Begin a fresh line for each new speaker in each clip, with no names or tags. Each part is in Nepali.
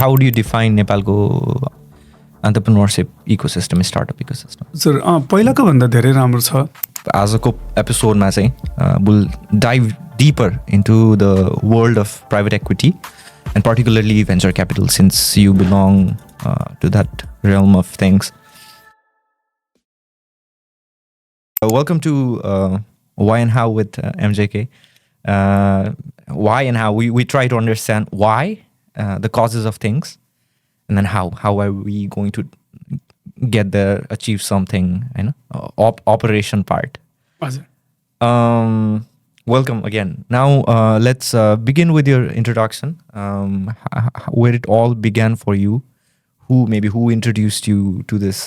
How do you define Nepalको entrepreneurship ecosystem, startup ecosystem?
Sir पहिलाको भन्दा धेरै राम्रो छ.
आजको एपिसोडमा चाहिँ we'll dive deeper into the world of private equity and particularly venture capital, since you belong to that realm of things. Welcome to Why and How with MJK. Why and how we try to understand why, the causes of things, and then how are we going to get there, achieve something, operation part.
हजुर.
Welcome again. Now let's begin with your introduction, where it all began for you, who introduced you to this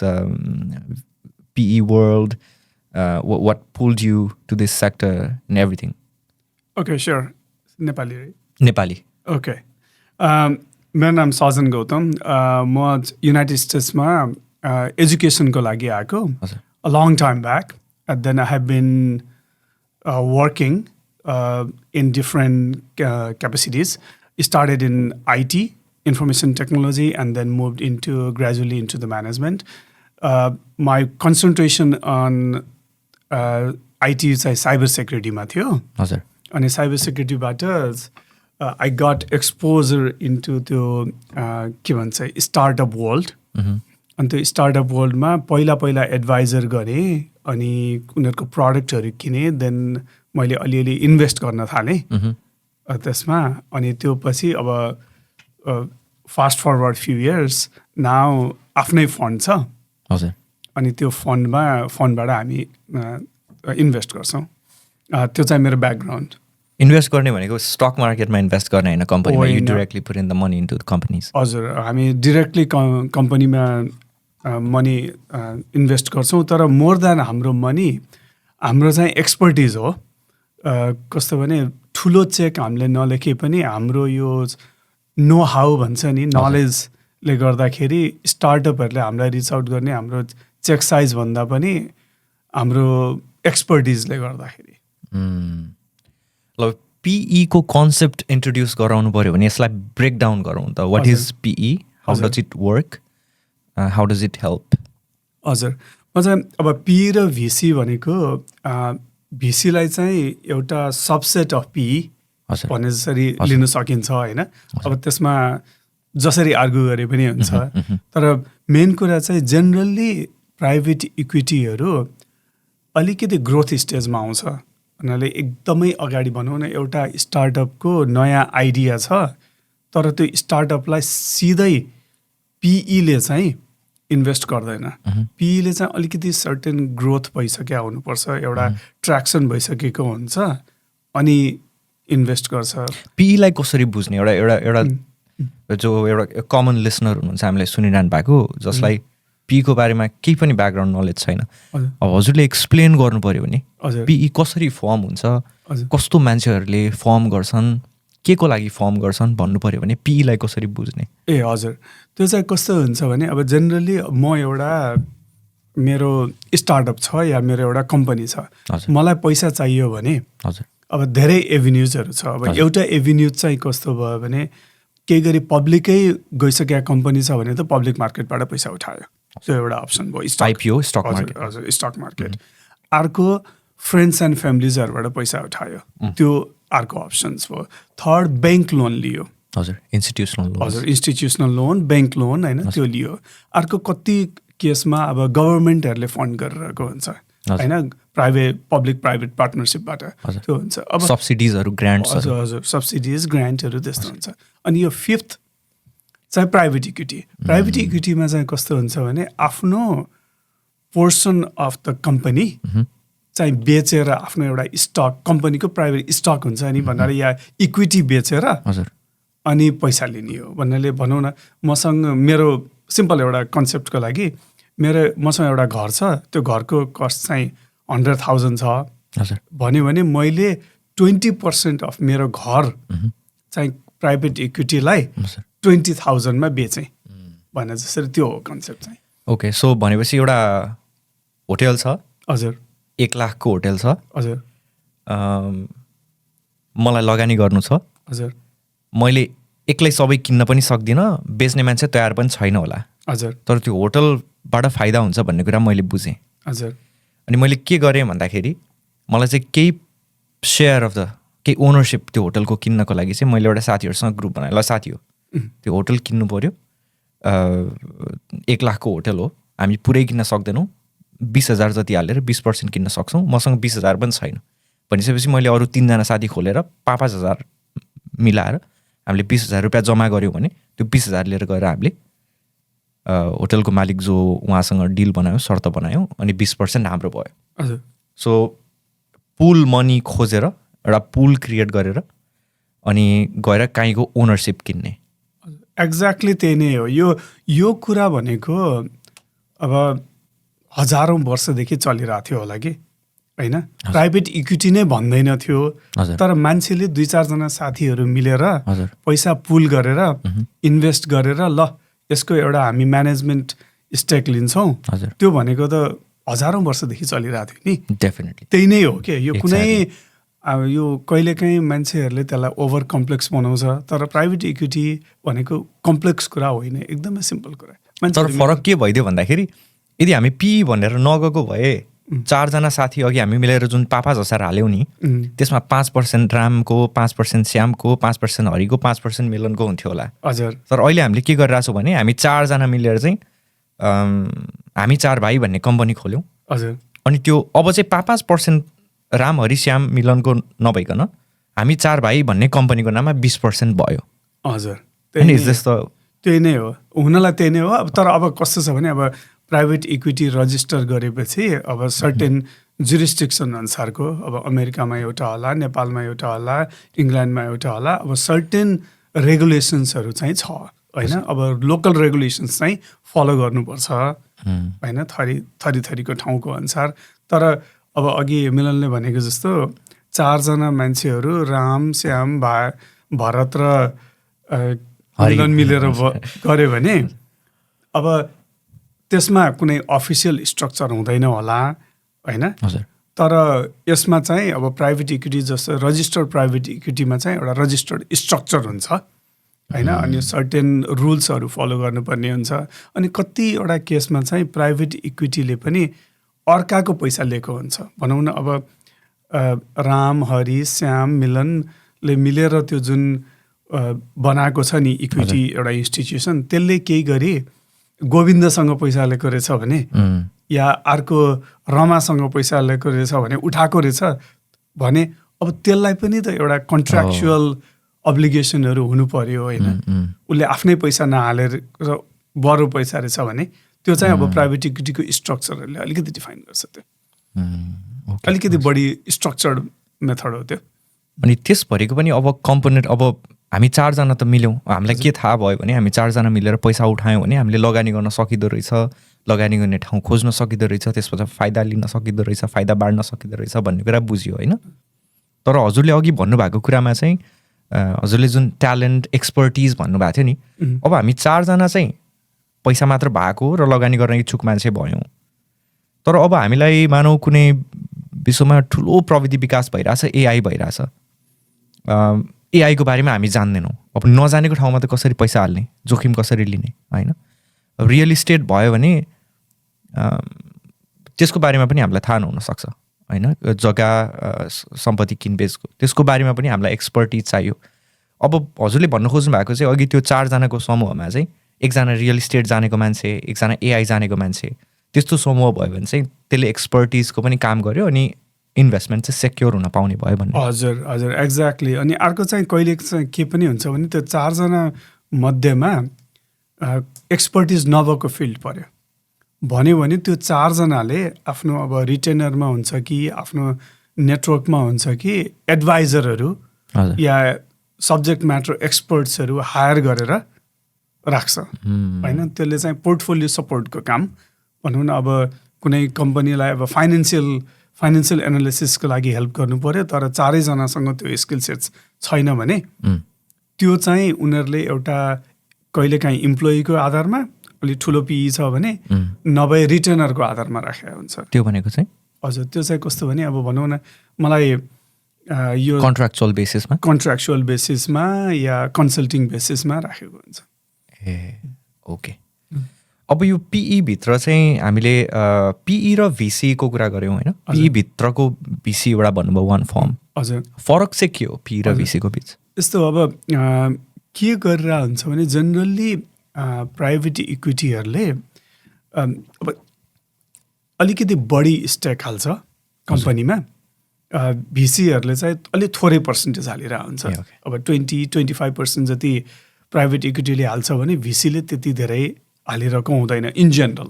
PE world, what pulled you to this sector and everything.
Okay, sure. Nepali है?
Nepali.
Okay. मेरो नाम सजन गौतम. म युनाइटेड स्टेट्समा एजुकेसनको लागि आएको. A long time back. And then I have been working in different capacities. Started in IT, information technology, and then moved gradually into the management. My concentration on IT चाहिँ साइबर सेक्युरिटीमा थियो.
हजुर.
अनि cyber सेक्युरिटीबाट I got exposure into त्यो के भन्छ स्टार्टअप वर्ल्ड. अनि त्यो स्टार्टअप वर्ल्डमा पहिला एडभाइजर गरेँ अनि उनीहरूको प्रडक्टहरू किनेँ. देन मैले अलिअलि इन्भेस्ट गर्न थालेँ त्यसमा. अनि त्यो पछि अब fast forward few years now आफ्नै फन्ड छ.
हजुर.
अनि त्यो फन्डबाट हामी इन्भेस्ट गर्छौँ. त्यो चाहिँ मेरो ब्याकग्राउन्ड.
इन्भेस्ट गर्ने भनेको स्टक मार्केटमा इन्भेस्ट गर्ने होइन, कम्पनीमा. You directly put in the money into the companies.
हजुर, हामी डिरेक्टली कम्पनीमा मनी इन्भेस्ट गर्छौँ. तर मोर देन हाम्रो मनी, हाम्रो चाहिँ एक्सपर्टिज हो. कस्तो भने ठुलो चेक हामीले नलेखे पनि हाम्रो यो नो हाउ भन्छ नि, नलेजले गर्दाखेरि स्टार्टअपहरूले हामीलाई रिच आउट गर्ने हाम्रो चेक साइज भन्दा पनि हाम्रो एक्सपर्टिजले गर्दाखेरि.
ल, PE को कन्सेप्ट इन्ट्रोड्युस गराउनु पऱ्यो भने यसलाई ब्रेक डाउन गरौँ त. What is PE, how does it work, how does it help?
हजुर, म चाहिँ अब PE र VC भनेको VCलाई चाहिँ एउटा सबसेट अफ PE भन्ने जसरी लिन सकिन्छ होइन. अब त्यसमा जसरी आर्ग्यु गरे पनि हुन्छ. तर मेन कुरा चाहिँ जेनरली प्राइभेट इक्विटीहरू अलिकति ग्रोथ स्टेजमा आउँछ. उनीहरूले एकदमै अगाडि भनौँ न, एउटा स्टार्टअपको नयाँ आइडिया छ तर त्यो स्टार्टअपलाई सिधै PEले चाहिँ इन्भेस्ट गर्दैन. PEले चाहिँ अलिकति सर्टेन ग्रोथ भइसकेको हुनुपर्छ, एउटा ट्र्याक्सन भइसकेको हुन्छ अनि इन्भेस्ट गर्छ.
PEलाई कसरी बुझ्ने? एउटा जो एउटा कमन लिसनर हुनुहुन्छ हामीलाई सुनिरहनु भएको, जसलाई PEको बारेमा केही पनि ब्याकग्राउन्ड नलेज छैन. अब हजुरले एक्सप्लेन गर्नु पऱ्यो भने PE कसरी फर्म हुन्छ, कस्तो मान्छेहरूले फर्म गर्छन्, के को लागि फर्म गर्छन् भन्नु पऱ्यो भने PEलाई कसरी बुझ्ने?
ए हजुर, त्यो चाहिँ कस्तो हुन्छ भने अब जेनरली म एउटा मेरो स्टार्टअप छ या मेरो एउटा कम्पनी छ, मलाई पैसा चाहियो भने अब धेरै एभिन्युजहरू छ. अब एउटा एभिन्यू चाहिँ कस्तो भयो भने केही गरी पब्लिकै गइसकेको कम्पनी छ भने त पब्लिक मार्केटबाट पैसा उठायो, त्यो एउटा अप्सन भयो.
IPO, stock market.
हजुर, स्टक मार्केट. अर्को फ्रेन्ड्स एन्ड फ्यामिलीजहरूबाट पैसा उठायो, त्यो अर्को अप्सन्स भयो. थर्ड ब्याङ्क लोन लियो.
हजुर, इन्स्टिट्युसनल लोन.
हजुर, इन्स्टिट्युसनल लोन, ब्याङ्क लोन होइन, त्यो लियो. अर्को कति केसमा अब गभर्मेन्टहरूले फन्ड गरिरहेको हुन्छ होइन, पब्लिक प्राइभेट पार्टनरसिपबाट त्यो हुन्छ. अब
सब्सिडिजहरू, ग्रान्ट्स.
हजुर, सब्सिडिज, ग्रान्टहरू त्यस्तो हुन्छ. अनि यो फिफ्थ चाहिँ प्राइभेट इक्विटी. प्राइभेट इक्विटीमा चाहिँ कस्तो हुन्छ भने आफ्नो पोर्सन अफ द कम्पनी चाहिँ बेचेर आफ्नो एउटा स्टक, कम्पनीको प्राइभेट स्टक हुन्छ नि भन्नाले, या इक्विटी बेचेर अनि पैसा लिने हो भन्नाले. भनौँ न, मसँग मेरो सिम्पल एउटा कन्सेप्टको लागि मसँग एउटा घर छ, त्यो घरको कस्ट चाहिँ 100,000 छ भन्यो भने मैले 20% अफ मेरो घर चाहिँ प्राइभेट इक्विटीलाई 20,000मा बेचेँ भने जसरी त्यो हो कन्सेप्ट चाहिँ.
ओके, सो भनेपछि एउटा होटेल छ.
हजुर,
1 लाखको होटेल छ.
हजुर,
मलाई लगानी गर्नु छ.
हजुर,
मैले एक्लै सबै किन्न पनि सक्दिनँ, बेच्ने मान्छे तयार पनि छैन होला।
हजुर।
तर त्यो होटलबाट फाइदा हुन्छ भन्ने कुरा मैले बुझेँ।
हजुर।
अनि मैले के गरेँ भन्दाखेरि मलाई चाहिँ केही सेयर अफ द केही ओनरसिप त्यो होटलको किन्नको लागि चाहिँ मैले एउटा साथीहरूसँग ग्रुप बनाएँ। ल साथी हो, त्यो होटल किन्नु पऱ्यो, 1 लाखको होटल हो, हामी पुरै किन्न सक्दैनौँ, 20,000 जति हालेर 20% किन्न सक्छौँ, मसँग 20,000 पनि छैन भनिसकेपछि मैले अरू 3जना साथी खोलेर 5,000 मिलाएर हामीले 20,000 रुपियाँ जम्मा गऱ्यौँ भने त्यो 20,000 लिएर गएर हामीले होटलको मालिक जो उहाँसँग डिल बनायौँ, शर्त बनायौँ, अनि 20% हाम्रो भयो। सो पुल मनी खोजेर एउटा पुल क्रिएट गरेर अनि गएर काहीँको ओनरसिप किन्ने।
एक्ज्याक्टली त्यही नै हो। यो कुरा भनेको अब हजारौँ वर्षदेखि चलिरहेको थियो होला कि होइन। प्राइभेट इक्विटी नै भन्दैन थियो, तर मान्छेले 2-4 जना साथीहरू मिलेर पैसा पुल गरेर इन्भेस्ट गरेर ल यसको एउटा हामी म्यानेजमेन्ट स्टेक लिन्छौँ, त्यो भनेको त हजारौँ वर्षदेखि चलिरहेको थियो नि।
डेफिनेटली
त्यही नै हो कि यो कुनै यो कहिलेकाहीँ मान्छेहरूले त्यसलाई ओभर कम्प्लेक्स बनाउँछ, तर प्राइभेट इक्विटी भनेको कम्प्लेक्स कुरा होइन, एकदमै सिम्पल कुरा।
तर फरक के भइदियो भन्दाखेरि यदि हामी पी भनेर नगएको भए 4 जना साथी अघि हामी मिलेर जुन 5,000 हाल्यौँ नि, त्यसमा 5% रामको, 5% श्यामको, 5% हरिको, 5% मिलनको हुन्थ्यो होला।
हजुर।
तर अहिले हामीले के गरिरहेको छौँ भने हामी 4 जना मिलेर चाहिँ हामी 4 भाइ भन्ने कम्पनी खोल्यौँ।
हजुर।
अनि त्यो अब चाहिँ 5% राम हरि श्याम मिलनको नभइकन हामी 4 भाइ भन्ने कम्पनीको नाममा 20% भयो।
हजुर।
त्यही
नै हो, हुनलाई त्यही नै हो। तर अब कस्तो छ भने अब प्राइभेट इक्विटी रजिस्टर गरेपछि अब सर्टेन जुरिस्टिक्सन अनुसारको, अब अमेरिकामा एउटा होला, नेपालमा एउटा होला, इङ्ल्यान्डमा एउटा होला, अब सर्टेन रेगुलेसन्सहरू चाहिँ छ होइन। अब लोकल रेगुलेसन्स चाहिँ फलो गर्नुपर्छ होइन, थरीको ठाउँको अनुसार। तर अब अघि मिलनले भनेको जस्तो 4 जना मान्छेहरू राम श्याम भरत र मिलन मिलेर गऱ्यो भने अब त्यसमा कुनै अफिसियल स्ट्रक्चर हुँदैन होला होइन। तर यसमा चाहिँ अब प्राइभेट इक्विटी जस्तो रजिस्टर्ड प्राइभेट इक्विटीमा चाहिँ एउटा रजिस्टर्ड स्ट्रक्चर हुन्छ होइन, अनि सर्टेन रुल्सहरू फलो गर्नुपर्ने हुन्छ। अनि कतिवटा केसमा चाहिँ प्राइभेट इक्विटीले पनि अर्काको पैसा लिएको हुन्छ। भनौँ न अब राम हरि श्याम मिलनले मिलेर त्यो जुन बनाएको छ नि इक्विटी एउटा इन्स्टिट्युसन, त्यसले केही गरी गोविन्दसँग पैसा लिएको रहेछ भने या अर्को रमासँग पैसा लिएको रहेछ भने, उठाएको रहेछ भने, अब त्यसलाई पनि त एउटा कन्ट्र्याक्चुअल अब्लिगेसनहरू हुनु पर्यो होइन। उसले आफ्नै पैसा नहालेर बरु पैसा रहेछ भने त्यो चाहिँ अब प्राइभेट इक्विटीको स्ट्रक्चरहरूले अलिकति डिफाइन गर्छ। त्यो अलिकति बढी स्ट्रक्चर्ड मेथड हो त्यो।
अनि त्यसभरिको पनि अब कम्पोनेन्ट, अब हामी 4 जना त मिल्यौँ, हामीलाई के थाहा भयो भने हामी 4 जना मिलेर पैसा उठायौँ भने हामीले लगानी गर्न सकिँदो रहेछ, लगानी गर्ने ठाउँ खोज्न सकिँदो रहेछ, त्यसबाट फाइदा लिन सकिँदो रहेछ, फाइदा बाँड्न सकिँदो रहेछ भन्ने कुरा बुझ्यो होइन। तर हजुरले अघि भन्नुभएको कुरामा चाहिँ हजुरले जुन ट्यालेन्ट एक्सपर्टिज भन्नुभएको थियो नि, अब हामी 4 जना चाहिँ पैसा मात्र भएको र लगानी गर्न इच्छुक मान्छे भयौँ, तर अब हामीलाई मानौ कुनै विश्वमा ठुलो प्रविधि विकास भइरहेछ, एआई भइरहेछ, एआईको बारेमा हामी जान्दैनौँ, अब नजानेको ठाउँमा त कसरी पैसा हाल्ने, जोखिम कसरी लिने होइन। रियल इस्टेट भयो भने त्यसको बारेमा पनि हामीलाई थाहा नहुनसक्छ होइन, जग्गा सम्पत्ति किनबेचको त्यसको बारेमा पनि हामीलाई एक्सपर्टिज चाहियो। अब हजुरले भन्नु खोज्नु भएको चाहिँ अघि त्यो 4 जनाको समूहमा चाहिँ 1 जना रियल इस्टेट जानेको मान्छे, 1 जना एआई जानेको मान्छे, त्यस्तो समूह भयो भने चाहिँ त्यसले एक्सपर्टिजको पनि काम गर्यो अनि इन्भेस्टमेन्ट चाहिँ सेक्योर हुन पाउने भयो भन्ने।
हजुर हजुर एक्ज्याक्टली। अनि अर्को चाहिँ कहिले चाहिँ के पनि हुन्छ भने त्यो 4 जना मध्येमा एक्सपर्टिज नभएको फिल्ड पर्यो भन्यो भने त्यो 4 जनाले आफ्नो अब रिटेनरमा हुन्छ कि आफ्नो नेटवर्कमा हुन्छ कि एडभाइजरहरू या सब्जेक्ट म्याटर एक्सपर्ट्सहरू हायर गरेर राख्छ होइन। त्यसले चाहिँ पोर्टफोलियो सपोर्टको काम भनौँ न। अब कुनै कम्पनीलाई अब फाइनेन्सियल एनालिसिसको लागि हेल्प गर्नु पर्यो, तर 4 जनासँग त्यो स्किल सेट्स छैन भने त्यो चाहिँ उनीहरूले एउटा कहिलेकाहीँ इम्प्लोइको आधारमा, अलिक ठुलो पिई छ भने नभए रिटेनरको आधारमा राखेको हुन्छ।
त्यो भनेको चाहिँ
हजुर त्यो चाहिँ कस्तो भने अब भनौँ न मलाई यो
कन्ट्र्याक्चुअल
बेसिसमा या कन्सल्टिङ बेसिसमा राखेको हुन्छ।
Ah okay. अब यो पिई भित्र चाहिँ हामीले पिई र भिसीको कुरा गऱ्यौँ होइन? पिई भित्रको भिसी एउटा भन्नुभयो वान फर्म।
हजुर,
फरक चाहिँ के हो पिई र भिसीको बिच?
यस्तो अब के गरेर हुन्छ भने जनरल्ली प्राइभेट इक्विटीहरूले अब अलिकति बढी स्टेक हाल्छ कम्पनीमा, भिसीहरूले चाहिँ अलिक थोरै पर्सेन्टेज हालेर हुन्छ। अब 20-25% जति प्राइभेट इक्विटीले हाल्छ भने भिसीले त्यति धेरै हालिरहेको हुँदैन इन जेनरल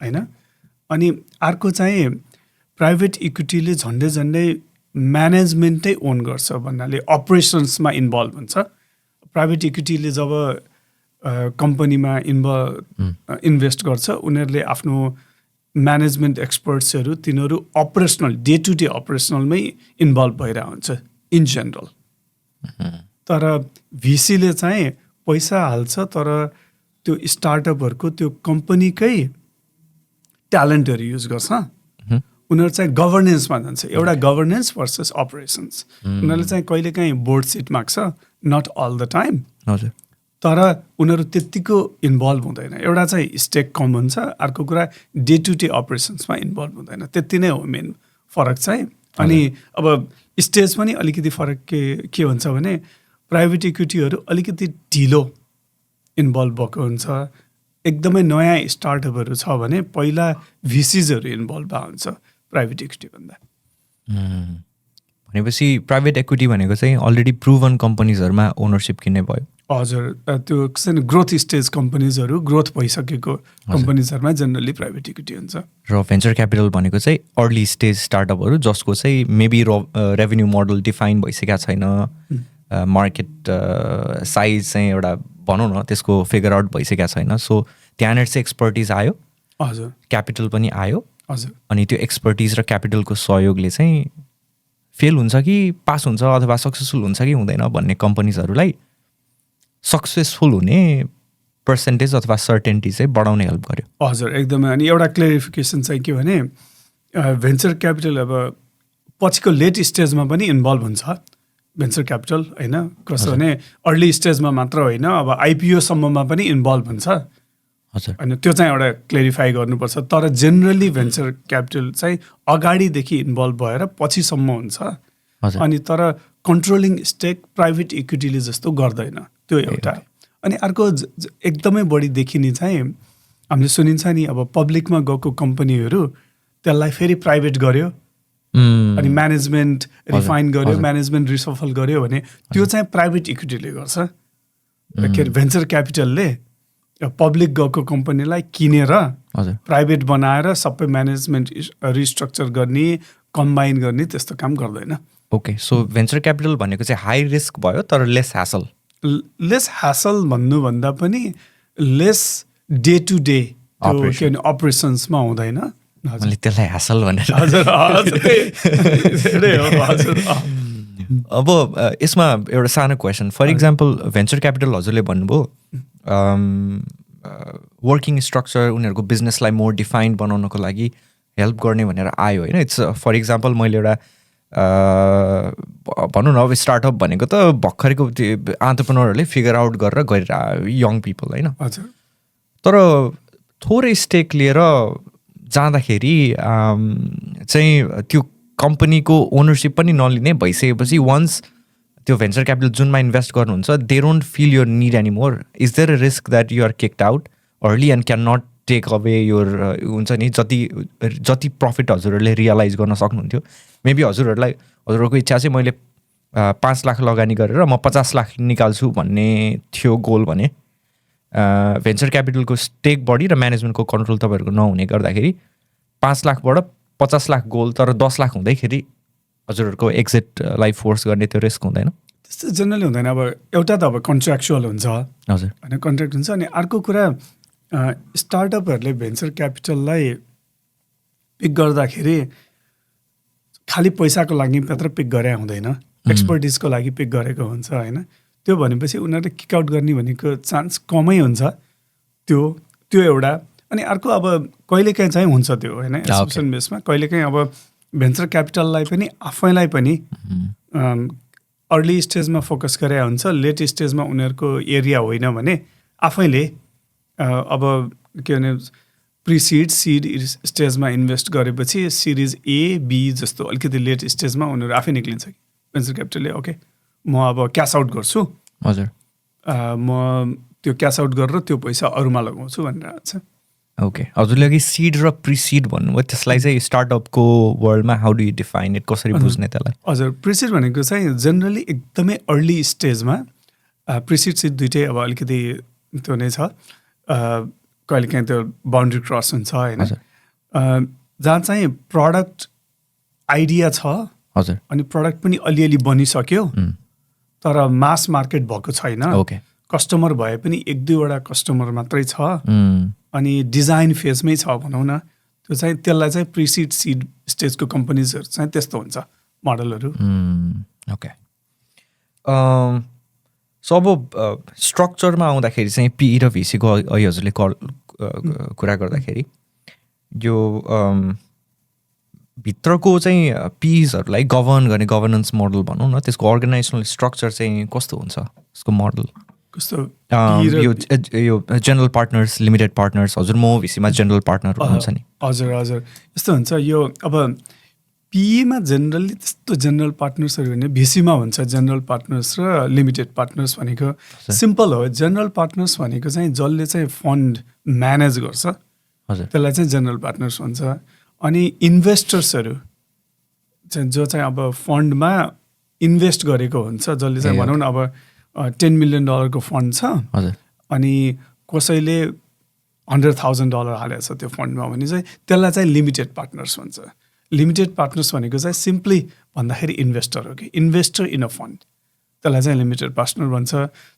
होइन। अनि अर्को चाहिँ प्राइभेट इक्विटीले झन्डै म्यानेजमेन्टै ओन गर्छ भन्नाले अपरेसन्समा इन्भल्भ हुन्छ। प्राइभेट इक्विटीले जब कम्पनीमा इन्भेस्ट गर्छ उनीहरूले आफ्नो म्यानेजमेन्ट एक्सपर्ट्सहरू तिनीहरू अपरेसनल डे टु डे अपरेसनलमै इन्भल्भ भइरहेको हुन्छ इन जेनरल। तर भिसीले चाहिँ पैसा हाल्छ तर त्यो स्टार्टअपहरूको त्यो कम्पनीकै ट्यालेन्टहरू युज गर्छ। उनीहरू चाहिँ गभर्नेन्समा जान्छ, एउटा गभर्नेन्स भर्सेस अपरेसन्स। उनीहरूले चाहिँ कहिलेकाहीँ बोर्ड सिट माग्छ, नट अल द टाइम।
हजुर,
तर उनीहरू त्यत्तिको इन्भल्भ हुँदैन। एउटा चाहिँ स्टेक कम हुन्छ, अर्को कुरा डे टु डे अपरेसन्समा इन्भल्भ हुँदैन। त्यति नै हो मेन फरक चाहिँ। अनि अब स्टेज पनि अलिकति फरक के हुन्छ भने प्राइभेट इक्विटीहरू अलिकति ढिलो इन्भल्भ भएको हुन्छ। एकदमै नयाँ स्टार्टअपहरू छ भने पहिला भिसिजहरू इन्भल्भ भएको हुन्छ प्राइभेट इक्विटी भन्दा।
भनेपछि प्राइभेट इक्विटी भनेको चाहिँ अलरेडी प्रुभन कम्पनीजहरूमा ओनरसिप किन्ने भयो।
हजुर, त्यो ग्रोथ स्टेज कम्पनीजहरू, ग्रोथ भइसकेको कम्पनीजहरूमा जेनरली प्राइभेट इक्विटी हुन्छ।
र भेन्चर क्यापिटल भनेको चाहिँ अर्ली स्टेज स्टार्टअपहरू जसको चाहिँ मेबी रेभेन्यू मोडल डिफाइन भइसकेका छैन, मार्केट साइज चाहिँ एउटा भनौँ न त्यसको फिगर आउट भइसकेका छैन। सो त्यहाँनिर चाहिँ एक्सपर्टिज आयो,
हजुर,
क्यापिटल पनि आयो।
हजुर,
अनि त्यो एक्सपर्टिज र क्यापिटलको सहयोगले चाहिँ फेल हुन्छ कि पास हुन्छ अथवा सक्सेसफुल हुन्छ कि हुँदैन भन्ने कम्पनीजहरूलाई सक्सेसफुल हुने पर्सेन्टेज अथवा सर्टेन्टी चाहिँ बढाउने हेल्प गर्यो।
हजुर, एकदमै। अनि एउटा क्लेरिफिकेसन चाहिँ के भने भेन्चर क्यापिटल अब पछिको लेट स्टेजमा पनि इन्भल्भ हुन्छ भेन्चर क्यापिटल होइन। कसो भने अर्ली स्टेजमा मात्र होइन, अब आइपिओसम्ममा पनि इन्भल्भ हुन्छ।
हजुर,
अनि त्यो चाहिँ एउटा क्लेरिफाई गर्नुपर्छ। तर जेनरली भेन्चर क्यापिटल चाहिँ अगाडिदेखि इन्भल्भ भएर पछिसम्म हुन्छ। अनि तर कन्ट्रोलिङ स्टेक प्राइभेट इक्विटीले जस्तो गर्दैन, त्यो एउटा। अनि अर्को एकदमै बढी देखिने चाहिँ हामीले सुनिन्छ नि, अब पब्लिकमा गएको कम्पनीहरू त्यसलाई फेरि प्राइभेट गर्यो अनि म्यानेजमेन्ट रिफाइन गर्यो, म्यानेजमेन्ट रिसफल गर्यो भने त्यो चाहिँ प्राइभेट इक्विटीले गर्छ। के अरे भेन्चर क्यापिटलले पब्लिक गएको कम्पनीलाई किनेर प्राइभेट बनाएर सबै म्यानेजमेन्ट रिस्ट्रक्चर गर्ने, कम्बाइन गर्ने त्यस्तो काम गर्दैन।
ओके, सो भेन्चर क्यापिटल भनेको चाहिँ हाई रिस्क भयो तर लेस ह्यासल।
लेस ह्यासल भन्नुभन्दा पनि लेस डे टु डे अपरेसन्समा हुँदैन।
मैले त्यसलाई ह्यासल भनेर। अब यसमा एउटा सानो question, for example venture capital हजुरले भन्नुभयो वर्किङ स्ट्रक्चर उनीहरूको बिजनेसलाई मोर डिफाइन्ड बनाउनको लागि हेल्प गर्ने भनेर आयो होइन। इट्स फर इक्जाम्पल मैले एउटा भनौँ न अब स्टार्टअप भनेको त भर्खरको त्यो एन्टरप्रेन्योरहरूले फिगर आउट गरेर गरिरह यङ पिपल होइन। तर थोरै स्टेक लिएर जाँदाखेरि चाहिँ त्यो कम्पनीको ओनरसिप पनि नलिने भइसकेपछि वन्स त्यो भेन्चर क्यापिटल जुनमा इन्भेस्ट गर्नुहुन्छ they don't fill your need any more. Is there a risk that you are kicked out early and can not take away your हुन्छ नि जति प्रफिट हजुरहरूले रियलाइज गर्न सक्नुहुन्थ्यो। मेबी हजुरहरूको इच्छा चाहिँ मैले 5 लाख लगानी गरेर म 50 लाख निकाल्छु भन्ने थियो गोल भने भेन्चर क्यापिटलको स्टेक बढी र म्यानेजमेन्टको कन्ट्रोल तपाईँहरूको नहुने गर्दाखेरि 5 लाखबाट 50 लाख गोल तर 10 लाख हुँदैखेरि हजुरहरूको एक्जिटलाई फोर्स गर्ने त्यो रिस्क हुँदैन?
त्यस्तो जेनरली हुँदैन। अब एउटा त अब कन्ट्र्याक्चुअल हुन्छ,
हजुर
होइन, कन्ट्र्याक्ट हुन्छ। अनि अर्को कुरा स्टार्टअपहरूले भेन्चर क्यापिटललाई पिक गर्दाखेरि खालि पैसाको लागि मात्र पिक गरे हुँदैन, एक्सपर्टिजको लागि पिक गरेको हुन्छ होइन। त्यो भनेपछि उनीहरूले किक आउट गर्ने भनेको चान्स कमै हुन्छ त्यो एउटा। अनि अर्को अब कहिलेकाहीँ चाहिँ हुन्छ त्यो होइन एसोसिएसन बेसमा, कहिलेकाहीँ अब भेन्चर क्यापिटललाई पनि आफैलाई पनि अर्ली स्टेजमा फोकस गरे हुन्छ, लेट स्टेजमा उनीहरूको एरिया होइन भने आफैले अब के भने प्रिसिड सिड स्टेजमा इन्भेस्ट गरेपछि सिरिज ए बी जस्तो अलिकति लेट स्टेजमा उनीहरू आफै निक्लिन्छ कि भेन्चर क्यापिटलले ओके म अब क्यास आउट गर्छु,
हजुर
म त्यो क्यास आउट गरेर त्यो पैसा अरूमा लगाउँछु भनेर हुन्छ।
ओके, हजुरले अघि सिड र प्रिसिड भन्नुभयो, त्यसलाई चाहिँ स्टार्टअपको वर्ल्डमा how do you define it, कसरी बुझ्ने त्यसलाई?
हजुर, प्रिसिड भनेको चाहिँ जेनरली एकदमै अर्ली स्टेजमा प्रिसिड सिड दुइटै अब अलिकति त्यो नै छ, कहिलेकाहीँ त्यो बाउन्ड्री क्रस हुन्छ होइन, जहाँ चाहिँ प्रडक्ट आइडिया छ
हजुर
अनि प्रडक्ट पनि अलिअलि बनिसक्यो तर मास मार्केट भएको छैन,
ओके,
कस्टमर भए पनि 1-2वटा कस्टमर मात्रै छ अनि डिजाइन फेजमै छ भनौँ न, त्यो चाहिँ त्यसलाई चाहिँ प्रिसिड सिड स्टेजको कम्पनीजहरू चाहिँ त्यस्तो हुन्छ मोडलहरू।
ओके, सो अब स्ट्रक्चरमा आउँदाखेरि चाहिँ पिई र भिसीको अहिले हजुरले कुरा गर्दाखेरि यो भित्रको चाहिँ पिजहरूलाई गभर्न गर्ने गभर्नेन्स मोडल भनौँ न, त्यसको अर्गनाइजेसनल स्ट्रक्चर चाहिँ कस्तो हुन्छ, त्यसको मोडल
कस्तो?
यो जेनरल पार्टनर्स, लिमिटेड पार्टनर्स, हजुर म भिसीमा जेनरल पार्टनर हुनुहुन्छ नि?
हजुर हजुर, यस्तो हुन्छ। यो अब पिईमा जेनरली त्यस्तो जेनरल पार्टनर्सहरू भने भिसीमा हुन्छ जेनरल पार्टनर्स र लिमिटेड पार्टनर्स भनेको सिम्पल हो। जेनरल पार्टनर्स भनेको चाहिँ जसले चाहिँ फन्ड म्यानेज गर्छ त्यसलाई चाहिँ जेनरल पार्टनर्स भन्छ। अनि इन्भेस्टर्सहरू चाहिँ जो चाहिँ अब फन्डमा इन्भेस्ट गरेको हुन्छ, जसले चाहिँ भनौँ न अब $10 million को फन्ड छ अनि कसैले $100,000 हालेको छ त्यो फन्डमा भने चाहिँ त्यसलाई चाहिँ लिमिटेड पार्टनर्स भन्छ। लिमिटेड पार्टनर्स भनेको चाहिँ सिम्पली भन्दाखेरि इन्भेस्टर हो कि इन्भेस्टर इन अ फन्ड, त्यसलाई चाहिँ लिमिटेड पार्टनर भन्छ।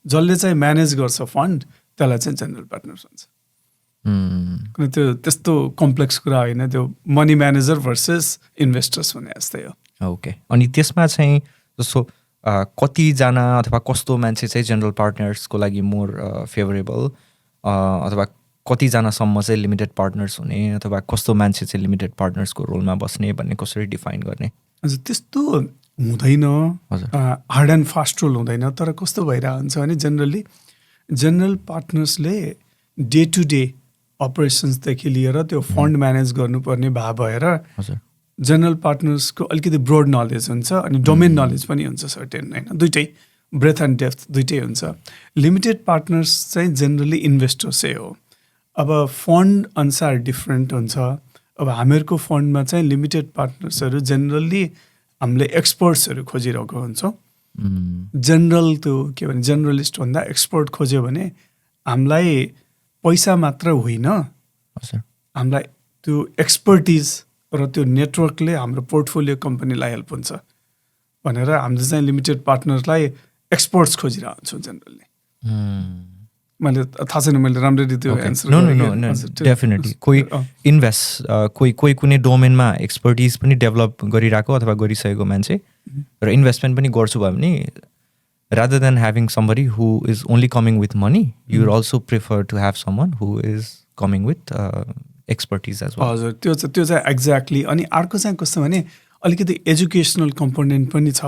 जसले चाहिँ म्यानेज गर्छ फन्ड त्यसलाई चाहिँ जेनरल पार्टनर्स भन्छ। त्यो त्यस्तो कम्प्लेक्स कुरा होइन, त्यो मनी म्यानेजर भर्सेस इन्भेस्टर्स भने जस्तै हो।
ओके, अनि त्यसमा चाहिँ जस्तो कतिजना अथवा कस्तो मान्छे चाहिँ जेनरल पार्टनर्सको लागि मोर फेभरेबल, अथवा कतिजनासम्म चाहिँ लिमिटेड पार्टनर्स हुने, अथवा कस्तो मान्छे चाहिँ लिमिटेड पार्टनर्सको रोलमा बस्ने भन्ने कसरी डिफाइन गर्ने?
हजुर, त्यस्तो हुँदैन, हार्ड एन्ड फास्ट रुल हुँदैन। तर कस्तो भइरहेको हुन्छ भने जेनरली जेनरल पार्टनर्सले डे टु डे अपरेसन्सदेखि लिएर त्यो फन्ड म्यानेज गर्नुपर्ने भए भएर जेनरल पार्टनर्सको अलिकति ब्रोड नलेज हुन्छ अनि डोमेन नलेज पनि हुन्छ सर्टेन, होइन, दुइटै ब्रेथ एन्ड डेप्थ दुइटै हुन्छ। लिमिटेड पार्टनर्स चाहिँ जेनरली इन्भेस्टर्सै हो। अब फन्ड अनुसार डिफ्रेन्ट हुन्छ। अब हामीहरूको फन्डमा चाहिँ लिमिटेड पार्टनर्सहरू जेनरली हामीले एक्सपर्ट्सहरू खोजिरहेको हुन्छौँ। जेनरल त्यो के भने जेनरलिस्ट भन्दा एक्सपर्ट खोज्यो भने हामीलाई पैसा मात्र होइन, हामीलाई त्यो एक्सपर्टिज र त्यो नेटवर्कले हाम्रो पोर्टफोलियो कम्पनीलाई हेल्प हुन्छ भनेर हामीले चाहिँ लिमिटेड पार्टनर्सलाई एक्सपर्ट्स खोजिरहेको हुन्छौँ जेनरली। मैले थाहा छैन मैले राम्ररी त्यो एन्सर।
डेफिनेटली कोही कोही कुनै डोमेनमा एक्सपर्टिज पनि डेभलप गरिरहेको अथवा गरिसकेको मान्छे र इन्भेस्टमेन्ट पनि गर्छु भयो भने rather than having somebody who is only coming with money, you would also prefer to have someone who is coming with expertise as well.
हजुर, त्यो चाहिँ एक्ज्याक्टली। अनि अर्को चाहिँ कस्तो भने अलिकति एजुकेसनल कम्पोनेन्ट पनि छ।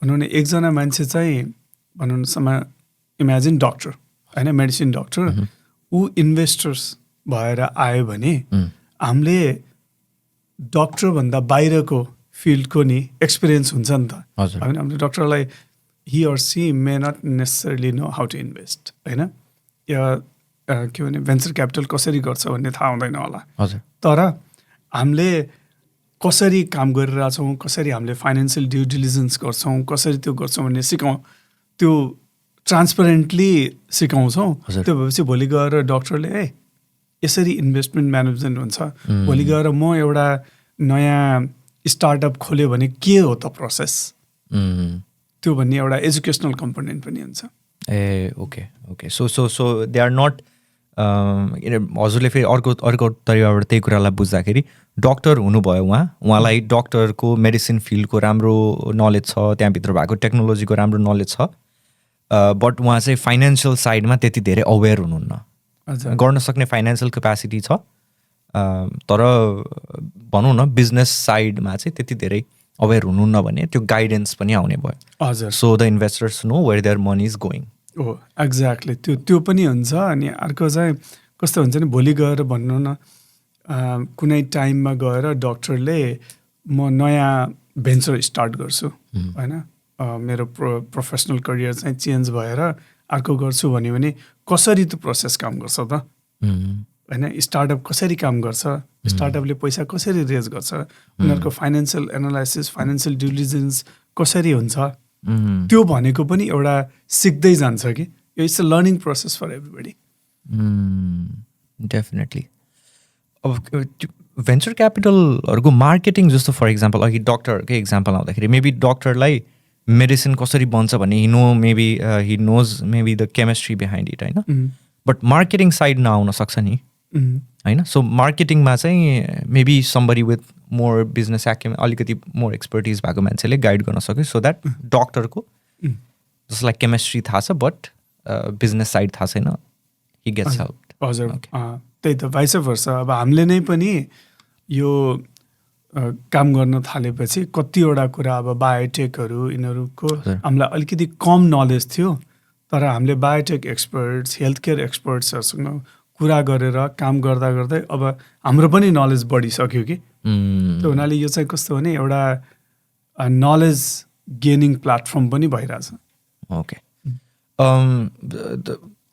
भनौँ न एकजना मान्छे चाहिँ भनौँ न इमेजिन डक्टर होइन, मेडिसिन डक्टर, ऊ इन्भेस्टर्स भएर आयो भने हामीले डक्टरभन्दा बाहिरको फिल्डको नि एक्सपिरियन्स हुन्छ नि त, होइन। हामीले डक्टरलाई he or she may not necessarily know how to invest, होइन, या के भने भेन्चर क्यापिटल कसरी गर्छ भन्ने थाहा हुँदैन होला। तर हामीले कसरी काम गरिरहेछौँ, कसरी हामीले फाइनेन्सियल ड्यु डिलिजेन्स गर्छौँ, कसरी त्यो गर्छौँ भन्ने सिकाउँ, त्यो ट्रान्सपेरेन्टली सिकाउँछौँ। त्यो भएपछि भोलि गएर डक्टरले यसरी इन्भेस्टमेन्ट म्यानेजमेन्ट हुन्छ, भोलि गएर म एउटा नयाँ स्टार्टअप खोल्यो भने के हो त प्रोसेस, त्यो भन्ने एउटा एजुकेसनल कम्पोनेन्ट पनि हुन्छ।
Ah okay okay, so they are not, हजुरले फेरि अर्को तरिकाबाट त्यही कुरालाई बुझ्दाखेरि डक्टर हुनुभयो उहाँलाई डक्टरको मेडिसिन फिल्डको राम्रो नलेज छ, त्यहाँभित्र भएको टेक्नोलोजीको राम्रो नलेज छ, बट उहाँ चाहिँ फाइनेन्सियल साइडमा त्यति धेरै अवेर हुनुहुन्न, गर्न सक्ने फाइनेन्सियल क्यापेसिटी छ तर भनौँ न बिजनेस साइडमा चाहिँ त्यति धेरै अवेर हुनुहुन्न भने त्यो गाइडेन्स पनि आउने भयो
हजुर
so the investors know where their money is going
हो एक्ज्याक्टली त्यो पनि हुन्छ अनि अर्को चाहिँ कस्तो हुन्छ नि भोलि गएर भन्नु न कुनै टाइममा गएर डक्टरले म नयाँ भेन्चर स्टार्ट गर्छु होइन मेरो प्रोफेसनल करियर चाहिँ चेन्ज भएर अर्को गर्छु भन्यो भने कसरी त्यो प्रोसेस काम गर्छ त होइन स्टार्टअप कसरी काम गर्छ स्टार्टअपले पैसा कसरी रेज गर्छ उनीहरूको फाइनेन्सियल एनालाइसिस फाइनेन्सियल डिलिजेन्स कसरी हुन्छ त्यो भनेको पनि एउटा सिक्दै जान्छ कि यो it's a learning process for everybody
definitely अब भेन्चर क्यापिटलहरूको मार्केटिङ जस्तो फर इक्जाम्पल अघि डक्टरहरूकै इक्जाम्पल आउँदाखेरि मेबी डक्टरलाई मेडिसिन कसरी बन्छ भन्ने he knows maybe the chemistry behind it होइन बट मार्केटिङ साइड नआउन सक्छ नि होइन सो मार्केटिङमा चाहिँ maybe somebody with more business acumen अलिकति मोर एक्सपर्टिज भएको मान्छेले गाइड गर्न सक्यो सो द्याट डक्टरको जसलाई केमिस्ट्री थाहा छ बट बिजनेस साइड थाहा छैन हि गेट्स हेल्प
हजुर त्यही त भाइस वर्सा अब हामीले नै पनि यो काम गर्न थालेपछि कतिवटा कुरा अब बायोटेकहरू यिनीहरूको हामीलाई अलिकति कम नलेज थियो तर हामीले बायोटेक एक्सपर्ट्स हेल्थ केयर एक्सपर्ट्सहरूसँग कुरा गरेर काम गर्दा गर्दै अब हाम्रो पनि नलेज बढिसक्यो कि त्यो हुनाले यो चाहिँ कस्तो भने एउटा नलेज गेनिङ प्लेटफर्म पनि भइरहेछ
ओके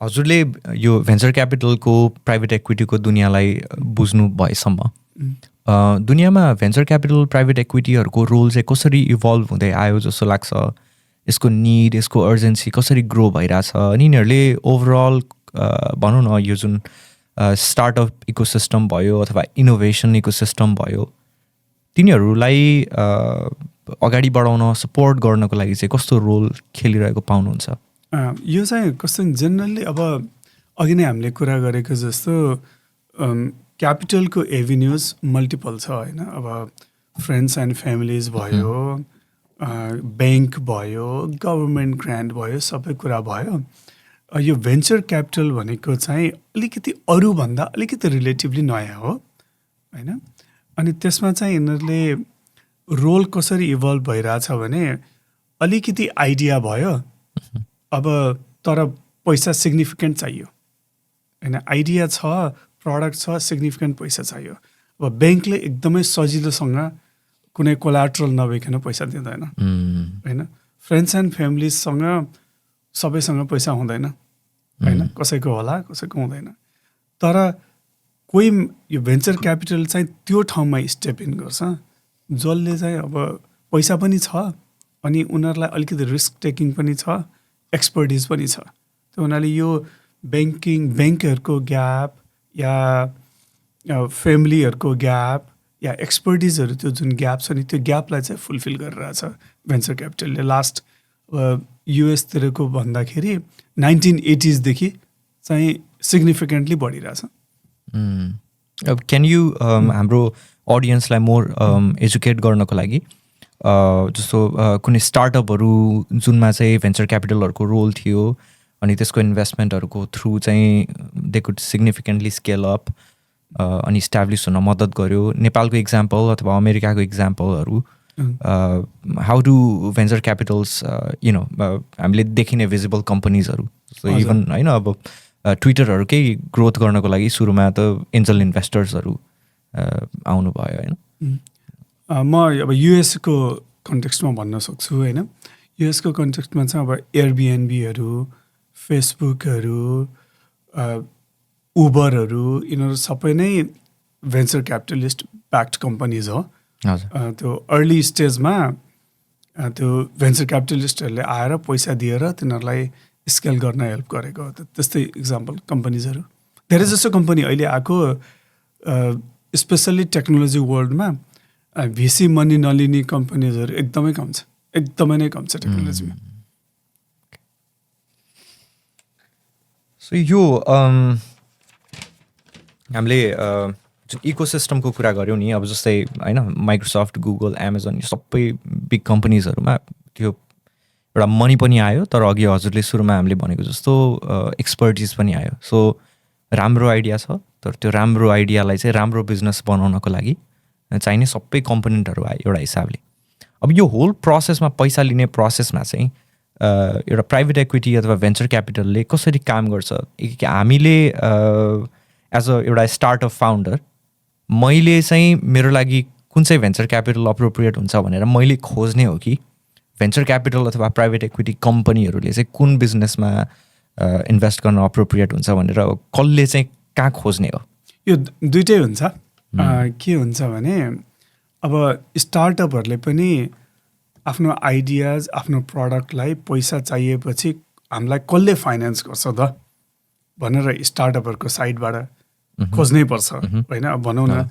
हजुरले यो भेन्चर क्यापिटलको प्राइभेट इक्विटीको दुनियाँलाई बुझ्नु भएसम्म दुनियाँमा भेन्चर क्यापिटल प्राइभेट इक्विटीहरूको रोल चाहिँ कसरी इभल्भ हुँदै आयो जस्तो लाग्छ यसको निड यसको अर्जेन्सी कसरी ग्रो भइरहेछ अनि यिनीहरूले ओभरअल भनौँ न यो जुन स्टार्टअप इकोसिस्टम भयो अथवा इनोभेसन इकोसिस्टम भयो तिनीहरूलाई अगाडि बढाउन सपोर्ट गर्नको लागि चाहिँ कस्तो रोल खेलिरहेको पाउनुहुन्छ
यो चाहिँ कस्तो जेनरली अब अघि नै हामीले कुरा गरेको जस्तो क्यापिटलको एभिन्युज मल्टिपल छ होइन अब फ्रेन्ड्स एन्ड फ्यामिलीज भयो ब्याङ्क भयो गभर्मेन्ट ग्रान्ट भयो सबै कुरा भयो यो भेन्चर क्यापिटल भनेको चाहिँ अलिकति अरूभन्दा अलिकति रिलेटिभली नयाँ हो होइन अनि त्यसमा चाहिँ यिनीहरूले रोल कसरी इभल्भ भइरहेछ भने अलिकति आइडिया भयो अब तर पैसा सिग्निफिकेन्ट चाहियो होइन आइडिया छ प्रडक्ट छ सिग्निफिकेन्ट पैसा चाहियो अब ब्याङ्कले एकदमै सजिलोसँग कुनै कोलाट्रल नभइकन पैसा दिँदैन होइन फ्रेन्ड्स एन्ड फ्यामिलीसँग सबैसँग पैसा हुँदैन होइन कसैको होला कसैको हुँदैन तर कोही यो भेन्चर क्यापिटल चाहिँ त्यो ठाउँमा स्टेप इन गर्छ जसले चाहिँ अब पैसा पनि छ अनि उनीहरूलाई अलिकति रिस्क टेकिङ पनि छ एक्सपर्टिज पनि छ त्यो हुनाले यो ब्याङ्कहरूको ग्याप या फ्यामिलीहरूको ग्याप या एक्सपर्टिजहरू त्यो जुन ग्याप छ नि त्यो ग्यापलाई चाहिँ फुलफिल गरिरहेछ भेन्चर क्यापिटलले लास्ट युएसतिरको भन्दाखेरि 1980sदेखि चाहिँ सिग्निफिकेन्टली बढिरहेछ
अब क्यान यु हाम्रो अडियन्सलाई मोर एजुकेट गर्नको लागि जस्तो कुनै स्टार्टअपहरू जुनमा चाहिँ भेन्चर क्यापिटलहरूको रोल थियो अनि त्यसको इन्भेस्टमेन्टहरूको थ्रु चाहिँ they could significantly scale up अनि इस्टाब्लिस हुन मद्दत गर्यो नेपालको इक्जाम्पल अथवा अमेरिकाको इक्जाम्पलहरू हाउ डु भेन्चर क्यापिटल्स हामीले देखिने भिजिबल कम्पनीजहरू इभन होइन अब ट्विटरहरूकै ग्रोथ गर्नको लागि सुरुमा त एन्जल इन्भेस्टर्सहरू आउनु भयो होइन
म अब युएसको कन्टेक्स्टमा भन्न सक्छु होइन युएसको कन्टेक्स्टमा चाहिँ अब एयरबिएनबीहरू फेसबुकहरू उबरहरू यिनीहरू सबै नै भेन्चर क्यापिटलिस्ट ब्याक्ड कम्पनीज हो त्यो अर्ली स्टेजमा त्यो भेन्चर क्यापिटलिस्टहरूले आएर पैसा दिएर तिनीहरूलाई स्केल गर्न हेल्प गरेको हो त्यस्तै इक्जाम्पल कम्पनीजहरू धेरै जस्तो कम्पनी अहिले आएको स्पेसल्ली टेक्नोलोजी वर्ल्डमा भिसी मनी नलिने कम्पनीजहरू एकदमै कम छ एकदमै नै कम छ टेक्नोलोजीमा
सो यो हामीले जुन इकोसिस्टमको कुरा गऱ्यौँ नि अब जस्तै होइन माइक्रोसफ्ट गुगल एमाजोन यो सबै बिग कम्पनीजहरूमा त्यो एउटा मनी पनि आयो तर अघि हजुरले सुरुमा हामीले भनेको जस्तो एक्सपर्टिज पनि आयो सो राम्रो आइडिया छ तर त्यो राम्रो आइडियालाई चाहिँ राम्रो बिजनेस बनाउनको लागि चाहिने सबै कम्पोनेन्टहरू आयो एउटा हिसाबले अब यो होल प्रोसेसमा पैसा लिने प्रोसेसमा चाहिँ एउटा प्राइभेट इक्विटी अथवा भेन्चर क्यापिटलले कसरी काम गर्छ? हामीले एज अ एउटा स्टार्टअप फाउन्डर मैले चाहिँ मेरो लागि कुन चाहिँ भेन्चर क्यापिटल अप्रोप्रिएट हुन्छ भनेर मैले खोज्ने हो कि भेन्चर क्यापिटल अथवा प्राइभेट इक्विटी कम्पनीहरूले चाहिँ कुन बिजनेसमा इन्भेस्ट गर्न अप्रोप्रिएट हुन्छ भनेर कसले चाहिँ कहाँ खोज्ने हो?
यो दुइटै हुन्छ। के हुन्छ भने अब स्टार्टअपहरूले पनि आफ्नो आइडियाज आफ्नो प्रडक्टलाई पैसा चाहिएपछि हामीलाई कसले फाइनेन्स गर्छ त भनेर स्टार्टअपहरूको साइडबाट खोज्नै पर्छ होइन। अब भनौँ न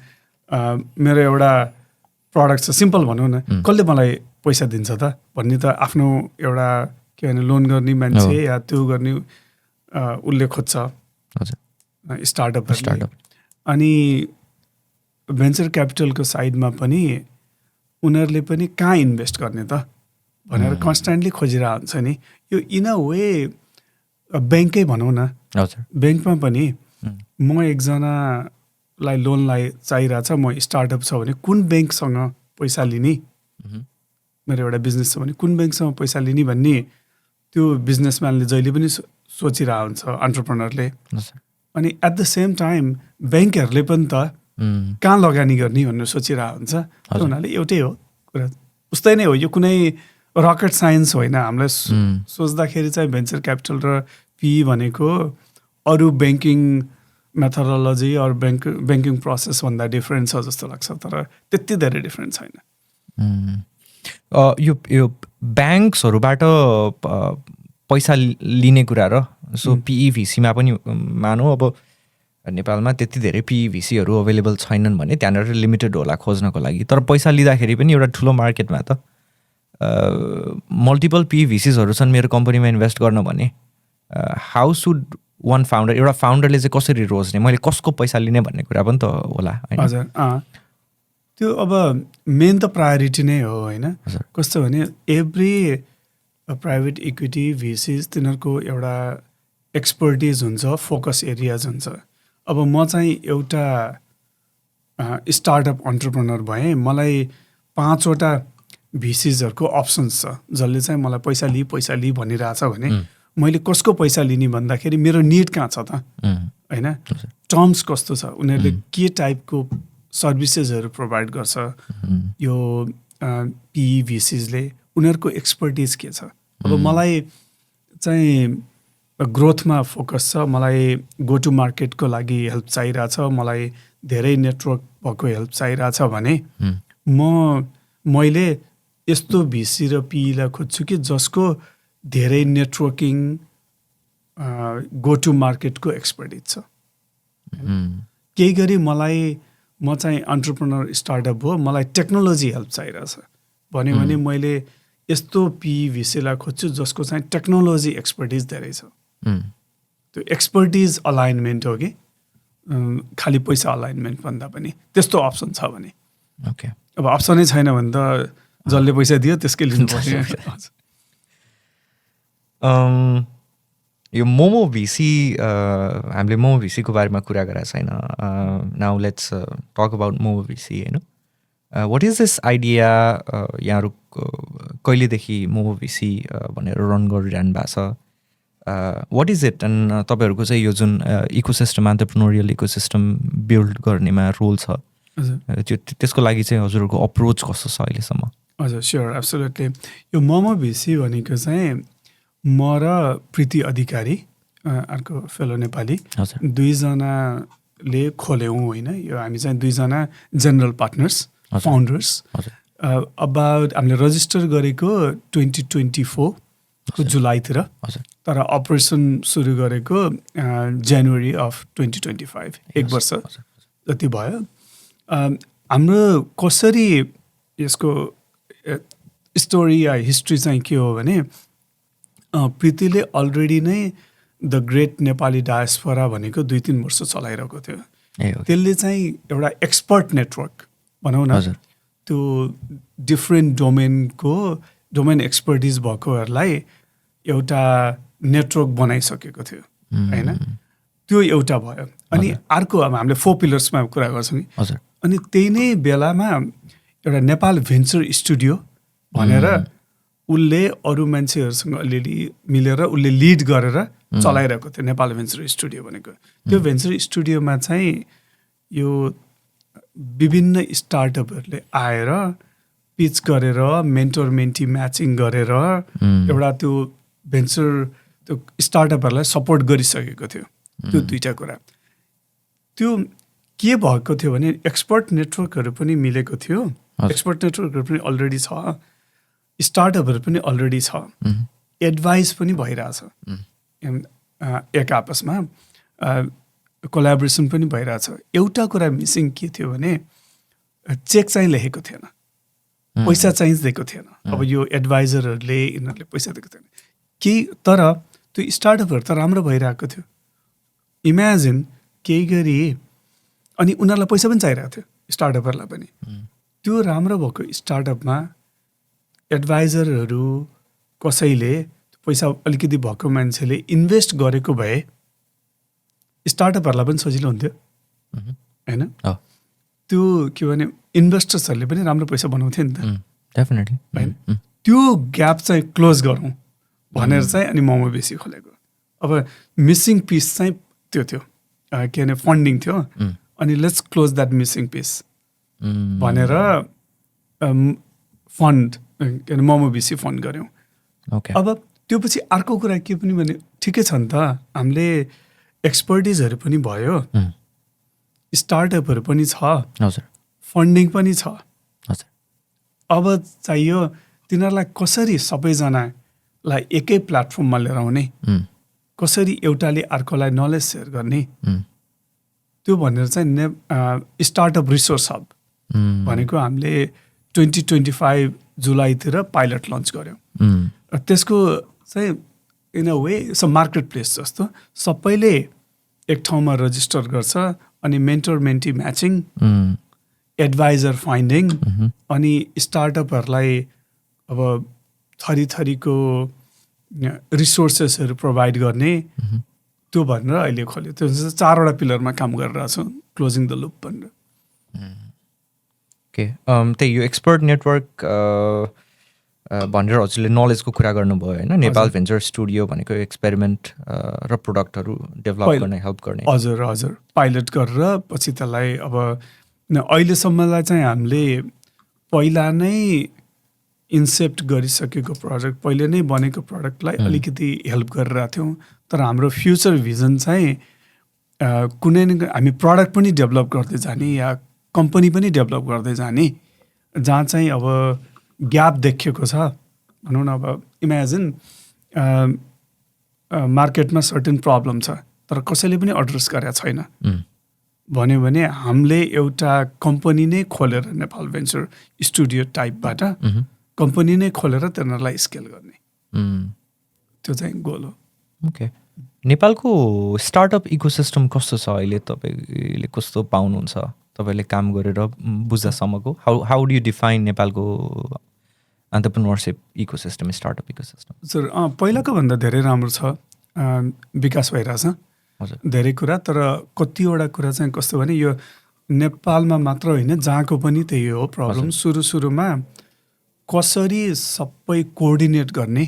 मेरो एउटा प्रडक्ट छ, सिम्पल भनौँ न, कसले मलाई पैसा दिन्छ त भन्ने त आफ्नो एउटा के भने लोन गर्ने मान्छे या त्यो गर्ने उसले खोज्छ स्टार्टअप। अनि भेन्चर क्यापिटलको साइडमा पनि उनीहरूले पनि कहाँ इन्भेस्ट गर्ने त भनेर कन्स्ट्यान्टली खोजिरहेको हुन्छ नि। यो इन अ वे ब्याङ्कै भनौँ न, ब्याङ्कमा पनि म एकजनालाई लोनलाई चाहिरहेछ, म स्टार्टअप छ भने कुन ब्याङ्कसँग पैसा लिने, मेरो एउटा बिजनेस छ भने कुन ब्याङ्कसँग पैसा लिने भन्ने त्यो बिजनेसम्यानले जहिले पनि सोचिरहेको हुन्छ एन्टरप्रेनरले। अनि एट द सेम टाइम ब्याङ्कहरूले पनि त कहाँ लगानी गर्ने भनेर सोचिरहेको हुन्छ। त्यो हुनाले एउटै हो कुरा, उस्तै नै हो। यो कुनै रकेट साइन्स होइन। हामीलाई सोच्दाखेरि चाहिँ भेन्चर क्यापिटल र पी भनेको अरू ब्याङ्किङ मेथोडोलोजी अरू ब्याङ्किङ प्रोसेसभन्दा डिफ्रेन्ट छ जस्तो लाग्छ, तर त्यति धेरै डिफ्रेन्ट छैन।
यो ब्याङ्क्सहरूबाट पैसा लिने कुरा र सो पिइभिसीमा पनि मानौँ अब नेपालमा त्यति धेरै पिइभिसीहरू अभाइलेबल छैनन् भने त्यहाँनिर लिमिटेड होला खोज्नको लागि। तर पैसा लिँदाखेरि पनि एउटा ठुलो मार्केटमा त मल्टिपल पिइभिसिसहरू छन् मेरो कम्पनीमा इन्भेस्ट गर्न भने हाउ सुड वान फाउन्डर, एउटा फाउन्डरले चाहिँ कसरी रोज्ने, मैले कसको पैसा लिने भन्ने कुरा पनि त होला।
हजुर, त्यो अब मेन त प्रायोरिटी नै हो होइन। कस्तो भने एभ्री प्राइभेट इक्विटी भिसिस तिनीहरूको एउटा एक्सपर्टिज हुन्छ, फोकस एरियाज हुन्छ। अब म चाहिँ एउटा स्टार्टअप अन्टरप्रेनर भएँ, मलाई 5वटा भिसिसहरूको अप्सन्स छ जसले चाहिँ मलाई पैसा लि भनिरहेछ भने मैले कसको पैसा लिने भन्दाखेरि मेरो निड कहाँ छ त होइन, टर्म्स कस्तो छ, उनीहरूले के टाइपको सर्भिसेसहरू प्रोभाइड गर्छ, यो पिइभिसिसले उनीहरूको एक्सपर्टिज के छ। अब मलाई चाहिँ ग्रोथमा फोकस छ, मलाई गो टु मार्केटको लागि हेल्प चाहिरहेछ, मलाई धेरै नेटवर्क भएको हेल्प चाहिरहेछ भने मैले यस्तो भिसी र पिईलाई खोज्छु कि जसको धेरै नेटवर्किङ गो टु मार्केटको एक्सपर्टिज छ। केही गरी म चाहिँ अन्टरप्रेनर स्टार्टअप हो, मलाई टेक्नोलोजी हेल्प चाहिरहेछ भने मैले यस्तो पिइभिसीलाई खोज्छु जसको चाहिँ टेक्नोलोजी एक्सपर्टिज धेरै छ। त्यो एक्सपर्टिज अलाइनमेन्ट हो कि खालि पैसा अलाइनमेन्ट भन्दा पनि त्यस्तो अप्सन छ भने।
ओके,
अब अप्सनै छैन भने त जसले पैसा दियो त्यसकै लिनुपर्छ।
यो मोमो भिसी, हामीले मोमो भिसीको बारेमा कुरा गरेको छैन। Now let's talk about Momo VC होइन। What is this idea? यहाँहरू कहिलेदेखि मोमो भिसी भनेर रन गरिरहनु भएको छ? What is it? एन्ड तपाईँहरूको चाहिँ यो जुन इकोसिस्टम, एन्टरप्रेन्योरियल इकोसिस्टम बिल्ड गर्नेमा रोल छ, त्यो त्यसको लागि चाहिँ हजुरहरूको अप्रोच कस्तो छ अहिलेसम्म?
हजुर, स्योर, एब्सोल्युटली। यो मोमो भिसी भनेको चाहिँ म र प्रीति अधिकारी, अर्को फेलो नेपाली, दुईजनाले खोल्यौँ होइन। यो हामी चाहिँ दुईजना जेनरल पार्टनर्स, फाउन्डर्स। अबाउट हामीले रजिस्टर गरेको 2024 को जुलाईतिर, तर अपरेसन सुरु गरेको जनवरी अफ 2025, 1 वर्ष जति भयो। हाम्रो कसरी यसको स्टोरी या हिस्ट्री चाहिँ के हो भने प्रीतिले अलरेडी नै द ग्रेट नेपाली डायस्पोरा भनेको 2-3 वर्ष चलाइरहेको थियो। त्यसले चाहिँ एउटा एक्सपर्ट नेटवर्क भनौँ न, त्यो डिफ्रेन्ट डोमेन एक्सपर्टिज भएकोहरूलाई एउटा नेटवर्क बनाइसकेको थियो होइन। त्यो एउटा भयो। अनि अर्को अब हामीले 4 पिलर्समा कुरा गर्छौँ नि। अनि त्यही नै बेलामा एउटा नेपाल भेन्चर स्टुडियो भनेर उसले अरू मान्छेहरूसँग अलिअलि मिलेर उसले लिड गरेर चलाइरहेको थियो नेपाल भेन्चर स्टुडियो भनेको। त्यो भेन्चर स्टुडियोमा चाहिँ यो विभिन्न स्टार्टअपहरूले आएर पिच गरेर मेन्टर मेन्टी म्याचिङ गरेर एउटा त्यो भेन्चर त्यो स्टार्टअपहरूलाई सपोर्ट गरिसकेको थियो। त्यो दुईवटा कुरा। त्यो के भएको थियो भने एक्सपर्ट नेटवर्कहरू पनि मिलेको थियो। एक्सपर्ट नेटवर्कहरू पनि अलरेडी छ, स्टार्टअपहरू पनि अलरेडी छ, एडभाइस पनि भइरहेछ एक आपसमा, कोलाबोरेसन पनि भइरहेछ। एउटा कुरा मिसिङ के थियो भने चेक चाहिँ लेखेको थिएन, पैसा चाहिँ दिएको थिएन। अब यो एडभाइजरहरूले यिनीहरूले पैसा दिएको थिएन केही, तर त्यो स्टार्टअपहरू त राम्रो भइरहेको थियो। इमेजिन केही गरी अनि उनीहरूलाई पैसा पनि चाहिरहेको थियो स्टार्टअपहरूलाई पनि। त्यो राम्रो भएको स्टार्टअपमा एडभाइजरहरू कसैले पैसा अलिकति भएको मान्छेले इन्भेस्ट गरेको भए स्टार्टअपहरूलाई पनि सजिलो हुन्थ्यो होइन। त्यो के भने इन्भेस्टर्सहरूले पनि राम्रो पैसा बनाउँथ्यो नि त
डेफिनेटली
होइन। त्यो ग्याप चाहिँ क्लोज गरौँ भनेर चाहिँ अनि मोमो बेसी खोलेको। अब मिसिङ पिस चाहिँ त्यो थियो के भने फन्डिङ थियो, अनि let's close that missing piece भनेर फन्ड के अरे मोमो बेसी फन्ड गऱ्यौँ। अब त्यो पछि अर्को कुरा के पनि भने ठिकै छ नि त, हामीले एक्सपर्टिजहरू पनि भयो, स्टार्टअपहरू पनि छ, फन्डिङ पनि छ। अब चाहियो तिनीहरूलाई कसरी सबैजनालाई एकै प्लेटफर्ममा लिएर आउने, कसरी एउटाले अर्कोलाई नलेज सेयर गर्ने, त्यो भनेर चाहिँ स्टार्टअप रिसोर्स हब भनेको हामीले 2025 जुलाईतिर पाइलट लन्च गऱ्यौँ। त्यसको चाहिँ in a way market place जस्तो सबैले एक ठाउँमा रजिस्टर गर्छ, अनि mentor mentee matching, adviser finding, अनि स्टार्टअपहरूलाई अब थरीथरीको रिसोर्सेसहरू प्रोभाइड गर्ने, त्यो भनेर अहिले खोल्यो। त्यो 4वटा पिलरमा काम गरिरहेको छ, क्लोजिङ द लुप भनेर।
ओके, त्यही यो एक्सपर्ट नेटवर्क भनेर हजुरले नलेजको कुरा गर्नुभयो होइन। नेपाल भेन्चर स्टुडियो भनेको एक्सपेरिमेन्ट र प्रोडक्टहरू डेभलप गर्ने हेल्प गर्ने।
हजुर हजुर, पाइलट गरेर पछि त्यसलाई अब अहिलेसम्मलाई चाहिँ हामीले पहिला नै इन्सेप्ट गरिसकेको प्रोडक्ट, पहिले नै बनेको प्रोडक्टलाई अलिकति हेल्प गरिरहेको थियौँ। तर हाम्रो फ्युचर भिजन चाहिँ कुनै न हामी प्रडक्ट पनि डेभलप गर्दै जाने या कम्पनी पनि डेभलप गर्दै जाने, जहाँ चाहिँ अब ग्याप देखिएको छ भनौँ न। अब इमेजिन मार्केटमा सर्टेन प्रब्लम छ तर कसैले पनि एड्रेस गरेका छैन भन्यो भने हामीले एउटा कम्पनी नै खोलेर नेपाल भेन्चर स्टुडियो टाइपबाट कम्पनी नै खोलेर तिनीहरूलाई स्केल गर्ने, त्यो चाहिँ गोल हो।
ओके, नेपालको स्टार्टअप इकोसिस्टम कस्तो छ अहिले? तपाईँले कस्तो पाउनुहुन्छ तपाईँले काम गरेर बुझ्दासम्मको? हाउ डु यु डिफाइन नेपालको एन्टरप्रेन्योरसिप इकोसिस्टम, स्टार्टअप इकोसिस्टम?
सर पहिलाको भन्दा धेरै राम्रो छ, विकास भइरहेछ धेरै कुरा। तर कतिवटा कुरा चाहिँ कस्तो भने यो नेपालमा मात्र होइन, जहाँको पनि त्यही हो प्रब्लम। सुरुमा कसरी सबै कोअर्डिनेट गर्ने,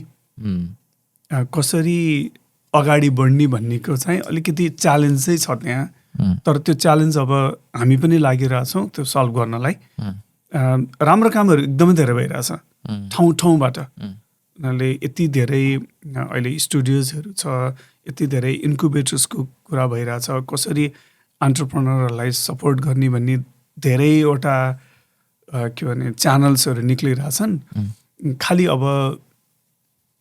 कसरी अगाडि बढ्ने भन्नेको चाहिँ अलिकति च्यालेन्ज चाहिँ छ त्यहाँ। तर त्यो च्यालेन्ज अब हामी पनि लागिरहेछौँ त्यो सल्भ गर्नलाई। राम्रो कामहरू एकदमै धेरै भइरहेछ ठाउँ ठाउँबाट। उनीहरूले यति धेरै अहिले स्टुडियोजहरू छ, यति धेरै इन्क्युबेटर्सको कुरा भइरहेछ, कसरी एन्टरप्रेन्योरहरूलाई सपोर्ट गर्ने भन्ने धेरैवटा के भने च्यानल्सहरू निक्लिरहेछन्। खालि अब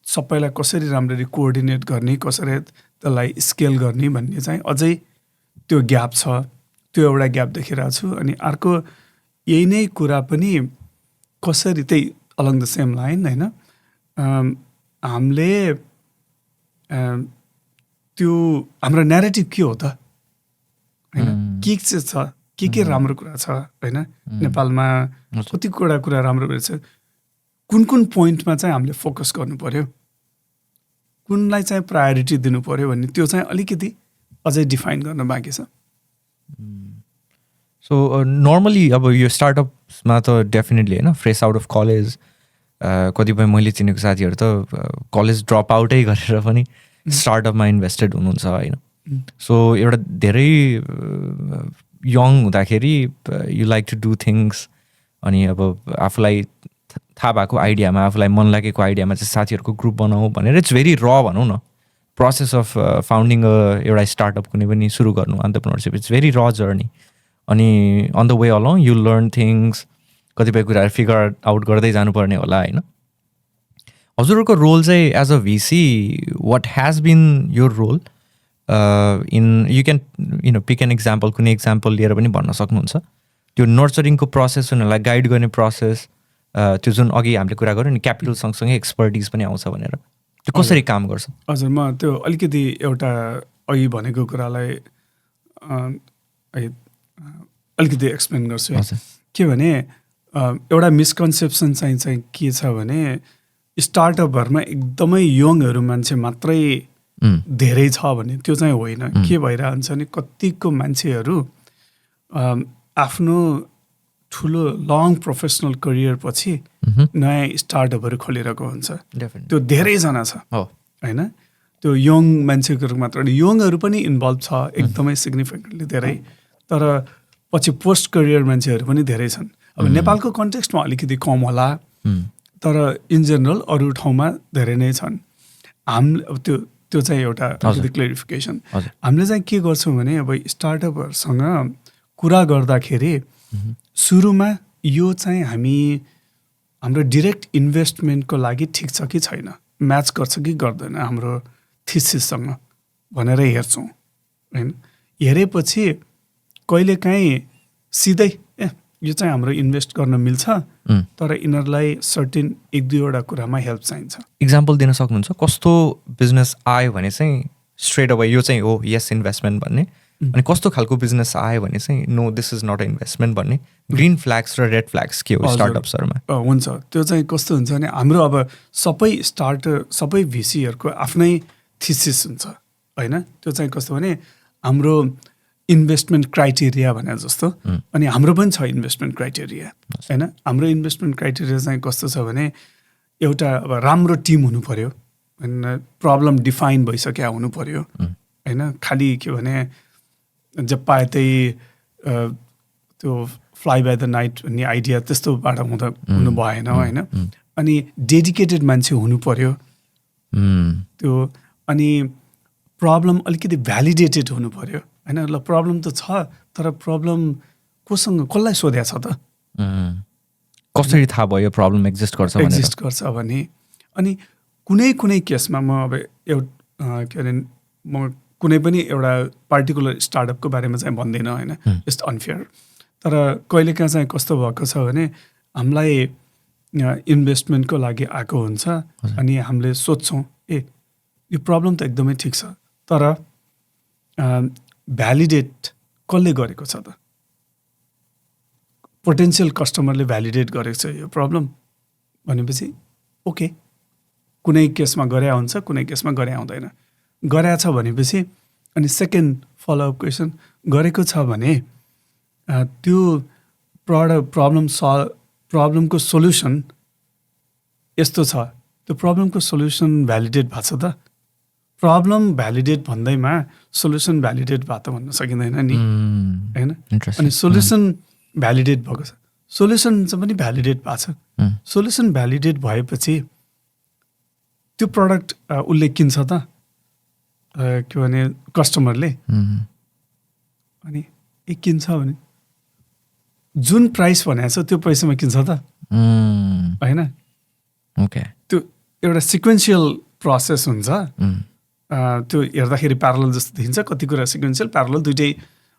सबैलाई कसरी राम्ररी कोअर्डिनेट गर्ने, कसरी त्यसलाई स्केल गर्ने भन्ने चाहिँ अझै त्यो ग्याप छ, त्यो एउटा ग्याप देखिरहेको छु। अनि अर्को यही नै कुरा पनि कसरी त्यही अलङ द सेम लाइन होइन, हामीले त्यो हाम्रो न्यारेटिभ के हो त होइन, के चाहिँ छ, के राम्रो कुरा छ होइन, नेपालमा कतिवटा कुरा राम्रो रहेछ, कुन पोइन्टमा चाहिँ हामीले फोकस गर्नु पर्यो, कुनलाई चाहिँ प्रायोरिटी दिनु पर्यो भन्ने त्यो चाहिँ अलिकति अझै डिफाइन गर्न बाँकी छ।
सो नर्मली अब यो स्टार्टअप्समा त डेफिनेटली होइन, फ्रेस आउट अफ कलेज कतिपय मैले चिनेको साथीहरू त कलेज ड्रप आउटै गरेर पनि स्टार्टअपमा इन्भेस्टेड हुनुहुन्छ होइन. सो एउटा धेरै यङ हुँदाखेरि you like to do things अनि अब आफूलाई थाहा भएको आइडियामा आफूलाई मन लागेको आइडियामा चाहिँ साथीहरूको ग्रुप बनाऊ भनेर इट्स भेरी र भनौँ न प्रोसेस अफ फाउन्डिङ एउटा स्टार्टअप कुनै पनि सुरु गर्नु एन्टरप्रेन्योरसिप इट्स भेरी र जर्नी. अनि on the way along you learn things कतिपय कुराहरू फिगर आउट गर्दै जानुपर्ने होला होइन. हजुरहरूको रोल चाहिँ as a VC what has been your role in you can pick an example कुनै इक्जाम्पल लिएर पनि भन्न सक्नुहुन्छ. त्यो नर्चरिङको प्रोसेस उनीहरूलाई गाइड गर्ने प्रोसेस त्यो जुन अघि हामीले कुरा गऱ्यौँ नि क्यापिटल सँगसँगै एक्सपर्टिज पनि आउँछ भनेर त्यो कसरी काम गर्छ?
हजुर म त्यो अलिकति एउटा अघि भनेको कुरालाई अलिकति एक्सप्लेन गर्छु. के भने एउटा मिसकन्सेप्सन चाहिँ के छ भने स्टार्टअपहरूमा एकदमै यङहरू मान्छे मात्रै धेरै छ भने त्यो चाहिँ होइन. के भइरहन्छ भने कतिको मान्छेहरू आफ्नो ठुलो लङ प्रोफेसनल करियर पछि नयाँ स्टार्टअपहरू खोलिरहेको हुन्छ. त्यो धेरैजना छ होइन. त्यो यङ मान्छेहरू मात्र यङहरू पनि इन्भल्भ छ एकदमै सिग्निफिकेन्टली धेरै. तर पछि पोस्ट करियर मान्छेहरू पनि धेरै छन्. अब नेपालको कन्टेक्स्टमा अलिकति कम होला तर इन जेनरल अरू ठाउँमा धेरै नै छन्. अब त्यो चाहिँ एउटा अलिकति क्लेरिफिकेसन. हामीले चाहिँ के गर्छौँ भने अब स्टार्टअपहरूसँग कुरा गर्दाखेरि सुरुमा यो चाहिँ हाम्रो डिरेक्ट इन्भेस्टमेन्टको लागि ठिक छ कि छैन म्याच गर्छ कि गर्दैन हाम्रो थिसिससँग भनेर हेर्छौँ होइन. हेरेपछि कहिलेकाहीँ सिधै यो चाहिँ हाम्रो इन्भेस्ट गर्न मिल्छ तर यिनीहरूलाई सर्टेन 1-2वटा कुरामा हेल्प चाहिन्छ.
इक्जाम्पल दिन सक्नुहुन्छ कस्तो बिजनेस आयो भने चाहिँ स्ट्रेट अवे यो चाहिँ हो यस इन्भेस्टमेन्ट भन्ने अनि कस्तो खालको बिजनेस आयो भने चाहिँ no this is not a investment भन्ने ग्रिन फ्ल्याग्स र रेड फ्ल्याग्स के हो स्टार्टअप्सहरूमा?
हुन्छ त्यो चाहिँ कस्तो हुन्छ भने हाम्रो अब सबै भिसीहरूको आफ्नै थिसिस हुन्छ होइन. त्यो चाहिँ कस्तो भने हाम्रो इन्भेस्टमेन्ट क्राइटेरिया भने जस्तो अनि हाम्रो पनि छ इन्भेस्टमेन्ट क्राइटेरिया होइन. हाम्रो इन्भेस्टमेन्ट क्राइटेरिया चाहिँ कस्तो छ भने एउटा अब राम्रो टिम हुनु पऱ्यो होइन. प्रब्लम डिफाइन भइसक्यो हुनु पऱ्यो होइन. खालि के भने जब पाए त्यही त्यो फ्लाइ बाई द नाइट भन्ने आइडिया त्यस्तोबाट हुनु भएन होइन. अनि डेडिकेटेड मान्छे हुनु पऱ्यो त्यो. अनि प्रब्लम अलिकति भ्यालिडेटेड हुनु पऱ्यो होइन. ल प्रब्लम त छ तर प्रब्लम कसलाई सोधेको छ त
कसरी थाहा भयो प्रब्लम एक्जिस्ट गर्छ
भने. अनि कुनै केसमा म अब के अरे म कुनै पनि एउटा पार्टिकुलर स्टार्टअपको बारेमा चाहिँ भन्दैन होइन. Just unfair. तर कहिलेकाहीँ चाहिँ कस्तो भएको छ भने हामीलाई इन्भेस्टमेन्टको लागि आएको हुन्छ अनि हामीले सोध्छौँ यो प्रब्लम त एकदमै ठिक छ तर भ्यालिडेट कसले गरेको छ त? पोटेन्सियल कस्टमरले भ्यालिडेट गरेको छ यो प्रब्लम भनेपछि ओके कुनै केसमा गरे हुन्छ कुनै केसमा गरे आउँदैन. गरेछ भनेपछि अनि सेकेन्ड फलोअप क्वेसन गरेको छ भने त्यो प्रब्लमको सोल्युसन यस्तो छ त्यो प्रब्लमको सोल्युसन भ्यालिडेट भएको छ त? प्रब्लम भ्यालिडेट भन्दैमा सोल्युसन भ्यालिडेट भएको त भन्न सकिँदैन नि होइन. अनि सोल्युसन भ्यालिडेट भएको छ सोल्युसन चाहिँ पनि भ्यालिडेट भएको छ. सोल्युसन भ्यालिडेट भएपछि त्यो प्रडक्ट उसले किन्छ त के भने कस्टमरले अनि किन्छ भने जुन प्राइस भनेको छ त्यो पैसामा किन्छ त होइन.
ओके
त्यो एउटा सिक्वेन्सियल प्रोसेस हुन्छ. त्यो हेर्दाखेरि प्यारलल जस्तो देखिन्छ कति कुरा सिक्वेन्सियल प्यारलल दुइटै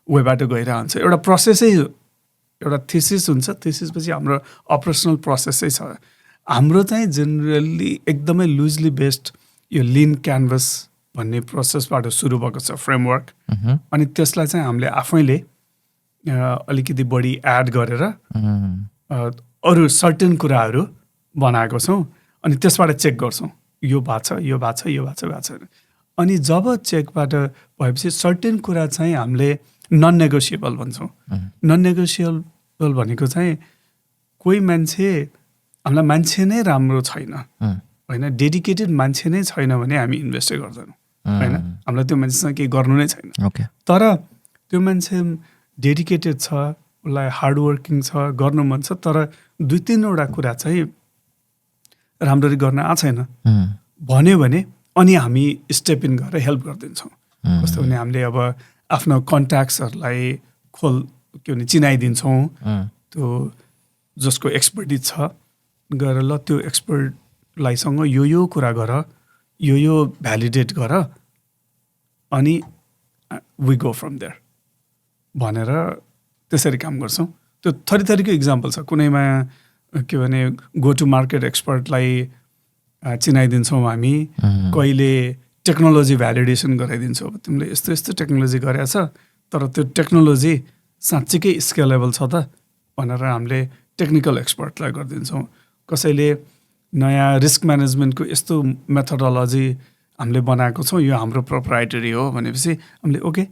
वेबाट गइरहन्छ. एउटा प्रोसेसै एउटा थिसिस हुन्छ. थिसिसपछि हाम्रो अपरेसनल प्रोसेसै छ. हाम्रो चाहिँ जेनरली एकदमै लुजली बेस्ड यो लिन क्यानभस भन्ने प्रोसेसबाट सुरु भएको छ फ्रेमवर्क. अनि त्यसलाई चाहिँ हामीले आफैले अलिकति बढी एड गरेर अरू सर्टेन कुराहरू बनाएको छौँ अनि त्यसबाट चेक गर्छौँ यो भएको छ यो भएको छ यो भएको छ भएको छ. अनि जब चेकबाट भएपछि सर्टेन कुरा चाहिँ हामीले नन नेगोसिएबल भन्छौँ. नन नेगोसिएबल भनेको चाहिँ कोही मान्छे हामीलाई मान्छे नै राम्रो छैन होइन, डेडिकेटेड मान्छे नै छैन भने हामी इन्भेस्टै गर्दैनौँ होइन, हामीलाई त्यो मान्छेसँग केही गर्नु नै छैन। तर त्यो मान्छे डेडिकेटेड छ, उसलाई हार्डवर्किङ छ, गर्नु मन छ, तर 2-3वटा कुरा चाहिँ राम्ररी गर्न आएको छैन भन्यो भने अनि हामी स्टेप इन गरेर हेल्प गरिदिन्छौँ। कस्तो भने हामीले अब आफ्नो कन्ट्याक्ट्सहरूलाई के भने चिनाइदिन्छौँ, त्यो जसको एक्सपर्टिज छ गएर ल त्यो एक्सपर्टलाईसँग यो कुरा गर, यो भ्यालिडेट गर, अनि वी गो फ्रम देयर भनेर त्यसरी काम गर्छौँ। त्यो थरीको इक्जाम्पल छ। कुनैमा के भने गो टु मार्केट एक्सपर्टलाई चिनाइदिन्छौँ हामी, कहिले टेक्नोलोजी भ्यालिडेसन गराइदिन्छौँ। अब तिमीले यस्तो टेक्नोलोजी गरेछ तर त्यो टेक्नोलोजी साँच्चीकै स्केलेबल छ त भनेर हामीले टेक्निकल एक्सपर्टलाई गरिदिन्छौँ। कसैले नयाँ रिस्क म्यानेजमेन्टको यस्तो मेथोडोलोजी हामीले बनाएको छौँ, यो हाम्रो प्रोप्राइटरी हो भनेपछि हामीले ओके,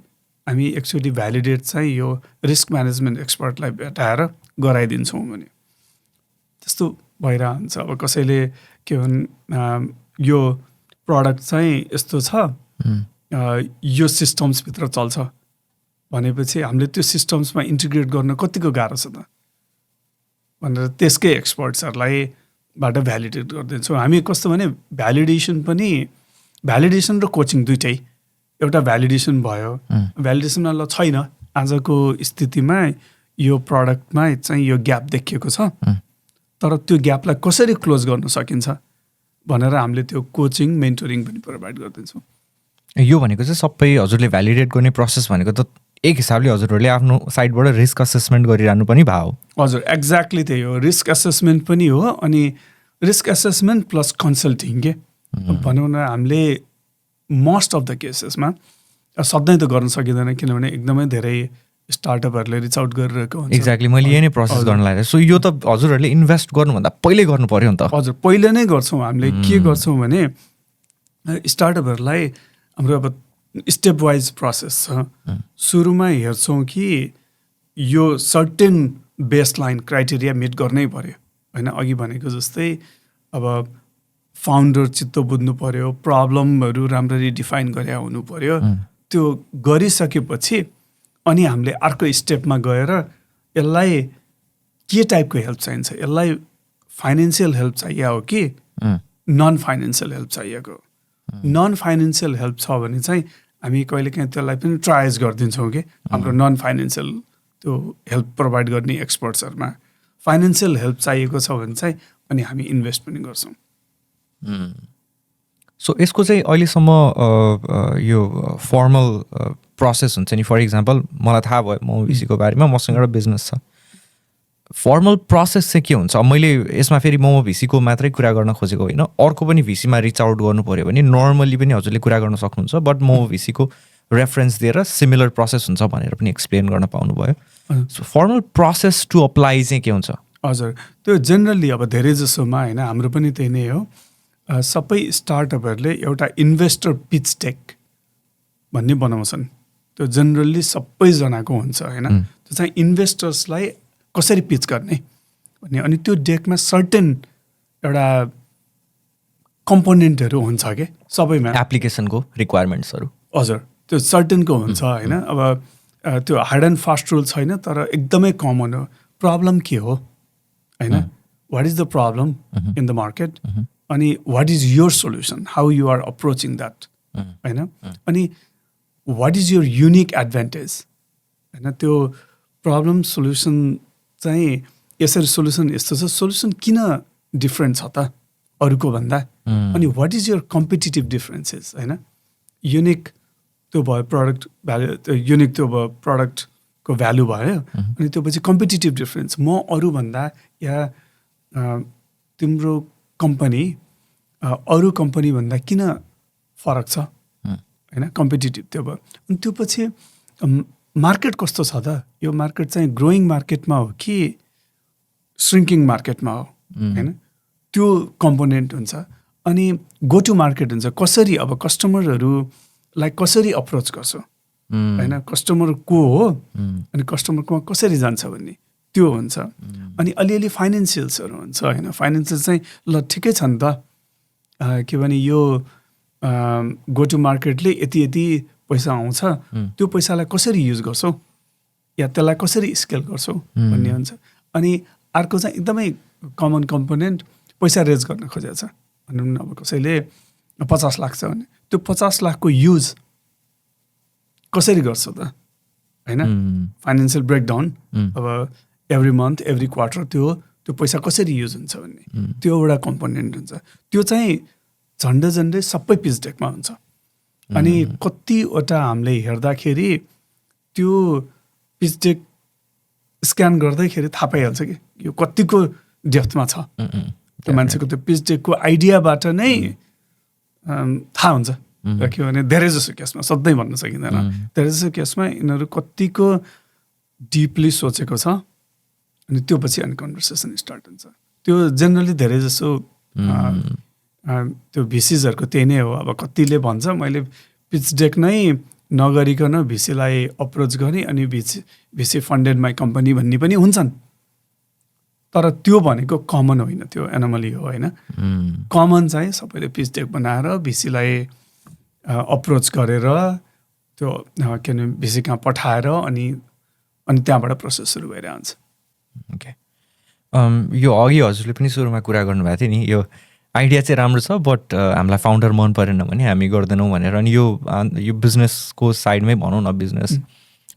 हामी एकचोटि भ्यालिडेट चाहिँ यो रिस्क म्यानेजमेन्ट एक्सपर्टलाई भेटाएर गराइदिन्छौँ भने त्यस्तो भइरहन्छ। अब कसैले के भन् यो प्रडक्ट चाहिँ यस्तो छ, यो सिस्टम्सभित्र चल्छ भनेपछि हामीले त्यो सिस्टम्समा इन्टिग्रेट गर्न कतिको गाह्रो छ त भनेर त्यसकै एक्सपर्ट्सहरूलाई बाट भ्यालिडेट गरिदिन्छौँ हामी। कस्तो भने भ्यालिडेसन र कोचिङ दुइटै। एउटा भ्यालिडेसन भयो, भ्यालिडेसनमा ल छैन आजको स्थितिमा यो प्रडक्टमा चाहिँ यो ग्याप देखिएको छ, तर त्यो ग्यापलाई कसरी क्लोज गर्न सकिन्छ भनेर हामीले त्यो कोचिङ मेन्टरिङ पनि प्रोभाइड गरिदिन्छौँ।
यो भनेको चाहिँ सबै हजुरले भ्यालिडेट गर्ने प्रोसेस भनेको त एक हिसाबले हजुरहरूले आफ्नो साइडबाट रिस्क असेसमेन्ट गरिरहनु पनि भयो।
हजुर, एक्ज्याक्टली त्यही हो। रिस्क एसेसमेन्ट पनि हो, अनि रिस्क एसेसमेन्ट प्लस कन्सल्टिङ के भनौँ न। हामीले मोस्ट अफ द केसेसमा सधैँ त गर्न सकिँदैन, किनभने एकदमै धेरै स्टार्टअपहरूले रिच आउट गरिरहेको हुन्छ।
एक्ज्याक्टली, मैले यही नै प्रोसेस गर्न लागेको। सो यो त हजुरहरूले इन्भेस्ट गर्नुभन्दा पहिल्यै गर्नु पऱ्यो नि त।
हजुर, पहिले नै गर्छौँ हामीले। के गर्छौँ भने स्टार्टअपहरूलाई हाम्रो अब स्टेप वाइज प्रोसेस छ। सुरुमा हेर्छौँ कि यो certain base line criteria meet गर्नै पऱ्यो होइन। अघि भनेको जस्तै अब फाउन्डर चित्त बुझ्नु पऱ्यो, प्रब्लमहरू राम्ररी डिफाइन गरे हुनु पऱ्यो। त्यो गरिसकेपछि अनि हामीले अर्को स्टेपमा गएर यसलाई के टाइपको हेल्प चाहिन्छ, यसलाई फाइनेन्सियल हेल्प चाहियो हो कि नन फाइनेन्सियल हेल्प चाहिएको। नन फाइनेन्सियल हेल्प छ भने चाहिँ हामी कहिलेकाहीँ त्यसलाई पनि ट्रायज गरिदिन्छौँ कि हाम्रो नन फाइनेन्सियल त्यो हेल्प प्रोभाइड गर्ने एक्सपर्ट्सहरूमा। फाइनेन्सियल हेल्प चाहिएको छ भने चाहिँ अनि हामी इन्भेस्ट पनि गर्छौँ।
सो यसको चाहिँ अहिलेसम्म यो फर्मल प्रोसेस हुन्छ नि। फर इक्जाम्पल मलाई थाहा भयो मोमो भिसीको बारेमा, मसँग एउटा बिजनेस छ। फर्मल प्रोसेस चाहिँ के हुन्छ? मैले यसमा फेरि मोमो भिसीको मात्रै कुरा गर्न खोजेको होइन, अर्को पनि भिसीमा रिच आउट गर्नु पऱ्यो भने नर्मली पनि हजुरले कुरा गर्न सक्नुहुन्छ, बट मोमो भिसीको रेफरेन्स दिएर सिमिलर प्रोसेस हुन्छ भनेर पनि एक्सप्लेन गर्न पाउनुभयो। So formal process to apply चाहिँ के हुन्छ?
हजुर, त्यो जेनरली अब धेरै जसोमा होइन, हाम्रो पनि त्यही नै हो। सबै स्टार्टअपहरूले एउटा इन्भेस्टर पिच डेक भन्ने बनाउँछन्। त्यो जेनरली सबैजनाको हुन्छ होइन। त्यो चाहिँ इन्भेस्टर्सलाई कसरी पिच गर्ने भन्ने, अनि त्यो डेकमा सर्टेन एउटा कम्पोनेन्टहरू हुन्छ कि सबैमा
एप्लिकेसनको रिक्वायरमेन्ट्सहरू।
हजुर, त्यो सर्टेनको हुन्छ होइन। अब त्यो हार्ड एन्ड फास्ट रुल छैन, तर एकदमै कमन हो। प्रब्लम के हो होइन, what is the problem in the market, अनि what is your solution, how you are approaching that होइन, अनि what is your unique advantage होइन। त्यो प्रब्लम सोल्युसन चाहिँ यसरी सोल्युसन यस्तो छ, सोल्युसन किन डिफ्रेन्ट छ त अरूको भन्दा, अनि what is your competitive differences होइन। युनिक त्यो भयो प्रडक्ट भ्यालु, त्यो युनिक त्यो भयो प्रडक्टको भ्यालु भयो, अनि त्यो पछि कम्पिटिटिभ डिफ्रेन्स, म अरूभन्दा या तिम्रो कम्पनी अरू कम्पनीभन्दा किन फरक छ होइन, कम्पिटिटिभ त्यो भयो। अनि त्यो पछि मार्केट कस्तो छ त, यो मार्केट चाहिँ ग्रोइङ मार्केटमा हो कि श्रिङ्किङ मार्केटमा हो होइन, त्यो कम्पोनेन्ट हुन्छ। अनि गो टु मार्केट हुन्छ, कसरी अब कस्टमरहरूलाई कसरी अप्रोच गर्छौ होइन, कस्टमर को हो अनि कस्टमरकोमा कसरी जान्छ भन्ने त्यो हुन्छ। अनि अलिअलि फाइनेन्सियल्सहरू हुन्छ होइन फाइनेन्सियल चाहिँ ल ठिकै छ नि त के भने यो गो टु मार्केटले यति यति पैसा आउँछ त्यो पैसालाई कसरी युज गर्छौ या त्यसलाई कसरी स्केल गर्छौ भन्ने हुन्छ अनि अर्को चाहिँ एकदमै कमन कम्पोनेन्ट पैसा रेज गर्न खोजेको छ भनौँ न अब कसैले 50 लाख छ भने त्यो 50 लाखको युज कसरी गर्छौ त होइन फाइनेन्सियल ब्रेकडाउन अब एभ्री मन्थ एभ्री क्वार्टर त्यो पैसा कसरी युज हुन्छ भन्ने त्यो एउटा कम्पोनेन्ट हुन्छ त्यो चाहिँ झन्डै सबै पिच डेकमा हुन्छ अनि कतिवटा हामीले हेर्दाखेरि त्यो पिच डेक स्क्यान गर्दैखेरि थाहा पाइहाल्छ कि यो कतिको डेप्थमा छ त्यो मान्छेको त्यो पिच डेकको आइडियाबाट नै थाहा हुन्छ के भने धेरै जसो केसमा सधैँ भन्न सकिँदैन धेरै जसो केसमा यिनीहरू कतिको डिपली सोचेको छ अनि त्यो पछि अनि कन्भर्सेसन स्टार्ट हुन्छ त्यो जेनरली धेरै जसो त्यो भिसिजहरूको त्यही नै हो अब कतिले भन्छ मैले पिच डेक नै नगरिकन भिसीलाई अप्रोच गरेँ अनि भिसी फन्डेड माई कम्पनी भन्ने पनि हुन्छन् तर त्यो भनेको कमन होइन त्यो एनोमली हो होइन कमन चाहिँ सबैले पिच डेक बनाएर भिसीलाई अप्रोच गरेर त्यो के भने भिसी कहाँ पठाएर अनि त्यहाँबाट प्रोसेस सुरु भएर आउँछ
ओके यो अघि हजुरले पनि सुरुमा कुरा गर्नुभएको थियो नि यो आइडिया चाहिँ राम्रो छ बट हामीलाई फाउन्डर मन परेन भने हामी गर्दैनौँ भनेर अनि यो बिजनेसको साइडमै भनौँ न बिजनेस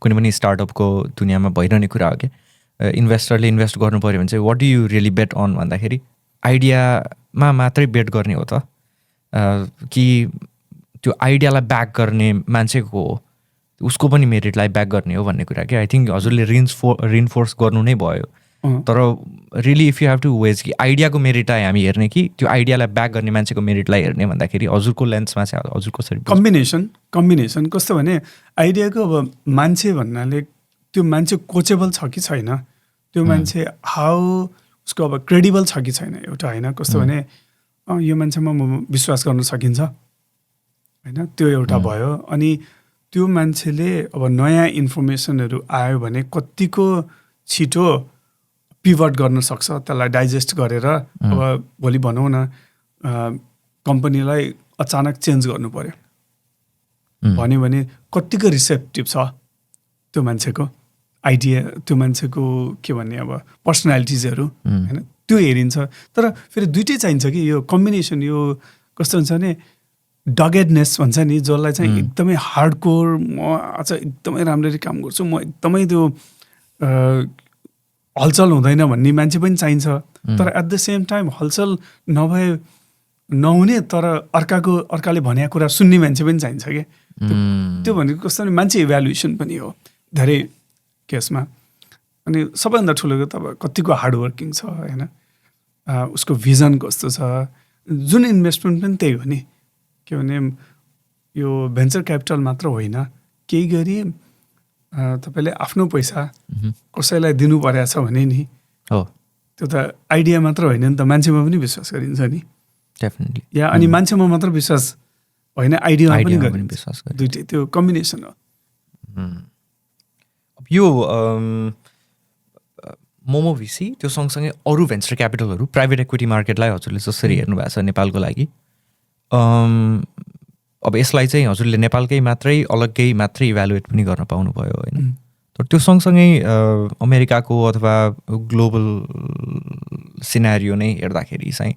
कुनै पनि स्टार्टअपको दुनियाँमा भइरहने कुरा हो क्या इन्भेस्टरले इन्भेस्ट गर्नु पऱ्यो भने चाहिँ what do you really bet on भन्दाखेरि आइडियामा मात्रै बेट गर्ने हो त कि त्यो आइडियालाई ब्याक गर्ने मान्छेको हो उसको पनि मेरिटलाई ब्याक गर्ने हो भन्ने कुरा कि आई थिङ्क हजुरले रिइन्फोर्स गर्नु नै भयो तर really if you have to wage कि आइडियाको मेरिटलाई हामी हेर्ने कि त्यो आइडियालाई ब्याक गर्ने मान्छेको मेरिटलाई हेर्ने भन्दाखेरि हजुरको लेन्समा चाहिँ हजुर कसरी
कम्बिनेसन कस्तो भने आइडियाको अब मान्छे भन्नाले त्यो मान्छे कोचेबल छ कि छैन त्यो मान्छे हाउ उसको अब क्रेडिबल छ कि छैन एउटा होइन कस्तो भने यो मान्छेमा म विश्वास गर्न सकिन्छ होइन त्यो एउटा भयो अनि त्यो मान्छेले अब नयाँ इन्फर्मेसनहरू आयो भने कतिको छिटो पिभट गर्न सक्छ त्यसलाई डाइजेस्ट गरेर अब भोलि भनौँ न कम्पनीलाई अचानक चेन्ज गर्नु पर्यो भन्यो भने कतिको रिसेप्टिभ छ त्यो मान्छेको आइडिया त्यो मान्छेको के भन्ने अब पर्सनालिटिजहरू होइन त्यो हेरिन्छ तर फेरि दुइटै चाहिन्छ कि यो कम्बिनेसन यो कस्तो हुन्छ भने डगेडनेस भन्छ नि जसलाई चाहिँ एकदमै हार्डकोर म आज एकदमै राम्ररी काम गर्छु म एकदमै त्यो हलचल हुँदैन भन्ने मान्छे पनि चाहिन्छ तर एट द सेम टाइम हलचल नहुने तर अर्काले भनेको कुरा सुन्ने मान्छे पनि चाहिन्छ क्या त्यो भनेको कस्तो भने मान्छे इभ्यालुएसन पनि हो धेरै केसमा अनि सबैभन्दा ठुलो त अब कतिको हार्डवर्किङ छ होइन उसको भिजन कस्तो छ जुन इन्भेस्टमेन्ट पनि त्यही हो नि के भने यो भेन्चर क्यापिटल मात्र होइन केही गरी तपाईँले आफ्नो पैसा कसैलाई दिनु परेको छ भने नि
हो
त्यो त आइडिया मात्र होइन नि त मान्छेमा पनि विश्वास गरिन्छ नि
डेफिनेटली
या अनि मान्छेमा मात्र विश्वास होइन आइडियामा पनि गरिन्छ दुइटै त्यो कम्बिनेसन हो
यो मोमो भिसी त्यो सँगसँगै अरू भेन्चर क्यापिटलहरू प्राइभेट इक्विटी मार्केटलाई हजुरले जसरी हेर्नु भएको छ नेपालको लागि अब यसलाई चाहिँ हजुरले नेपालकै अलग्गै मात्रै इभ्यालुएट पनि गर्न पाउनुभयो होइन तर त्यो सँगसँगै अमेरिकाको अथवा ग्लोबल सिनारियो नै हेर्दाखेरि चाहिँ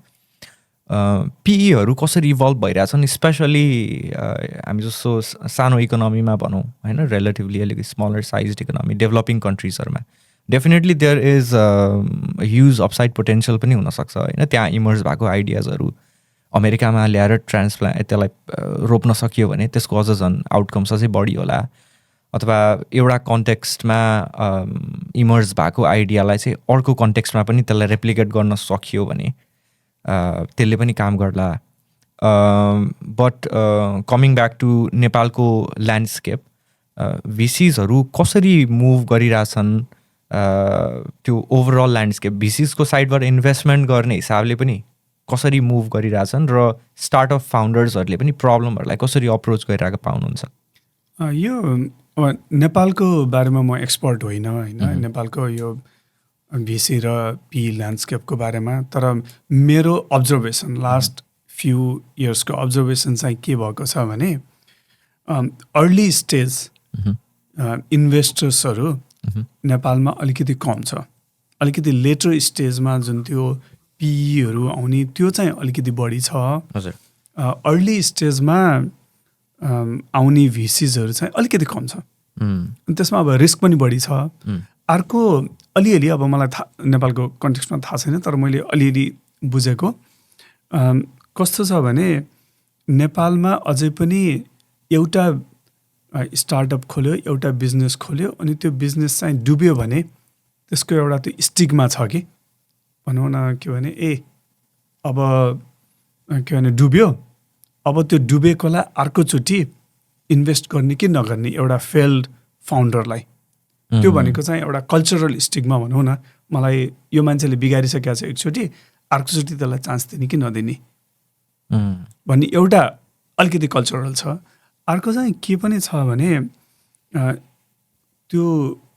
पिईहरू कसरी इभल्भ भइरहेछन् स्पेसली हामी जस्तो सानो इकोनोमीमा भनौँ होइन रिलेटिभली अलिक स्मलर साइज इकोनोमी डेभलपिङ कन्ट्रिजहरूमा definitely there is huge upside potential पनि हुनसक्छ होइन त्यहाँ इमर्ज भएको आइडियाजहरू अमेरिकामा ल्याएर त्यसलाई रोप्न सकियो भने त्यसको अझ झन् आउटकम्स अझै बढी होला अथवा एउटा कन्टेक्स्टमा इमर्ज भएको आइडियालाई चाहिँ अर्को कन्टेक्स्टमा पनि त्यसलाई रेप्लिकेट गर्न सकियो भने त्यसले पनि काम गर्ला बट कमिङ ब्याक टु नेपालको ल्यान्डस्केप भिसिजहरू कसरी मुभ गरिरहेछन् त्यो ओभरअल ल्यान्डस्केप भिसिजको साइडबाट इन्भेस्टमेन्ट गर्ने हिसाबले पनि कसरी मुभ गरिरहेछन् र स्टार्टअप फाउन्डर्सहरूले पनि प्रब्लमहरूलाई कसरी अप्रोच गरिरहेको पाउनुहुन्छ
यो नेपालको बारेमा म एक्सपर्ट होइन नेपालको यो भिसी र पी ल्यान्डस्केपको बारेमा। तर मेरो अब्जर्भेसन लास्ट फ्यु इयर्सको अब्जर्भेसन चाहिँ के भएको छ भने अर्ली स्टेज इन्भेस्टर्सहरू नेपालमा अलिकति कम छ। अलिकति लेटर स्टेजमा जुन त्यो पीहरू आउने त्यो चाहिँ अलिकति बढी छ।
हजुर।
अर्ली स्टेजमा आउने भिसिजहरू चाहिँ अलिकति कम छ। त्यसमा अब रिस्क पनि बढी छ। अर्को अलिअलि अब मलाई नेपालको कन्टेक्स्टमा थाहा छैन, तर मैले अलिअलि बुझेको कस्तो छ भने नेपालमा अझै पनि एउटा स्टार्टअप खोल्यो, एउटा बिजनेस खोल्यो, अनि त्यो बिजनेस चाहिँ डुब्यो भने त्यसको एउटा त्यो स्टिग्मा छ कि भनौँ न के भने अब के भने डुब्यो, अब त्यो डुबेकोलाई अर्कोचोटि इन्भेस्ट गर्ने कि नगर्ने एउटा फेल्ड फाउन्डरलाई। त्यो भनेको चाहिँ एउटा कल्चरल स्टिग्मा भनौँ न। मलाई यो मान्छेले बिगारिसकेको छ एकचोटि, अर्कोचोटि त्यसलाई चान्स दिने कि नदिने भन्ने एउटा अलिकति कल्चरल छ। अर्को चाहिँ के पनि छ भने त्यो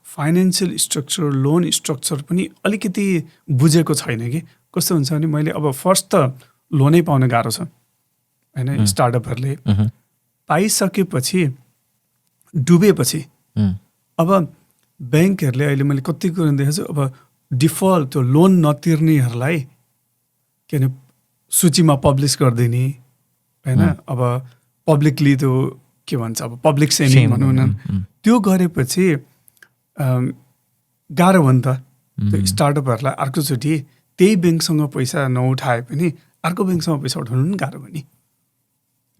फाइनेन्सियल स्ट्रक्चर, लोन स्ट्रक्चर पनि अलिकति बुझेको छैन कि कस्तो हुन्छ भने मैले अब फर्स्ट त लोनै पाउन गाह्रो छ होइन। स्टार्टअपहरूले पाइसकेपछि डुबेपछि अब ब्याङ्कहरूले अहिले मैले कति कुरो देखेको छु, अब डिफल्ट त्यो लोन नतिर्नेहरूलाई के अरे सूचीमा पब्लिस गरिदिने होइन। अब पब्लिकली त्यो के भन्छ अब पब्लिक सेमिङ भनौँ न, त्यो गरेपछि गाह्रो भयो नि त त्यो स्टार्टअपहरूलाई अर्कोचोटि त्यही ब्याङ्कसँग पैसा नउठाए पनि अर्को ब्याङ्कसँग पैसा उठाउनु पनि गाह्रो भयो नि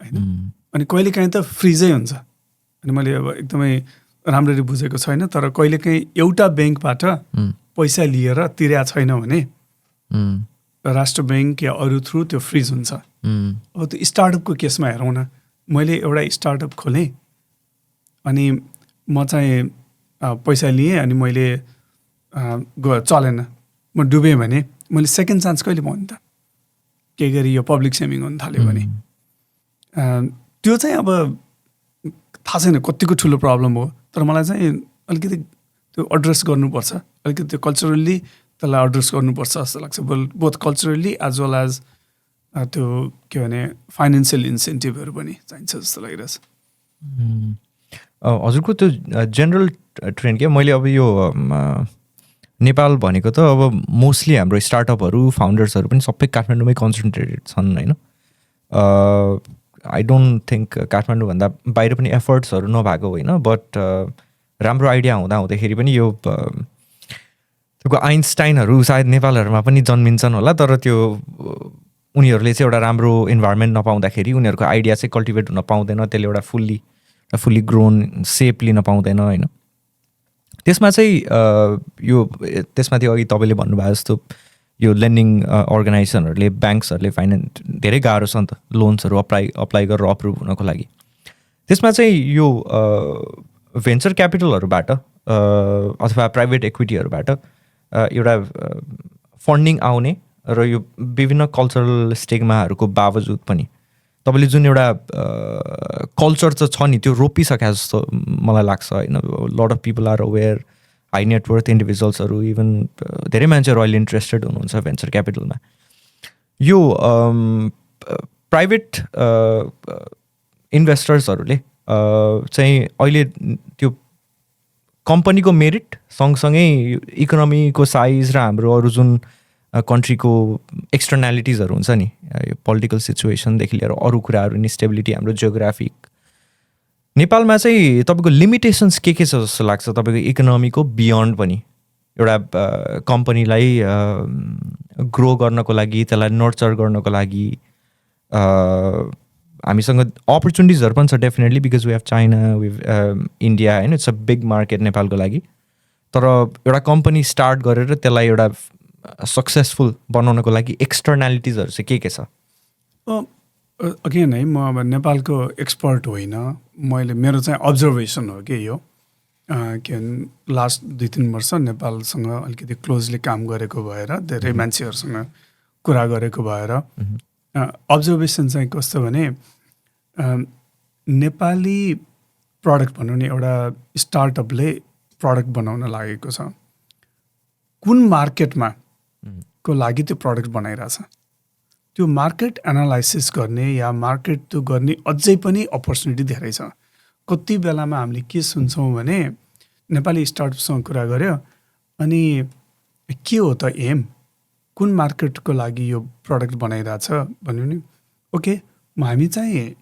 होइन। अनि कहिलेकाहीँ त फ्रिजै हुन्छ। अनि मैले अब एकदमै राम्ररी बुझेको छैन, तर कहिलेकाहीँ एउटा ब्याङ्कबाट पैसा लिएर तिर्या छैन भने राष्ट्र ब्याङ्क या अरू थ्रु त्यो फ्रिज हुन्छ। अब त्यो स्टार्टअपको केसमा हेरौँ न, मैले एउटा स्टार्टअप खोलेँ अनि म चाहिँ पैसा लिएँ अनि मैले चलेन, म डुबेँ भने मैले सेकेन्ड चान्स कहिले पाउने त? केही गरी यो पब्लिक सेमिङ हुन थाल्यो भने त्यो चाहिँ अब थाहा छैन कतिको ठुलो प्रब्लम हो। तर मलाई चाहिँ अलिकति त्यो एड्रेस गर्नुपर्छ, अलिकति त्यो कल्चरली त्यसलाई एड्रेस गर्नुपर्छ जस्तो लाग्छ। Both culturally as well as त्यो के भने फाइनेन्सियल इन्सेन्टिभहरू पनि चाहिन्छ जस्तो लागिरहेछ।
हजुरको त्यो जेनरल ट्रेन्ड के मैले अब यो नेपाल भनेको त अब मोस्टली हाम्रो स्टार्टअपहरू फाउन्डर्सहरू पनि सबै काठमाडौँमै कन्सन्ट्रेटेड छन् होइन। आई डोन्ट थिङ्क काठमाडौँभन्दा बाहिर पनि एफर्ट्सहरू नभएको होइन, बट राम्रो आइडिया हुँदाखेरि पनि यो त्यो आइन्स्टाइनहरू सायद नेपालहरूमा पनि जन्मिन्छन् होला, तर त्यो उनीहरूले चाहिँ एउटा राम्रो इन्भाइरोमेन्ट नपाउँदाखेरि उनीहरूको आइडिया चाहिँ कल्टिभेट हुन पाउँदैन, त्यसले एउटा फुल्ली ग्रोन सेप लिन पाउँदैन होइन। त्यसमा चाहिँ यो त्यसमा थियो अघि तपाईँले भन्नुभयो जस्तो यो लेन्डिङ अर्गनाइजेसनहरूले ब्याङ्क्सहरूले धेरै गाह्रो छ नि त लोन्सहरू अप्लाई गरेर अप्रुभ हुनको लागि। त्यसमा चाहिँ यो भेन्चर क्यापिटलहरूबाट अथवा प्राइभेट इक्विटीहरूबाट एउटा फन्डिङ आउने र यो विभिन्न कल्चरल स्टिग्माहरूको बावजुद पनि तपाईँले जुन एउटा कल्चर चाहिँ छ नि त्यो रोपिसके जस्तो मलाई लाग्छ होइन। Lot of people are aware, high net इन्डिभिजुअल्सहरू इभन धेरै मान्छेहरू अहिले इन्ट्रेस्टेड हुनुहुन्छ भेन्चर क्यापिटलमा। यो प्राइभेट इन्भेस्टर्सहरूले चाहिँ अहिले त्यो कम्पनीको मेरिट सँगसँगै इकोनोमीको साइज र हाम्रो अरू जुन कन्ट्रीको एक्सटर्नालिटिजहरू हुन्छ नि, यो पोलिटिकल सिचुएसनदेखि लिएर अरू कुराहरू, इन्स्टेबिलिटी, हाम्रो जियोग्राफिक, नेपालमा चाहिँ तपाईँको लिमिटेसन्स के छ जस्तो लाग्छ तपाईँको इकोनोमीको बियोन्ड पनि एउटा कम्पनीलाई ग्रो गर्नको लागि, त्यसलाई नर्चर गर्नको लागि हामीसँग अपर्च्युनिटिजहरू पनि छ definitely, because we have China, we India होइन। इट्स अ बिग मार्केट नेपालको लागि। तर एउटा कम्पनी स्टार्ट गरेर त्यसलाई एउटा सक्सेसफुल बनाउनको लागि एक्सटर्नालिटिजहरू चाहिँ के छ?
अगेन है, म अब नेपालको एक्सपर्ट होइन, मेरो चाहिँ अब्जर्भेसन हो कि यो के भन् लास्ट 2-3 वर्ष नेपालसँग अलिकति क्लोजली काम गरेको भएर, धेरै मान्छेहरूसँग कुरा गरेको भएर अब्जर्भेसन चाहिँ कस्तो भने नेपाली प्रडक्ट भनौँ नि, एउटा स्टार्टअपले प्रडक्ट बनाउन लागेको छ, कुन मार्केटमा को लागि त्यो प्रडक्ट बनाइरहेछ, त्यो मार्केट एनालाइसिस गर्ने या मार्केट त्यो गर्ने अझै पनि अपर्च्युनिटी धेरै छ। कति बेलामा हामीले के सुन्छौँ भने नेपाली स्टार्टअपसँग कुरा गऱ्यो अनि के हो त एम, कुन मार्केटको लागि यो प्रडक्ट बनाइरहेछ भन्यो नि, ओके हामी चाहिँ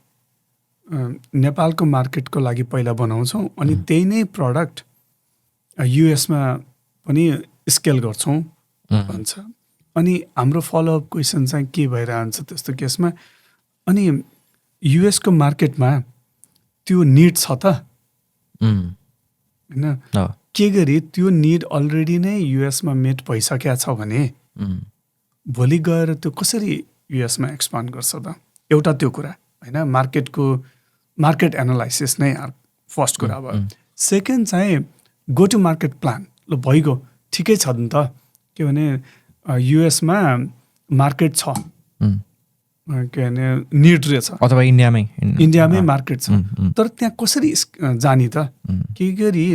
नेपालको मार्केटको लागि पहिला बनाउँछौँ अनि त्यही नै प्रडक्ट युएसमा पनि स्केल गर्छौँ भन्छ। अनि हाम्रो फलोअप क्वेसन चाहिँ के भइरहन्छ त्यस्तो केसमा, अनि युएसको मार्केटमा त्यो निड छ त होइन, के गरी त्यो निड अलरेडी नै युएसमा मेट भइसकेको छ भने भोलि गएर त्यो कसरी युएसमा एक्सपान्ड गर्छ त? एउटा त्यो कुरा होइन, मार्केट एनालाइसिस नै फर्स्ट कुरा भयो। सेकेन्ड चाहिँ गो टु मार्केट प्लान, ल भइगयो ठिकै छ नि त, के भने युएसमा मार्केट छ, के भने निड रहेछ,
अथवा इन्डियामै
मार्केट छ, तर त्यहाँ कसरी जाने त? के गरी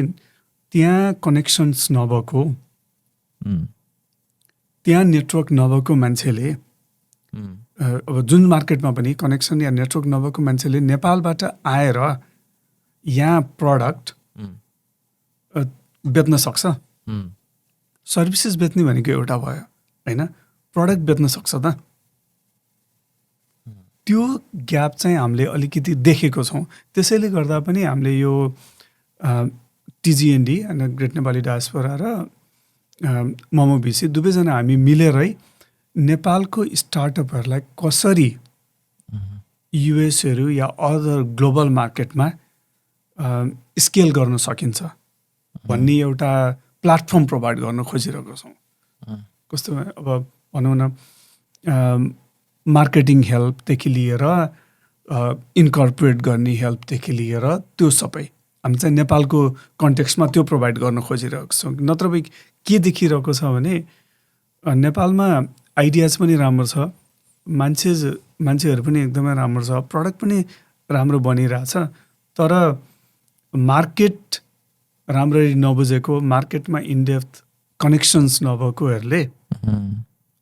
त्यहाँ कनेक्सन्स नभएको, त्यहाँ नेटवर्क नभएको मान्छेले, अब जुन मार्केटमा पनि कनेक्सन या नेटवर्क नभएको मान्छेले नेपालबाट आएर यहाँ प्रडक्ट बेच्न सक्छ। सर्भिसेस बेच्ने भनेको एउटा भयो होइन, प्रडक्ट बेच्न सक्छ त? त्यो ग्याप चाहिँ हामीले अलिकति देखेको छौँ। त्यसैले गर्दा पनि हामीले यो टिजिएनडी होइन, ग्रेट नेपाली डायस्पोरा र मोमो भिसी दुवैजना हामी मिलेरै नेपालको स्टार्टअपहरूलाई कसरी युएसहरू या अदर ग्लोबल मार्केटमा स्केल गर्न सकिन्छ भन्ने एउटा प्लेटफर्म प्रोभाइड गर्न खोजिरहेको छौँ। कस्तो अब भनौँ न, मार्केटिङ हेल्पदेखि लिएर इन्कर्पोरेट गर्ने हेल्पदेखि लिएर त्यो सबै हामी चाहिँ नेपालको कन्टेक्स्टमा त्यो प्रोभाइड गर्न खोजिरहेको छौँ। नत्र के देखिरहेको छ भने नेपालमा आइडियाज पनि राम्रो छ, मान्छेहरू पनि एकदमै राम्रो छ, प्रडक्ट पनि राम्रो बनिरहेछ, तर मार्केट राम्ररी नबुझेको, मार्केटमा इनडेप्थ कनेक्सन्स नभएकोहरूले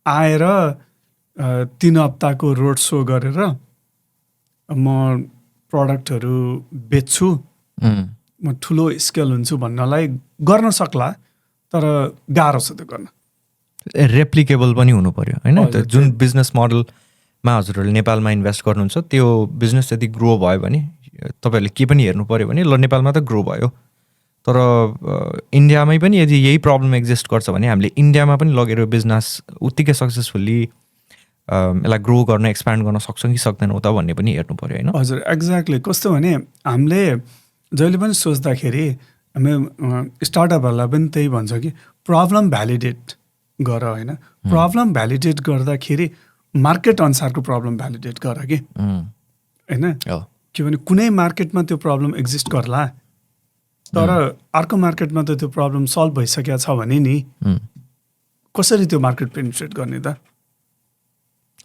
आएर 3 हप्ताको रोड सो गरेर म प्रडक्टहरू बेच्छु, म ठुलो स्केल हुन्छु भन्नलाई गर्न सक्ला, तर गाह्रो छ त्यो गर्न।
रेप्लिकेबल पनि हुनु पर्यो होइन, जुन बिजनेस मोडलमा हजुरहरूले नेपालमा इन्भेस्ट गर्नुहुन्छ त्यो बिजनेस यदि ग्रो भयो भने तपाईँहरूले के पनि हेर्नु पऱ्यो भने ल नेपालमा त ग्रो भयो, तर इन्डियामै पनि यदि यही प्रब्लम एक्जिस्ट गर्छ भने हामीले इन्डियामा पनि लगेर बिजनेस उत्तिकै सक्सेसफुल्ली यसलाई ग्रो गर्न एक्सप्यान्ड गर्न सक्छौँ कि सक्दैनौँ त भन्ने पनि हेर्नु पऱ्यो होइन।
हजुर एक्ज्याक्टली। कस्तो भने हामीले जहिले पनि सोच्दाखेरि हामी स्टार्टअपहरूलाई पनि त्यही भन्छ कि प्रब्लम भ्यालिडेट गर होइन, प्रब्लम भ्यालिडेट गर्दाखेरि मार्केट अनुसारको प्रब्लम भ्यालिडेट गर कि होइन, के भने कुनै मार्केटमा त्यो प्रब्लम एक्जिस्ट गर्ला, तर अर्को मार्केटमा त त्यो प्रब्लम सल्भ भइसकेको छ भने नि कसरी त्यो मार्केट पेनिट्रेट गर्ने त?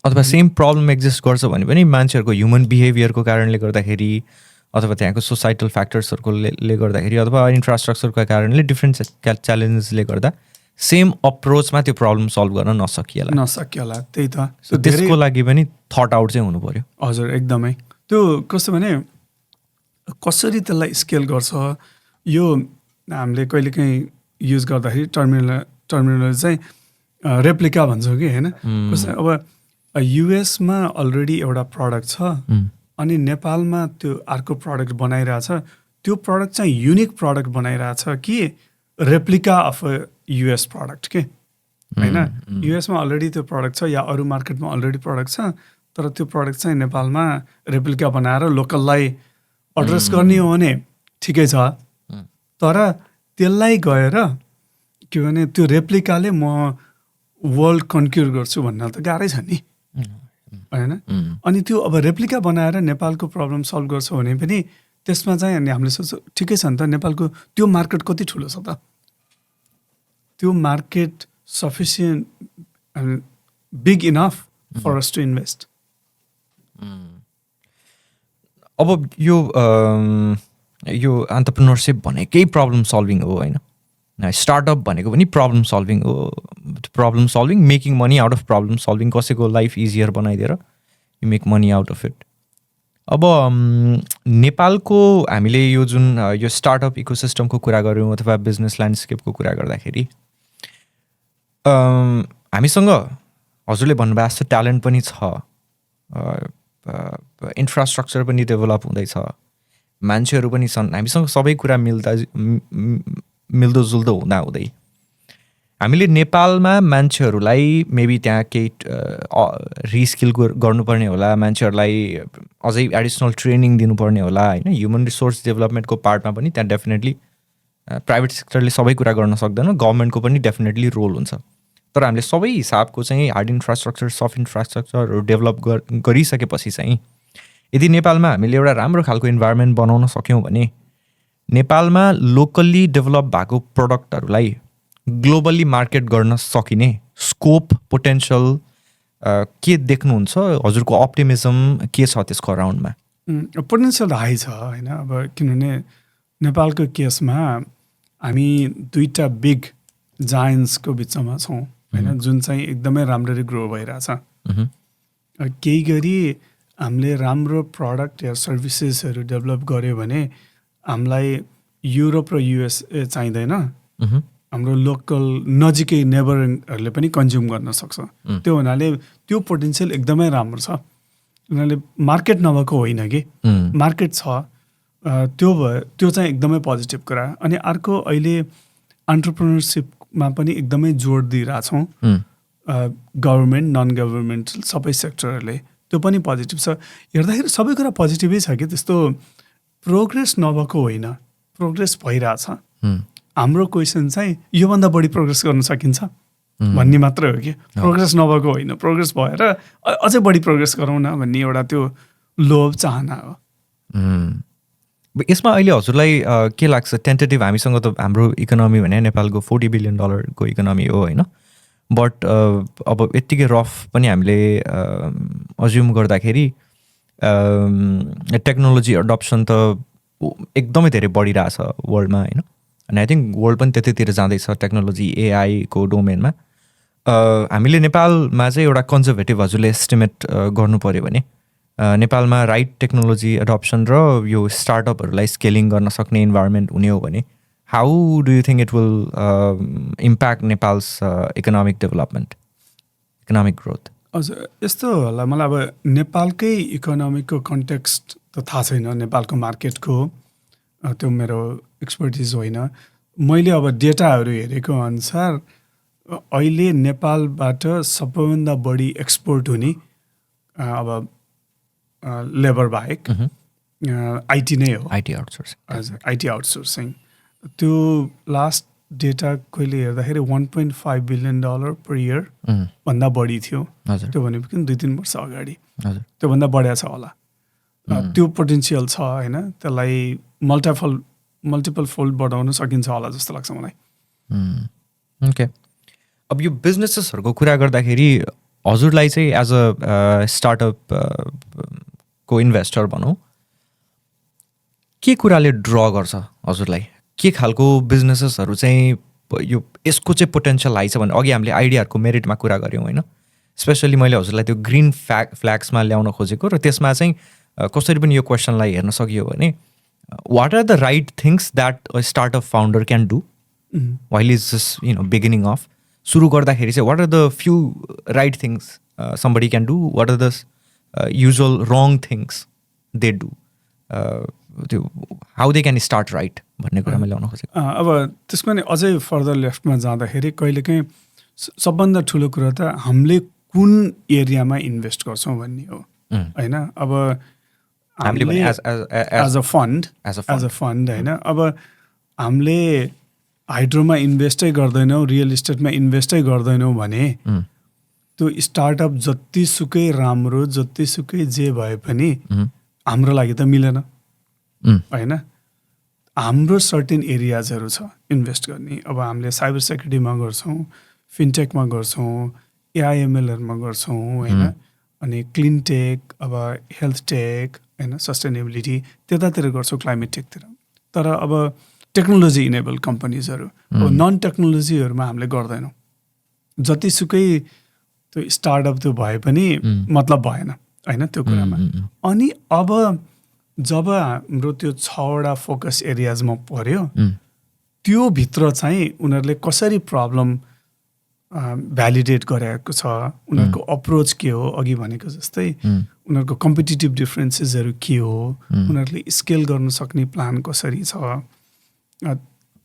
अथवा सेम प्रब्लम एक्जिस्ट गर्छ भने पनि मान्छेहरूको ह्युमन बिहेभियरको कारणले गर्दाखेरि अथवा त्यहाँको सोसाइटल फ्याक्टर्सहरूले गर्दाखेरि अथवा इन्फ्रास्ट्रक्चरको कारणले डिफ्रेन्ट च्यालेन्जेसले गर्दा सेम अप्रोचमा त्यो प्रब्लम सल्भ गर्न नसकिएला।
त्यही त,
त्यसको लागि पनि थट आउट चाहिँ हुनु पर्यो।
हजुर एकदमै। त्यो कस्तो भने कसरी त्यसलाई स्केल गर्छ, यो हामीले कहिलेकाहीँ युज गर्दाखेरि टर्मिनल चाहिँ रेप्लिका भन्छौँ कि होइन। कस्तो अब युएसमा अलरेडी एउटा प्रडक्ट छ अनि नेपालमा त्यो अर्को प्रडक्ट बनाइरहेछ, त्यो प्रडक्ट चाहिँ युनिक प्रडक्ट बनाइरहेछ कि replica of a US product के होइन। युएसमा अलरेडी त्यो प्रडक्ट छ या अरू मार्केटमा अलरेडी प्रडक्ट छ, तर त्यो प्रडक्ट चाहिँ नेपालमा रेप्लिका बनाएर लोकललाई एड्रेस गर्ने हो भने ठिकै छ, तर त्यसलाई गएर के भने त्यो रेप्लिकाले म वर्ल्ड कन्क्युर गर्छु भन्न त गाह्रै छ नि होइन। अनि त्यो अब रेप्लिका बनाएर नेपालको प्रब्लम सल्भ गर्छौँ भने पनि त्यसमा चाहिँ अनि हामीले सोच्छौँ ठिकै छ नि त, नेपालको त्यो मार्केट कति ठुलो छ त, त्यो market sufficient big enough for us to invest. अब यो एन्टरप्रेन्योरसिप भनेकै प्रब्लम सल्भिङ हो होइन।
स्टार्टअप भनेको पनि प्रब्लम सल्भिङ हो. Problem solving, making money out of problem solving. कसैको लाइफ इजियर बनाइदिएर you make money out of it. अब नेपालको हामीले यो जुन यो स्टार्टअप इकोसिस्टमको कुरा गऱ्यौँ अथवा बिजनेस ल्यान्डस्केपको कुरा गर्दाखेरि हामीसँग हजुरले भन्नुभएको जस्तो ट्यालेन्ट पनि छ, इन्फ्रास्ट्रक्चर पनि डेभलप हुँदैछ, मान्छेहरू पनि छन्, हामीसँग सबै कुरा मिल्दोजुल्दो हुँदाहुँदै हामीले नेपालमा मान्छेहरूलाई मेबी त्यहाँ केही रिस्किल गर्नुपर्ने होला, मान्छेहरूलाई अझै एडिसनल ट्रेनिङ दिनुपर्ने होला होइन. ह्युमन रिसोर्स डेभलपमेन्टको पार्टमा पनि त्यहाँ डेफिनेटली प्राइभेट सेक्टरले सबै कुरा गर्न सक्दैन, गभर्मेन्टको पनि डेफिनेटली रोल हुन्छ. तर हामीले सबै हिसाबको चाहिँ हार्ड इन्फ्रास्ट्रक्चर, सफ्ट इन्फ्रास्ट्रक्चरहरू डेभलप गरिसकेपछि चाहिँ यदि नेपालमा हामीले एउटा राम्रो खालको इन्भाइरोमेन्ट बनाउन सक्यौँ भने नेपालमा लोकल्ली डेभलप भएको प्रडक्टहरूलाई ग्लोबल्ली मार्केट गर्न सकिने स्कोप, पोटेन्सियल के देख्नुहुन्छ? हजुरको अप्टिमिजम के छ त्यसको अराउन्डमा?
पोटेन्सियल हाई छ होइन. अब किनभने नेपालको केसमा हामी दुईवटा बिग जायन्ट्सको बिचमा छौँ होइन, जुन चाहिँ एकदमै राम्ररी ग्रो भइरहेछ. केही गरी हामीले राम्रो प्रडक्ट या सर्भिसेसहरू डेभलप गऱ्यो भने हामीलाई युरोप र युएसए चाहिँदैन, हाम्रो लोकल नजिकै नेबरहरूले पनि कन्ज्युम गर्न सक्छ. त्यो हुनाले त्यो पोटेन्सियल एकदमै राम्रो छ. उनीहरूले मार्केट नभएको होइन कि मार्केट छ, त्यो चाहिँ एकदमै पोजिटिभ कुरा. अनि अर्को अहिले एन्टरप्रेन्योरसिपमा पनि एकदमै जोड दिइरहेछौँ गभर्मेन्ट, नन गभर्मेन्टल सबै सेक्टरहरूले. त्यो पनि पोजिटिभ छ. हेर्दाखेरि सबै कुरा पोजिटिभै छ कि त्यस्तो प्रोग्रेस नभएको होइन, प्रोग्रेस भइरहेछ. हाम्रो क्वेसन चाहिँ योभन्दा बढी प्रोग्रेस गर्न सकिन्छ भन्ने मात्रै हो कि प्रोग्रेस नभएको होइन, प्रोग्रेस भएर अझै बढी प्रोग्रेस गरौँ न भन्ने एउटा त्यो लोभ चाहना हो.
यसमा अहिले हजुरलाई के लाग्छ टेन्टेटिभ? हामीसँग त हाम्रो इकोनोमी भने नेपालको $40 बिलियन को इकोनोमी हो होइन, बट अब यत्तिकै रफ पनि हामीले अज्युम गर्दाखेरि टेक्नोलोजी एडप्सन त एकदमै धेरै बढिरहेछ वर्ल्डमा होइन. अनि आई थिङ्क वर्ल्ड पनि त्यतैतिर जाँदैछ टेक्नोलोजी एआईको डोमेनमा. हामीले नेपालमा चाहिँ एउटा कन्जर्भेटिभ हजुरले एस्टिमेट गर्नु पऱ्यो भने नेपालमा राइट टेक्नोलोजी एडप्सन र यो स्टार्टअपहरूलाई स्केलिङ गर्न सक्ने इन्भाइरोमेन्ट हुने हो भने how do you think it will impact Nepals economic development, economic growth?
हजुर, यस्तो होला. मलाई अब नेपालकै इकोनोमिकको कन्टेक्स्ट त थाहा छैन, नेपालको मार्केटको त्यो मेरो एक्सपर्टिज होइन. मैले अब डेटाहरू हेरेको अनुसार अहिले नेपालबाट सबैभन्दा बढी एक्सपोर्ट हुने अब लेबर बाहेक आइटी नै हो.
IT outsourcing.
हजुर, आइटी आउटसोर्सिङ. त्यो लास्ट डेटा कहिले हेर्दाखेरि $1.5 बिलियन पर इयर भन्दा बढी थियो. त्यो भनेपछि 2-3 वर्ष अगाडि त्योभन्दा बढिया छ होला. त्यो पोटेन्सियल छ होइन, त्यसलाई मल्टिपल फोल्ड बढाउन सकिन्छ होला जस्तो लाग्छ मलाई.
ओके. अब यो बिजनेसेसहरूको कुरा गर्दाखेरि हजुरलाई चाहिँ एज अ स्टार्टअप को इन्भेस्टर भनौँ, के कुराले ड्र गर्छ हजुरलाई? के खालको बिजनेसेसहरू चाहिँ यो यसको चाहिँ पोटेन्सियल हाई छ भने? अघि हामीले आइडियाहरूको मेरिटमा कुरा गऱ्यौँ होइन, स्पेसली मैले हजुरलाई त्यो ग्रिन फ्ल्याग्समा ल्याउन खोजेको र त्यसमा चाहिँ कसरी पनि यो क्वेसनलाई हेर्न सकियो भने what are the right things that a startup founder can do while is just beginning of? सुरु गर्दाखेरि चाहिँ what are the few right things somebody can do, what are the usual wrong things they do, त्यो how they can start right भन्ने कुरा मैले ल्याउन खोजेको.
अब त्यसमा नि अझै फर्दर लेफ्टमा जाँदाखेरि कहिलेकाहीँ सबभन्दा ठुलो कुरा त हामीले कुन एरियामा इन्भेस्ट गर्छौँ भन्ने हो होइन. अब हामीले एज अ फन्ड होइन, अब हामीले हाइड्रोमा इन्भेस्टै गर्दैनौँ, रियल इस्टेटमा इन्भेस्टै गर्दैनौँ भने त्यो स्टार्टअप जतिसुकै राम्रो, जतिसुकै जे भए पनि हाम्रो लागि त मिलेन होइन. हाम्रो सर्टेन एरियाजहरू छ इन्भेस्ट गर्ने. अब हामीले साइबर सेक्युरिटीमा गर्छौँ, फिनटेकमा गर्छौँ, एआइएमएलहरूमा गर्छौँ होइन, अनि क्लिन टेक, अब हेल्थ टेक होइन, सस्टेनेबिलिटी त्यतातिर गर्छौँ, क्लाइमेट टेकतिर. तर अब टेक्नोलोजी इनेबल कम्पनीजहरू, अब नन टेक्नोलोजीहरूमा हामीले गर्दैनौँ। जतिसुकै त्यो स्टार्टअप त्यो भए पनि मतलब भएन होइन त्यो कुरामा। अनि अब जब हाम्रो त्यो 6वटा फोकस एरियाजमा पर्यो, त्यो भित्र चाहिँ उनीहरूले कसरी प्रब्लम भ्यालिडेट गरेको छ, उनीहरूको अप्रोच के हो, अघि भनेको जस्तै उनीहरूको कम्पिटिटिभ डिफ्रेन्सेसहरू के हो, उनीहरूले स्केल गर्न सक्ने प्लान कसरी छ,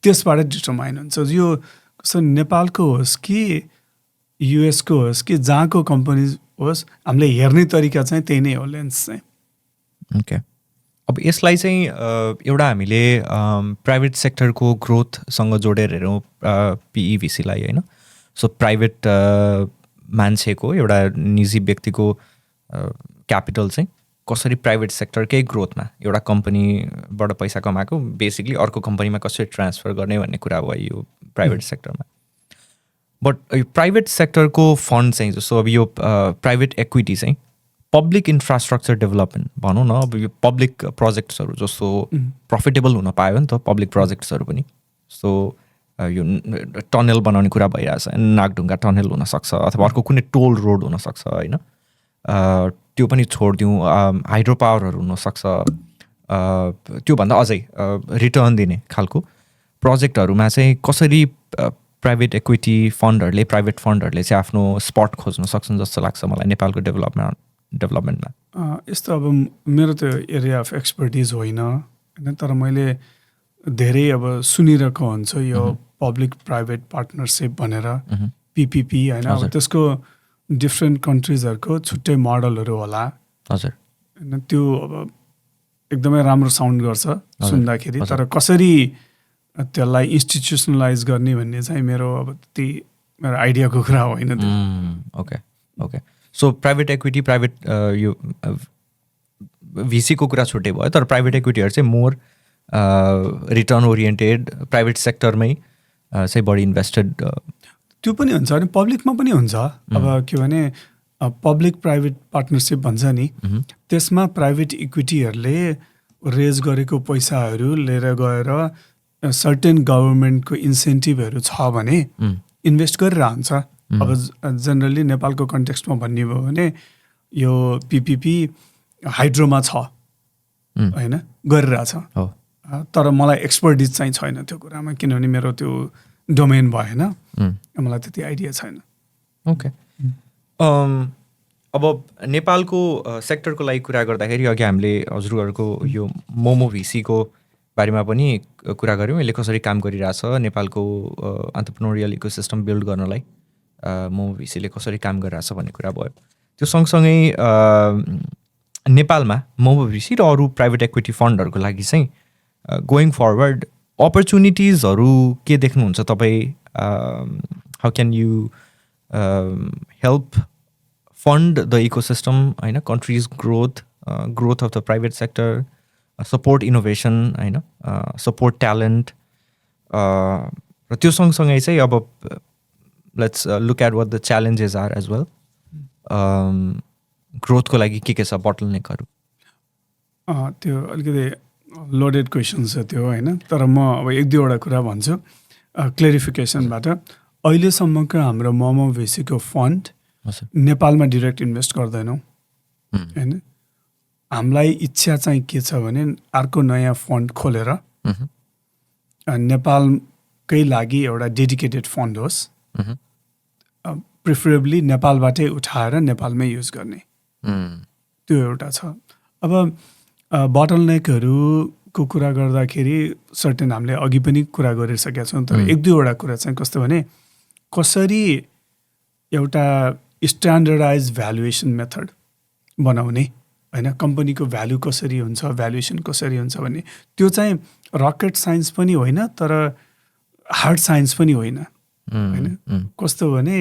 त्यसबाट डिटरमाइन हुन्छ। यो कस्तो नेपालको होस् कि युएसको होस् कि जहाँको कम्पनी होस्, हामीले हेर्ने तरिका चाहिँ त्यही नै हो, लेन्स चाहिँ।
ओके, अब यसलाई चाहिँ एउटा हामीले प्राइभेट सेक्टरको ग्रोथसँग जोडेर हेरौँ पिइभिसीलाई होइन। सो प्राइभेट मान्छेको एउटा निजी व्यक्तिको क्यापिटल चाहिँ कसरी प्राइभेट सेक्टरकै ग्रोथमा एउटा कम्पनीबाट पैसा कमाएको बेसिकली अर्को कम्पनीमा कसरी ट्रान्सफर गर्ने भन्ने कुरा भयो यो प्राइभेट सेक्टरमा। बट यो प्राइभेट सेक्टरको फन्ड चाहिँ जस्तो अब यो प्राइभेट इक्विटी चाहिँ पब्लिक इन्फ्रास्ट्रक्चर डेभलपमेन्ट भनौँ न, अब यो पब्लिक प्रोजेक्ट्सहरू जस्तो प्रफिटेबल हुन पायो नि त पब्लिक प्रोजेक्ट्सहरू पनि। सो यो टनल बनाउने कुरा भइरहेछ, नागढुङ्गा टनल हुनसक्छ अथवा अर्को कुनै टोल रोड हुनसक्छ होइन, त्यो पनि छोडिदिउँ, हाइड्रो पावरहरू हुनसक्छ, त्योभन्दा अझै रिटर्न दिने खालको प्रोजेक्टहरूमा चाहिँ कसरी प्राइभेट इक्विटी फन्डहरूले प्राइभेट फन्डहरूले चाहिँ आफ्नो स्पट खोज्न सक्छन् जस्तो लाग्छ मलाई नेपालको डेभलपमेन्टमा।
यस्तो अब मेरो त्यो एरिया अफ एक्सपर्टिज होइन, तर मैले धेरै अब सुनिरहेको हुन्छ यो पब्लिक प्राइभेट पार्टनरसिप भनेर, पिपिपी होइन। अब त्यसको डिफ्रेन्ट कन्ट्रिजहरूको छुट्टै मोडलहरू होला
हजुर
होइन। त्यो अब एकदमै राम्रो साउन्ड गर्छ सुन्दाखेरि, तर कसरी त्यसलाई इन्स्टिट्युसनलाइज गर्ने भन्ने चाहिँ मेरो अब त्यति मेरो आइडियाको कुरा होइन।
Okay okay, so private equity private यो भिसीको कुरा छुट्टै भयो, तर प्राइभेट इक्विटीहरू चाहिँ मोर रिटर्न ओरिएन्टेड प्राइभेट सेक्टरमै चाहिँ बढी इन्भेस्टेड
त्यो पनि हुन्छ अनि पब्लिकमा पनि हुन्छ। अब के भने पब्लिक प्राइभेट पार्टनरसिप भन्छ नि, त्यसमा प्राइभेट इक्विटीहरूले रेज गरेको पैसाहरू लिएर गएर सर्टेन गभर्मेन्टको इन्सेन्टिभहरू छ भने इन्भेस्ट गरिरहन्छ। अब जेनरली नेपालको कन्टेक्स्टमा भन्ने भयो भने यो पिपिपी हाइड्रोमा छ होइन, गरिरहेछ, तर मलाई एक्सपर्टिज चाहिँ छैन त्यो कुरामा, किनभने मेरो त्यो डोमेन भएन, मलाई त्यति आइडिया छैन।
ओके, अब नेपालको सेक्टरको लागि कुरा गर्दाखेरि अघि हामीले हजुरहरूको यो मोमो भिसीको बारेमा पनि कुरा गऱ्यौँ, यसले कसरी काम गरिरहेछ नेपालको एन्टरप्रेन्योरियल इकोसिस्टम बिल्ड गर्नलाई मोमो भिसीले कसरी काम गरिरहेछ भन्ने कुरा भयो। त्यो सँगसँगै नेपालमा मोमो भिसी र अरू प्राइभेट इक्विटी फन्डहरूको लागि चाहिँ गोइङ फरवर्ड अपर्च्युनिटिजहरू के देख्नुहुन्छ तपाईँ? How can you help fund the ecosystem होइन, countries growth of the private sector, support innovation होइन, सपोर्ट ट्यालेन्ट, र त्यो सँगसँगै चाहिँ अब let's look at what the challenges are as well, ग्रोथको लागि के छ बोटलनेकहरू?
त्यो अलिकति लोडेड क्वेसन छ त्यो होइन, तर म अब एक दुईवटा कुरा भन्छु क्लेरिफिकेसनबाट। अहिलेसम्मको हाम्रो मोमो भिसीको फन्ड नेपालमा डिरेक्ट इन्भेस्ट गर्दैनौँ होइन। हामीलाई इच्छा चाहिँ के छ भने अर्को नयाँ फन्ड खोलेर नेपालकै लागि एउटा डेडिकेटेड फन्ड होस्, प्रिफरेबली नेपालबाटै उठाएर नेपालमै युज गर्ने, त्यो एउटा छ। अब बोटलनेकहरूको कुरा गर्दाखेरि सर्टेन हामीले अघि पनि कुरा गरिसकेका छौँ, तर एक दुईवटा कुरा चाहिँ कस्तो भने कसरी एउटा स्ट्यान्डर्डाइज भ्यालुएसन मेथड बनाउने होइन, कम्पनीको भ्यालु कसरी हुन्छ, भ्यालुएसन कसरी हुन्छ भन्ने, त्यो चाहिँ रकेट साइन्स पनि होइन तर हार्ड साइन्स पनि होइन होइन। कस्तो भने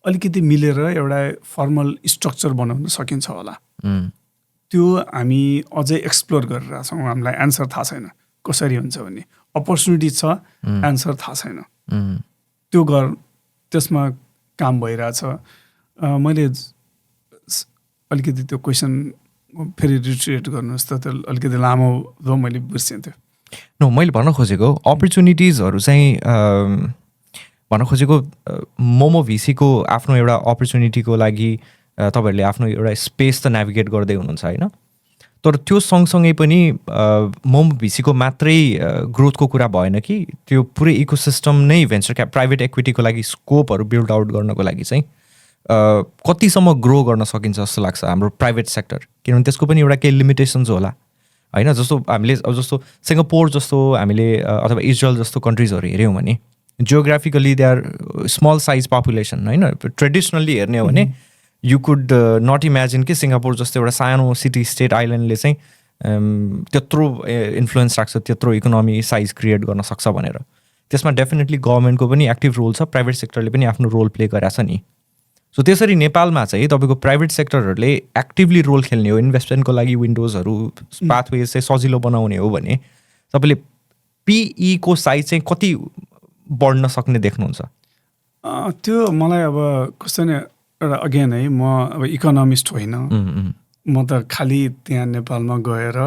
अलिकति मिलेर एउटा फर्मल स्ट्रक्चर बनाउन सकिन्छ होला, त्यो हामी अझै एक्सप्लोर गरिरहेछौँ। हामीलाई एन्सर थाहा छैन कसरी हुन्छ भन्ने, अपर्च्युनिटी छ, एन्सर थाहा छैन, त्यो त्यसमा काम भइरहेछ। मैले अलिकति त्यो क्वेसन फेरि रिट्रिएट गर्नुहोस् त, त्यो अलिकति लामो भयो, मैले बिर्सेँ त्यो।
नो मैले भन्न खोजेको अपर्च्युनिटिजहरू चाहिँ भन्न खोजेको मोमो भिसीको आफ्नो एउटा अपर्च्युनिटीको लागि तपाईँहरूले आफ्नो एउटा स्पेस त नेभिगेट गर्दै हुनुहुन्छ होइन, तर त्यो सँगसँगै पनि मोमो भिसीको मात्रै ग्रोथको कुरा भएन कि त्यो पुरै इकोसिस्टम नै भेन्चर प्राइभेट इक्विटीको लागि स्कोपहरू बिल्ड आउट गर्नको लागि चाहिँ कतिसम्म ग्रो गर्न सकिन्छ जस्तो लाग्छ हाम्रो प्राइभेट सेक्टर, किनभने त्यसको पनि एउटा केही लिमिटेसन्स होला होइन। जस्तो हामीले अब जस्तो सिङ्गापुर जस्तो हामीले अथवा इजरायल जस्तो कन्ट्रिजहरू हेऱ्यौँ भने geographically they are small size population होइन। ट्रेडिसनल्ली हेर्ने हो भने यु कुड नट इमेजिन कि सिङ्गापुर जस्तो एउटा सानो सिटी स्टेट आइल्यान्डले चाहिँ त्यत्रो इन्फ्लुएन्स राख्छ, त्यत्रो इकोनोमी साइज क्रिएट गर्न सक्छ भनेर। त्यसमा डेफिनेटली गभर्मेन्टको पनि एक्टिभ रोल छ, प्राइभेट सेक्टरले पनि आफ्नो रोल प्ले गरेको छ नि। सो त्यसरी नेपालमा चाहिँ तपाईँको प्राइभेट सेक्टरहरूले एक्टिभली रोल खेल्ने हो, इन्भेस्टमेन्टको लागि विन्डोजहरू पाथवेज चाहिँ सजिलो बनाउने हो भने तपाईँले पिईको साइज चाहिँ कति बढ्न सक्ने देख्नुहुन्छ?
त्यो मलाई अब कस्तो नि एउटा अगेन है, म अब इकोनोमिस्ट होइन, म त खालि त्यहाँ नेपालमा गएर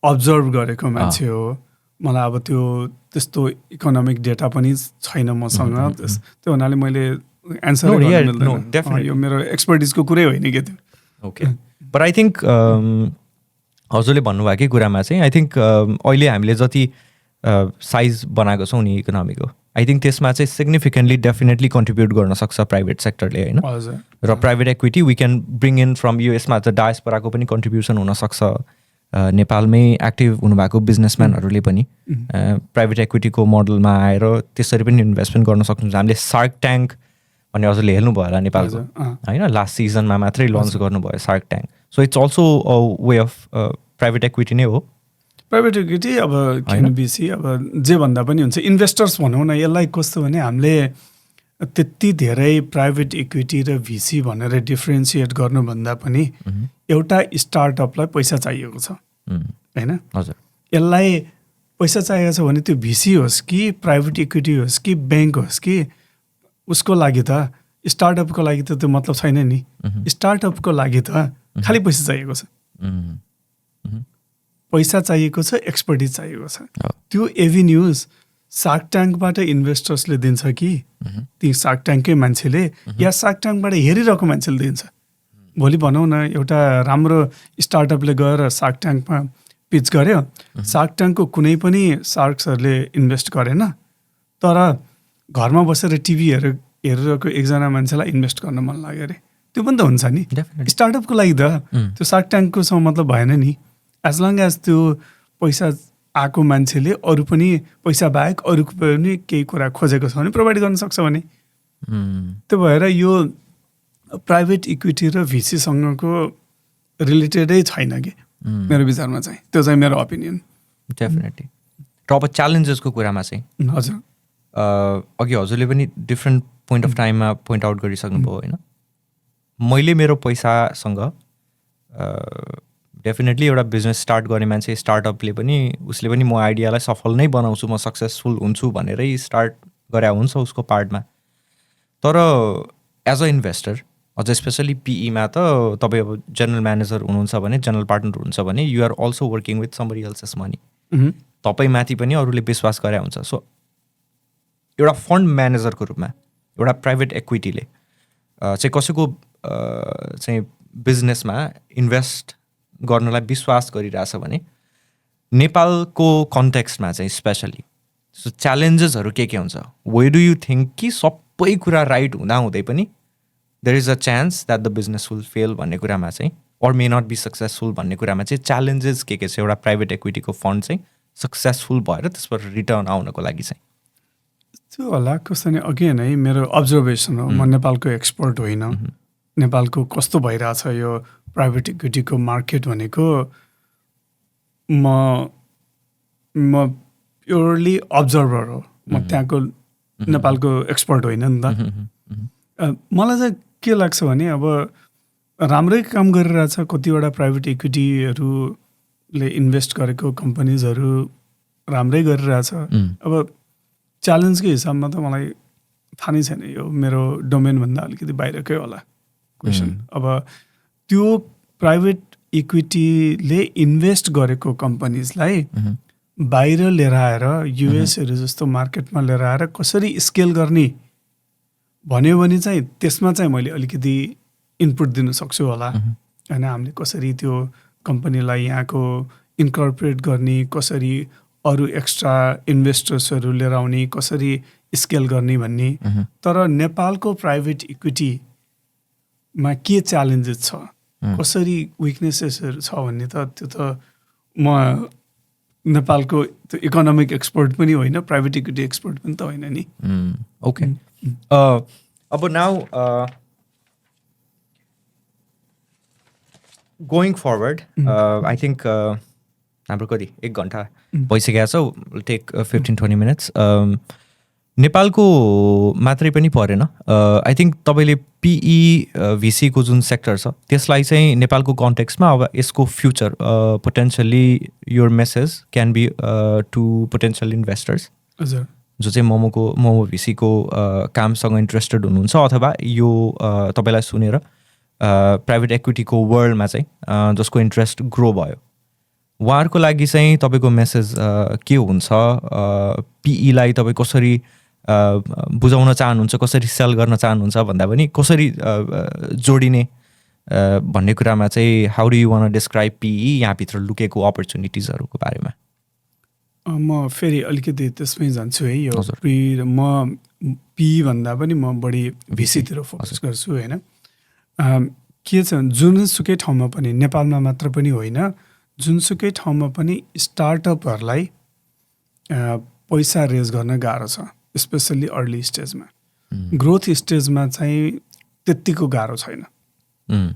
अब्जर्भ गरेको मान्छे हो। मलाई अब त्यो त्यस्तो इकोनोमिक डेटा पनि छैन मसँग, त्यो हुनाले मैले एन्सर यो मेरो एक्सपर्टिजको कुरै होइन क्या त्यो।
ओके, बट आई थिङ्क हजुरले भन्नुभएकै कुरामा चाहिँ आई थिङ्क अहिले हामीले जति साइज बनाएको छौँ नि इकोनोमीको, आई थिङ्क त्यसमा चाहिँ सिग्निफिकेन्टली डेफिनेटली कन्ट्रिब्युट गर्न सक्छ प्राइभेट सेक्टरले होइन। र private equity we can bring in from यो, यसमा त डायस्पोराको पनि कन्ट्रिब्युसन हुनसक्छ, नेपालमै एक्टिभ हुनुभएको बिजनेसम्यानहरूले पनि प्राइभेट इक्विटीको मोडलमा आएर त्यसरी पनि इन्भेस्टमेन्ट गर्न सक्नुहुन्छ। हामीले सार्क ट्याङ्क भन्ने हजुरले हेर्नुभयो होला नेपालको होइन, लास्ट सिजनमा मात्रै लन्च गर्नुभयो shark tank. So it's also a way of private equity नै हो।
प्राइभेट इक्विटी अब किनबिसी अब जे भन्दा पनि हुन्छ, इन्भेस्टर्स भनौँ न, यसलाई कस्तो भने हामीले त्यति धेरै प्राइभेट इक्विटी र भिसी भनेर डिफ्रेन्सिएट गर्नुभन्दा पनि एउटा स्टार्टअपलाई पैसा चाहिएको छ होइन।
हजुर,
यसलाई पैसा चाहिएको छ भने त्यो भिसी होस् कि प्राइभेट इक्विटी होस् कि ब्याङ्क होस् कि उसको लागि त स्टार्टअपको लागि त त्यो मतलब छैन नि। स्टार्टअपको लागि त खालि पैसा चाहिएको छ, पैसा चाहिएको छ, एक्सपर्टिज चाहिएको छ। त्यो एभिन्युज सार्क ट्याङ्कबाट इन्भेस्टर्सले दिन्छ कि ती सार्क ट्याङ्ककै मान्छेले या सार्क ट्याङ्कबाट हेरिरहेको मान्छेले दिन्छ। भोलि भनौँ न एउटा राम्रो स्टार्टअपले गएर सार्क ट्याङ्कमा पिच गर्यो, सार्क ट्याङ्कको कुनै पनि सार्क्सहरूले इन्भेस्ट गरेन, तर घरमा बसेर टिभी हेरिरहेको एकजना मान्छेलाई इन्भेस्ट गर्न मन लाग्यो अरे, त्यो पनि त हुन्छ नि। स्टार्टअपको लागि त त्यो सार्क ट्याङ्ककोसँग मतलब भएन नि। एज लङ एज त्यो पैसा आएको मान्छेले अरू पनि पैसा बाहेक अरू पनि केही कुरा खोजेको छ भने प्रोभाइड गर्न सक्छ भने। त्यो भएर यो प्राइभेट इक्विटी र भिसीसँगको रिलेटेडै छैन कि मेरो विचारमा चाहिँ, त्यो चाहिँ मेरो ओपिनियन।
डेफिनेटली। र अब च्यालेन्जेसको कुरामा चाहिँ
हजुर
अघि हजुरले पनि डिफ्रेन्ट पोइन्ट अफ टाइममा पोइन्ट आउट गरिसक्नुभयो होइन। मैले मेरो पैसासँग डेफिनेटली एउटा बिजनेस स्टार्ट गर्ने मान्छे, स्टार्टअपले पनि उसले पनि म आइडियालाई सफल नै बनाउँछु, म सक्सेसफुल हुन्छु भनेरै स्टार्ट गरे हुन्छ उसको पार्टमा। तर एज अ इन्भेस्टर अझ स्पेसली पिईमा त तपाईँ अब जेनरल म्यानेजर हुनुहुन्छ भने, जेनरल पार्टनर हुनुहुन्छ भने you are also working with somebody else's money, तपाईँमाथि पनि अरूले विश्वास गरे हुन्छ। सो एउटा फन्ड म्यानेजरको रूपमा एउटा प्राइभेट इक्विटीले चाहिँ कसैको चाहिँ बिजनेसमा इन्भेस्ट गर्नलाई विश्वास गरिरहेछ भने नेपालको कन्टेक्स्टमा चाहिँ स्पेसली सो च्यालेन्जेसहरू के हुन्छ? वे डु यु थिङ्क कि सबै कुरा राइट हुँदाहुँदै पनि there is a chance that the business will fail भन्ने कुरामा चाहिँ, or may not be successful भन्ने कुरामा चाहिँ च्यालेन्जेस के छ एउटा प्राइभेट इक्विटीको फन्ड चाहिँ सक्सेसफुल भएर त्यसबाट रिटर्न आउनको लागि चाहिँ?
त्यो होला कस्तो नि, अगेन है मेरो अब्जर्भेसन हो, म नेपालको एक्सपर्ट होइन। नेपालको कस्तो भइरहेछ यो प्राइभेट इक्विटीको मार्केट भनेको म प्योरली अब्जर्भर हो, म त्यहाँको नेपालको एक्सपर्ट होइन नि त। मलाई चाहिँ के लाग्छ भने अब राम्रै काम गरिरहेछ कतिवटा प्राइभेट इक्विटीहरूले इन्भेस्ट गरेको कम्पनीजहरू राम्रै गरिरहेछ। अब च्यालेन्जकै हिसाबमा त मलाई थाहा नै छैन, यो मेरो डोमेनभन्दा अलिकति बाहिरकै होला क्वेसन। अब त्यो प्राइभेट इक्विटीले इन्भेस्ट गरेको कम्पनीजलाई बाहिर लिएर आएर युएसहरू जस्तो मार्केटमा लिएर आएर कसरी स्केल गर्ने भन्यो भने चाहिँ त्यसमा चाहिँ मैले अलिकति इनपुट दिन सक्छु होला होइन। हामीले कसरी त्यो कम्पनीलाई यहाँको इन्कर्पोरेट गर्ने, कसरी अरू एक्स्ट्रा इन्भेस्टर्सहरू लिएर आउने, कसरी स्केल गर्ने भन्ने। तर नेपालको प्राइभेट इक्विटीमा के च्यालेन्जेस छ, कसरी विकनेसेसहरू छ भन्ने त त्यो त म नेपालको त्यो इकोनोमिक एक्सपर्ट पनि होइन, प्राइभेट इक्विटी एक्सपर्ट पनि त होइन नि।
ओके, अब now going forward I think हाम्रो कति 1 घन्टा भइसकेको छ, टेक 15-20 मिनट्स। नेपालको मात्रै पनि परेन, आई थिङ्क तपाईँले पिई भिसीको जुन सेक्टर छ त्यसलाई चाहिँ नेपालको कन्टेक्स्टमा अब यसको future potentially your message can be to potential investors
हजुर
जो चाहिँ मोमो भिसीको कामसँग इन्ट्रेस्टेड हुनुहुन्छ अथवा यो तपाईँलाई सुनेर प्राइभेट इक्विटीको वर्ल्डमा चाहिँ जसको इन्ट्रेस्ट ग्रो भयो, उहाँहरूको लागि चाहिँ तपाईँको मेसेज के हुन्छ? पिईलाई तपाईँ कसरी बुझाउन चाहनुहुन्छ, कसरी सेल गर्न चाहनुहुन्छ भन्दा पनि कसरी जोडिने भन्ने कुरामा चाहिँ how do you want describe PE, यहाँभित्र लुकेको अपर्च्युनिटिजहरूको बारेमा?
म फेरि अलिकति त्यसमै जान्छु है। यो म पिई भन्दा पनि म बढी भिसीतिर फोकस गर्छु होइन। के छ जुनसुकै ठाउँमा पनि, नेपालमा मात्र पनि होइन, जुनसुकै ठाउँमा पनि स्टार्टअपहरूलाई पैसा रेज गर्न गाह्रो छ, स्पेसल्ली अर्ली स्टेजमा। ग्रोथ स्टेजमा चाहिँ त्यत्तिको गाह्रो छैन,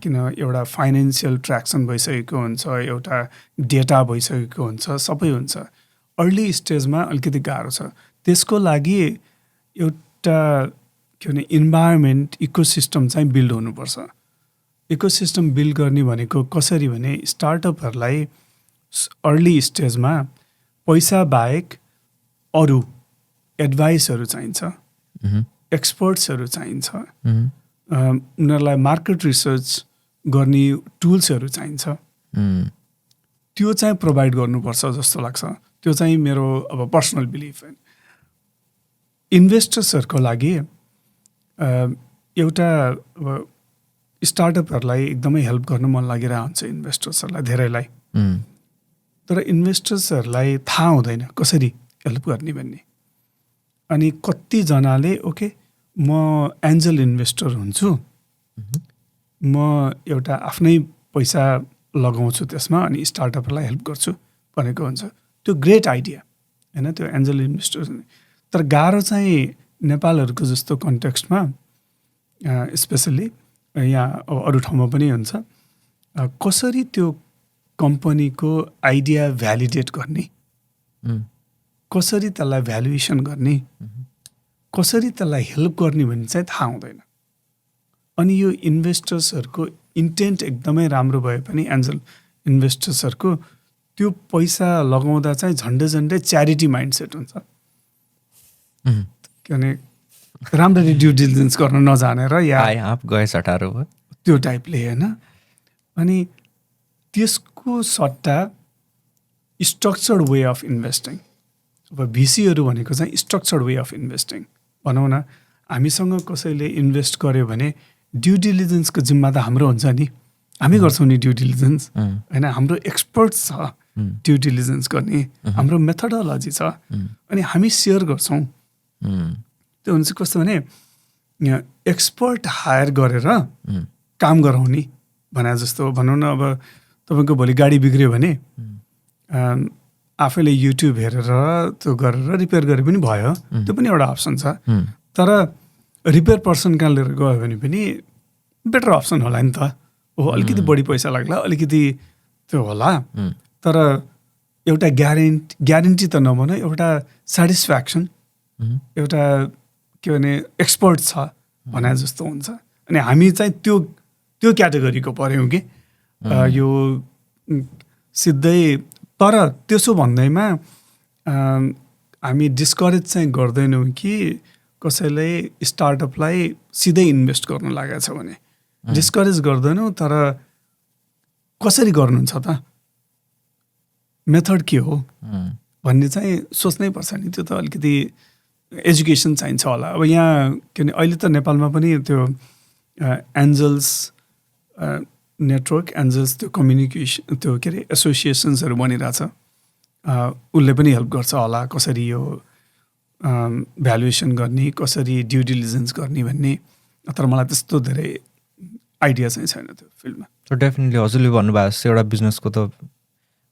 किन एउटा फाइनेन्सियल ट्र्याक्सन भइसकेको हुन्छ, एउटा डेटा भइसकेको हुन्छ, सबै हुन्छ। अर्ली स्टेजमा अलिकति गाह्रो छ। त्यसको लागि एउटा के भने इन्भाइरोमेन्ट, इकोसिस्टम चाहिँ बिल्ड हुनुपर्छ। इकोसिस्टम बिल्ड गर्ने भनेको कसरी भने स्टार्टअपहरूलाई अर्ली स्टेजमा पैसा बाहेक अरू एडभाइसहरू चाहिन्छ, एक्सपर्ट्सहरू चाहिन्छ, उनीहरूलाई मार्केट रिसर्च गर्ने टुल्सहरू चाहिन्छ। त्यो चाहिँ प्रोभाइड गर्नुपर्छ जस्तो लाग्छ। त्यो चाहिँ मेरो अब पर्सनल बिलिफ हो। इन्भेस्टर्सहरूको लागि एउटा अब स्टार्टअपहरूलाई एकदमै हेल्प गर्नु मन लागिरहेको हुन्छ इन्भेस्टर्सहरूलाई, धेरैलाई। तर इन्भेस्टर्सहरूलाई थाहा हुँदैन कसरी हेल्प गर्ने भन्ने। अनि कतिजनाले ओके म एन्जल इन्भेस्टर हुन्छु, म एउटा आफ्नै पैसा लगाउँछु त्यसमा अनि स्टार्टअपलाई हेल्प गर्छु भनेको हुन्छ। त्यो ग्रेट आइडिया होइन, त्यो एन्जल इन्भेस्टर। तर गाह्रो चाहिँ नेपालहरूको जस्तो कन्टेक्स्टमा, स्पेसल्ली यहाँ अरू ठाउँमा पनि हुन्छ, कसरी त्यो कम्पनीको आइडिया भ्यालिडेट गर्ने, कसरी त्यसलाई भ्यालुएसन गर्ने, कसरी त्यसलाई हेल्प गर्ने भन्ने चाहिँ थाहा हुँदैन। अनि यो इन्भेस्टर्सहरूको इन्टेन्ट एकदमै राम्रो भए पनि एन्जल इन्भेस्टर्सहरूको त्यो पैसा लगाउँदा चाहिँ झन्डै च्यारिटी माइन्डसेट हुन्छ। किनभने राम्ररी ड्यु डिलिजेन्स गर्न नजानेर या त्यो टाइपले होइन। अनि त्यसको सट्टा स्ट्रक्चर्ड वे अफ इन्भेस्टिङ, अब भिसीहरू भनेको चाहिँ स्ट्रक्चर्ड वे अफ इन्भेस्टिङ भनौँ न। हामीसँग कसैले इन्भेस्ट गर्यो भने ड्यु डिलिजेन्सको जिम्मा त हाम्रो हुन्छ नि, हामी गर्छौँ नि ड्यु डिलिजेन्स होइन। हाम्रो एक्सपर्ट्स छ ड्यु डिलिजेन्स गर्ने, हाम्रो मेथडोलोजी छ, अनि हामी सेयर गर्छौँ। त्यो हुन्छ कस्तो भने एक्सपर्ट हायर गरेर काम गराउने भने जस्तो भनौँ न। अब तपाईँको भोलि गाडी बिग्रियो भने आफैले युट्युब हेरेर त्यो गरेर रिपेयर गरे पनि भयो, त्यो पनि एउटा अप्सन छ। तर रिपेयर पर्सन कहाँ लिएर गयो भने पनि बेटर अप्सन होला नि त। अलिकति बढी पैसा लाग्ला, अलिकति त्यो होला, तर एउटा ग्यारेन्टी त नभनौँ, एउटा सेटिस्फ्याक्सन, एउटा के भने एक्सपर्ट छ भने जस्तो हुन्छ। अनि हामी चाहिँ त्यो क्याटेगोरीको पऱ्यौँ कि यो सिधै। तर त्यसो भन्दैमा हामी डिस्करेज चाहिँ गर्दैनौँ कि कसैले स्टार्टअपलाई सिधै इन्भेस्ट गर्नु लागेको छ भने डिस्करेज गर्दैनौँ। तर कसरी गर्नुहुन्छ त, मेथड के हो भन्ने चाहिँ सोच्नै पर्छ नि। त्यो त अलिकति एजुकेसन चाहिन्छ होला। अब यहाँ किन अहिले त नेपालमा पनि त्यो एन्जल्स नेटवर्क, एन्जल्स त्यो कम्युनिकेसन त्यो के अरे एसोसिएसन्सहरू बनिरहेछ। उसले पनि हेल्प गर्छ होला कसरी यो भ्यालुएसन गर्ने, कसरी ड्यु डिलिजेन्स गर्ने भन्ने। तर मलाई त्यस्तो धेरै आइडिया चाहिँ छैन त्यो फिल्डमा।
सो डेफिनेटली हजुरले भन्नुभएको जस्तो एउटा बिजनेसको त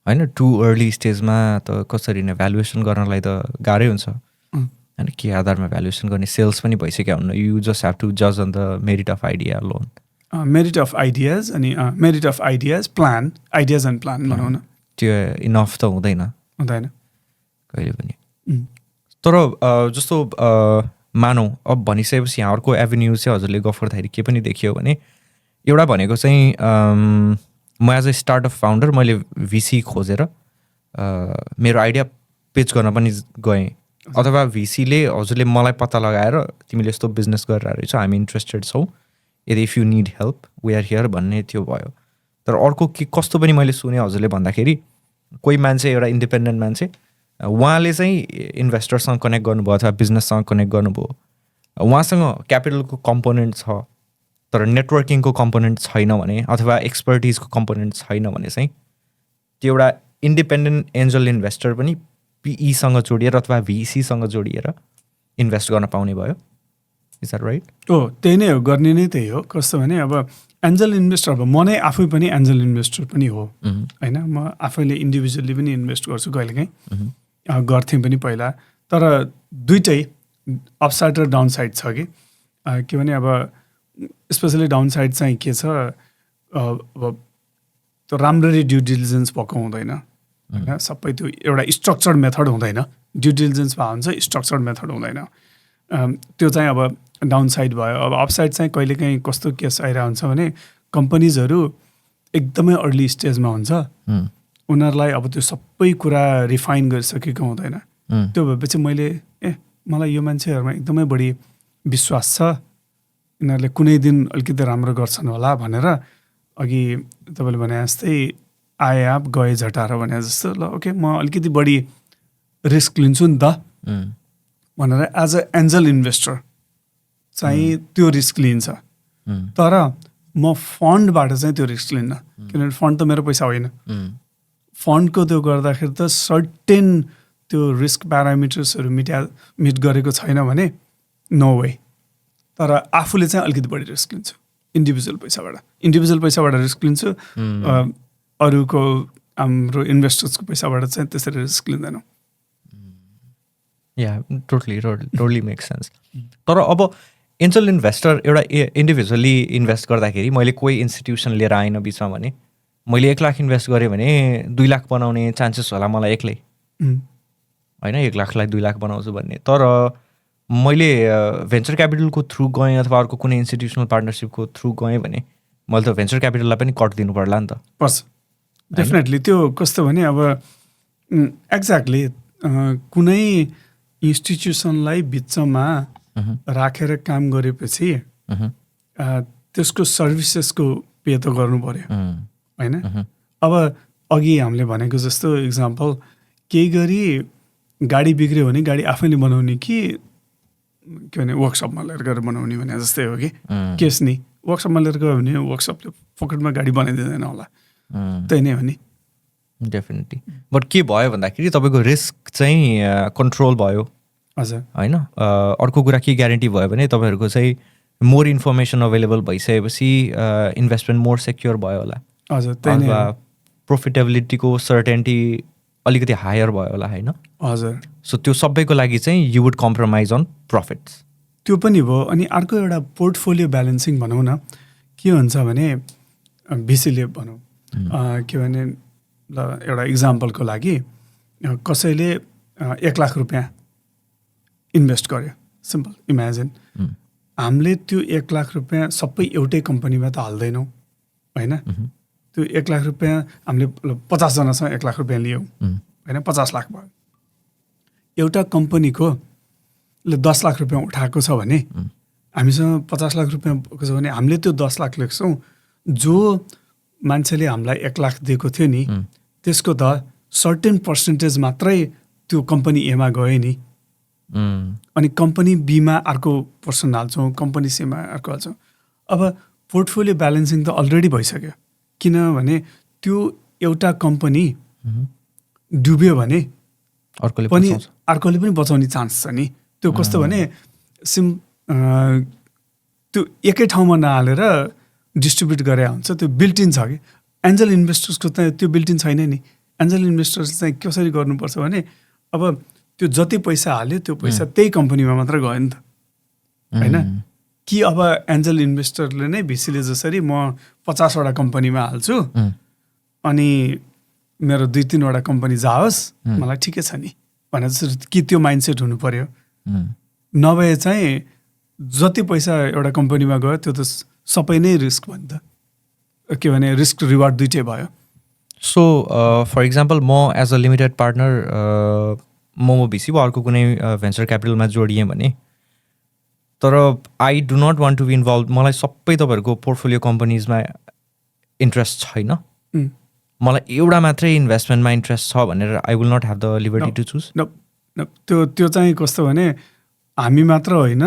होइन टु अर्ली स्टेजमा त कसरी नै भ्यालुएसन गर्नलाई त गाह्रै हुन्छ होइन। के आधारमा भ्यालुएसन गर्ने, सेल्स पनि भइसक्यो हुन्न, यु जस्ट ह्याभ टु जज on the merit of idea alone.
Merit of ideas अनि merit of ideas plan, ideas and plan भनौँ न।
त्यो इनफ त हुँदैन कहिले पनि। तर जस्तो मानौँ अब भनिसकेपछि यहाँ अर्को एभेन्यू चाहिँ हजुरले गफ गर्दाखेरि के पनि देखियो भने एउटा भनेको चाहिँ म एज अ स्टार्टअप फाउन्डर मैले भिसी खोजेर मेरो आइडिया पिच गर्न पनि गएँ, अथवा भिसीले हजुरले मलाई पत्ता लगाएर तिमीले यस्तो बिजनेस गरेर रहेछ, हामी इन्ट्रेस्टेड छौँ, यदि if you need help we are here भन्ने त्यो भयो। तर अर्को के कस्तो पनि मैले सुने हजुरले भन्दाखेरि कोही मान्छे एउटा इन्डिपेन्डेन्ट मान्छे उहाँले चाहिँ इन्भेस्टरसँग कनेक्ट गर्नुभयो अथवा बिजनेससँग कनेक्ट गर्नुभयो, उहाँसँग क्यापिटलको कम्पोनेन्ट छ तर नेटवर्किङको कम्पोनेन्ट छैन भने अथवा एक्सपर्टिजको कम्पोनेन्ट छैन भने चाहिँ त्यो एउटा इन्डिपेन्डेन्ट एन्जल इन्भेस्टर पनि पिईसँग जोडिएर अथवा भिसीसँग जोडिएर इन्भेस्ट गर्न पाउने भयो। Is that right?
त्यही नै हो, गर्ने नै त्यही हो। कस्तो भने अब एन्जल इन्भेस्टर, अब म नै आफै पनि एन्जल इन्भेस्टर पनि हो होइन। म आफैले इन्डिभिजुअली पनि इन्भेस्ट गर्छु कहिलेकाहीँ, गर्थेँ पनि पहिला। तर दुइटै अपसाइड र डाउन साइड छ कि भने अब स्पेसली डाउन साइड चाहिँ के छ, अब त्यो राम्ररी ड्यु डिलिजेन्स भएको हुँदैन होइन। सबै त्यो एउटा स्ट्रक्चर्ड मेथड हुँदैन। ड्यु डिलिजेन्स भए हुन्छ, स्ट्रक्चर्ड मेथड हुँदैन। त्यो चाहिँ अब डाउन साइड भयो। अब अपसाइड चाहिँ कहिलेकाहीँ कस्तो केस आइरहेको हुन्छ भने कम्पनीजहरू एकदमै अर्ली स्टेजमा हुन्छ, उनीहरूलाई अब त्यो सबै कुरा रिफाइन गरिसकेको हुँदैन। त्यो भएपछि मलाई यो मान्छेहरूमा एकदमै बढी विश्वास छ, यिनीहरूले कुनै दिन अलिकति राम्रो गर्छन् होला भनेर अघि तपाईँले भने जस्तै आए आप गए झटाएर भने जस्तो ल ओके म अलिकति बढी रिस्क लिन्छु नि त भनेर एज अ एन्जल इन्भेस्टर चाहिँ त्यो रिस्क लिन्छ। तर म फन्डबाट चाहिँ त्यो रिस्क लिन्न, किनभने फन्ड त मेरो पैसा होइन। फन्डको त्यो गर्दाखेरि त सर्टेन त्यो रिस्क प्यारामिटर्सहरू मिट गरेको छैन भने नो वे। तर आफूले चाहिँ अलिकति बढी रिस्क लिन्छु इन्डिभिजुअल पैसाबाट रिस्क लिन्छु। अरूको हाम्रो इन्भेस्टर्सको पैसाबाट चाहिँ त्यसरी रिस्क लिँदैनौँ।
या टोटली मेक सेन्स। तर अब एन्जल इन्भेस्टर एउटा इन्डिभिजुअली इन्भेस्ट गर्दाखेरि मैले कोही इन्स्टिट्युसन लिएर आइन बिचमा भने मैले 1 लाख इन्भेस्ट गरेँ भने 2 लाख बनाउने चान्सेस होला मलाई एक्लै होइन, 1 लाखलाई 2 लाख बनाउँछु भन्ने। तर मैले भेन्चर क्यापिटलको थ्रु गएँ अथवा अर्को कुनै इन्स्टिट्युसनल पार्टनरसिपको थ्रु गएँ भने मैले त भेन्चर क्यापिटललाई पनि कट दिनु पर्ला नि त।
पर्छ डेफिनेटली। त्यो कस्तो भने अब एक्ज्याक्टली कुनै इन्स्टिट्युसनलाई बिचमा राखेर काम गरेपछि त्यसको सर्भिसेसको पे त गर्नु पर्यो होइन। अब अघि हामीले भनेको जस्तो इक्जाम्पल केही गरी गाडी बिग्रियो भने गाडी आफैले बनाउने कि के भने वर्कसपमा लिएर गएर बनाउने भने जस्तै हो कि केस नि। वर्कसपमा लिएर गयो भने वर्कसपले पकेटमा गाडी बनाइदिँदैन होला, त्यही नै हो नि।
डेफिनेटली। बट के भयो भन्दाखेरि तपाईँको रिस्क चाहिँ कन्ट्रोल भयो
हजुर
होइन। अर्को कुरा के ग्यारेन्टी भयो भने तपाईँहरूको चाहिँ मोर इन्फर्मेसन अभाइलेबल भइसकेपछि इन्भेस्टमेन्ट मोर सेक्योर भयो होला
हजुर। त्यही नै
प्रोफिटेबिलिटीको सर्टेन्टी अलिकति हायर भयो होला होइन
हजुर।
सो त्यो सबैको लागि चाहिँ you would compromise on profits,
त्यो पनि भयो। अनि अर्को एउटा पोर्टफोलियो ब्यालेन्सिङ भनौँ न, के हुन्छ भने भिसीले भनौँ के भने ल एउटा इक्जाम्पलको लागि कसैले 1 लाख रुपियाँ इन्भेस्ट गर्यो, सिम्पल इमेजिन। हामीले त्यो 1 लाख रुपियाँ सबै एउटै कम्पनीमा त हाल्दैनौँ होइन। त्यो 1 लाख रुपियाँ हामीले 50 जनासँग 1 लाख रुपियाँ लियौँ होइन, 50 लाख भयो। एउटा कम्पनीको 10 लाख रुपियाँ उठाएको छ भने हामीसँग 50 लाख रुपियाँ भएको छ भने हामीले त्यो 10 लाख लेख्छौँ। जो मान्छेले हामीलाई 1 लाख दिएको थियो नि त्यसको त सर्टेन पर्सेन्टेज मात्रै त्यो कम्पनी एमा गयो नि, अनि कम्पनी बीमा अर्को पर्सन हाल्छौँ, कम्पनी सीमा अर्को हाल्छौँ। अब पोर्टफोलियो ब्यालेन्सिङ त अलरेडी भइसक्यो, किनभने त्यो एउटा कम्पनी डुब्यो भने अर्कोले पनि बचाउने चान्स छ नि। त्यो कस्तो भने त्यो एकै ठाउँमा नहालेर डिस्ट्रिब्युट गरे हुन्छ, त्यो बिल्टिन छ कि। एन्जल इन्भेस्टर्सको चाहिँ त्यो बिल्टिन छैन नि। एन्जल इन्भेस्टर्स चाहिँ कसरी गर्नुपर्छ भने अब त्यो जति पैसा हाल्यो त्यो पैसा त्यही कम्पनीमा मात्र गयो नि त, होइन कि अब एन्जल इन्भेस्टरले नै भिसीले जसरी म 50वटा कम्पनीमा हाल्छु अनि मेरो 2-3वटा कम्पनी जाओस् मलाई ठिकै छ नि भने जसरी कि त्यो माइन्डसेट हुनु पर्यो। नभए चाहिँ जति पैसा एउटा कम्पनीमा गयो त्यो त सबै नै रिस्क भयो नि त, के भने रिस्क रिवार्ड दुइटै भयो।
सो फर इक्जाम्पल म as a limited partner Momo VC वा अर्को कुनै भेन्चर क्यापिटलमा जोडिएँ भने, तर I do not want to be involve, मलाई सबै तपाईँहरूको पोर्टफोलियो कम्पनीजमा इन्ट्रेस्ट छैन, मलाई एउटा मात्रै इन्भेस्टमेन्टमा इन्ट्रेस्ट छ भनेर I will not have the liberty to choose.
त्यो चाहिँ कस्तो भने हामी मात्र होइन,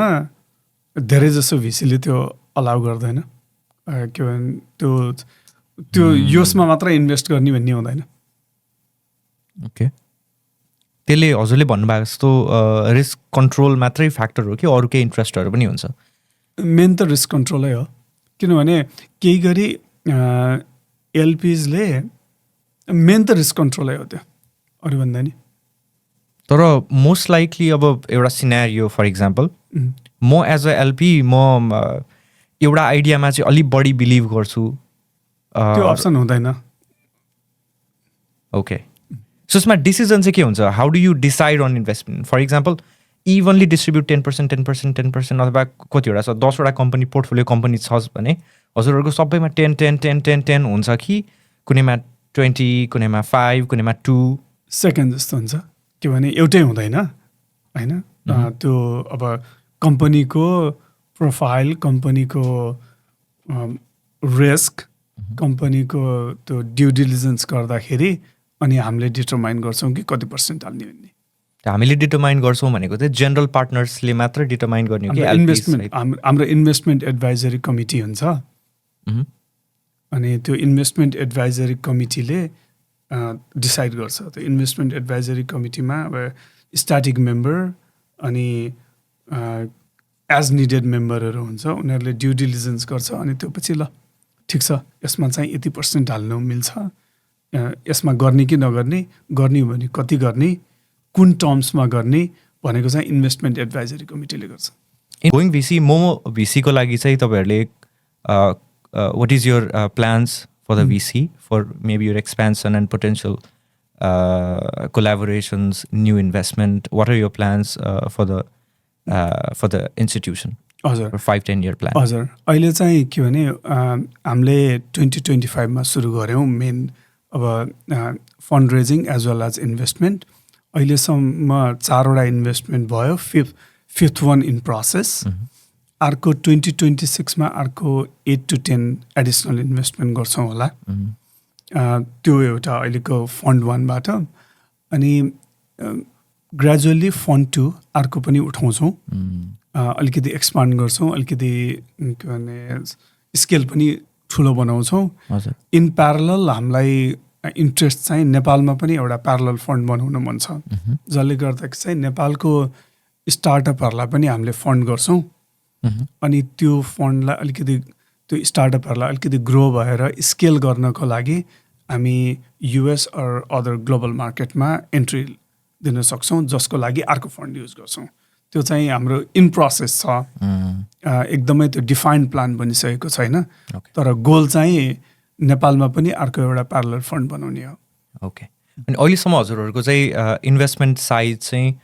धेरै जसो भिसीले त्यो अलाउ गर्दैन, के भने त्यो यसमा मात्र इन्भेस्ट गर्ने भन्ने हुँदैन।
ओके, त्यसले हजुरले भन्नुभएको जस्तो रिस्क कन्ट्रोल मात्रै फ्याक्टर हो कि अरू केही इन्ट्रेस्टहरू पनि हुन्छ?
मेन त रिस्क कन्ट्रोलै हो, किनभने केही गरी एलपिजले मेन त रिस्क कन्ट्रोलै हो, त्यो अरू भन्दा नि।
तर मोस्ट लाइकली अब एउटा सिनेरियो फर इक्जाम्पल म एज अ एलपी म एउटा आइडियामा चाहिँ अलिक बढी बिलिभ गर्छु,
त्यो अप्सन हुँदैन।
ओके, सो यसमा डिसिजन चाहिँ के हुन्छ? How do you decide on investment? For example evenly distribute 10%, 10%, 10% अथवा कतिवटा छ 10वटा कम्पनी पोर्टफोलियो कम्पनी छ भने हजुरहरूको सबैमा 10, 10, 10, 10, 10 हुन्छ कि कुनैमा 20, कुनैमा 5, कुनैमा 2?
सेकेन्ड जस्तो हुन्छ, के भने एउटै हुँदैन होइन। त्यो अब कम्पनीको प्रोफाइल, कम्पनीको रिस्क, कम्पनीको त्यो ड्यु डिलिजेन्स गर्दाखेरि अनि हामीले डिटरमाइन गर्छौँ कि कति पर्सेन्ट हाल्ने भन्ने।
हामीले डिटरमाइन गर्छौँ भनेको चाहिँ जेनरल पार्टनर्सले मात्र डिटरमाइन गर्ने हो कि
इन्भेस्टमेन्ट? हाम्रो इन्भेस्टमेन्ट एडभाइजरी कमिटी हुन्छ, अनि त्यो इन्भेस्टमेन्ट एडभाइजरी कमिटीले डिसाइड गर्छ। त्यो इन्भेस्टमेन्ट एडभाइजरी कमिटीमा अब स्ट्याटिक मेम्बर अनि एज निडेड मेम्बरहरू हुन्छ, उनीहरूले ड्यु डिलिजेन्स गर्छ अनि त्यो पछि ल ठिक छ यसमा चाहिँ यति पर्सेन्ट हाल्नु मिल्छ, यसमा गर्ने कि नगर्ने, गर्ने हो भने कति गर्ने, कुन टर्म्समा गर्ने भनेको चाहिँ इन्भेस्टमेन्ट एडभाइजरी कमिटीले गर्छ।
गोइङ भिसी, मोमो भिसीको लागि चाहिँ तपाईँहरूले what is your plans for the VC for maybe your expansion and potential collaborations, new investment? What are your plans for the institution?
हजुर,
5-10 year plan?
हजुर, अहिले चाहिँ के भने हामीले 2025मा सुरु गऱ्यौँ मेन अब fund raising as well as investment. अहिलेसम्म 4वटा इन्भेस्टमेन्ट भयो, फिफ्थ वान इन प्रोसेस। अर्को 2026मा अर्को 8 to 10 एडिसनल इन्भेस्टमेन्ट गर्छौँ होला, त्यो एउटा अहिलेको फन्ड 1बाट। अनि ग्रेजुअल्ली फन्ड 2 अर्को पनि उठाउँछौँ, अलिकति एक्सपान्ड गर्छौँ, अलिकति के भने स्केल पनि ठुलो बनाउँछौँ। इन प्यारलल हामीलाई इन्ट्रेस्ट चाहिँ नेपालमा पनि एउटा प्यारलल फन्ड बनाउन मन छ, जसले गर्दा चाहिँ नेपालको स्टार्टअपहरूलाई पनि हामीले फन्ड गर्छौँ। अनि त्यो फन्डलाई अलिकति त्यो स्टार्टअपहरूलाई अलिकति ग्रो भएर स्केल गर्नको लागि हामी युएस अर अदर ग्लोबल मार्केटमा एन्ट्री दिन सक्छौँ, जसको लागि अर्को फन्ड युज गर्छौँ। त्यो चाहिँ हाम्रो इन प्रोसेस छ, एकदमै त्यो डिफाइन्ड प्लान बनिसकेको छैन, तर गोल चाहिँ नेपालमा पनि अर्को एउटा प्यारलल फन्ड बनाउने हो।
ओके, अनि अहिलेसम्म हजुरहरूको चाहिँ इन्भेस्टमेन्ट साइज चाहिँ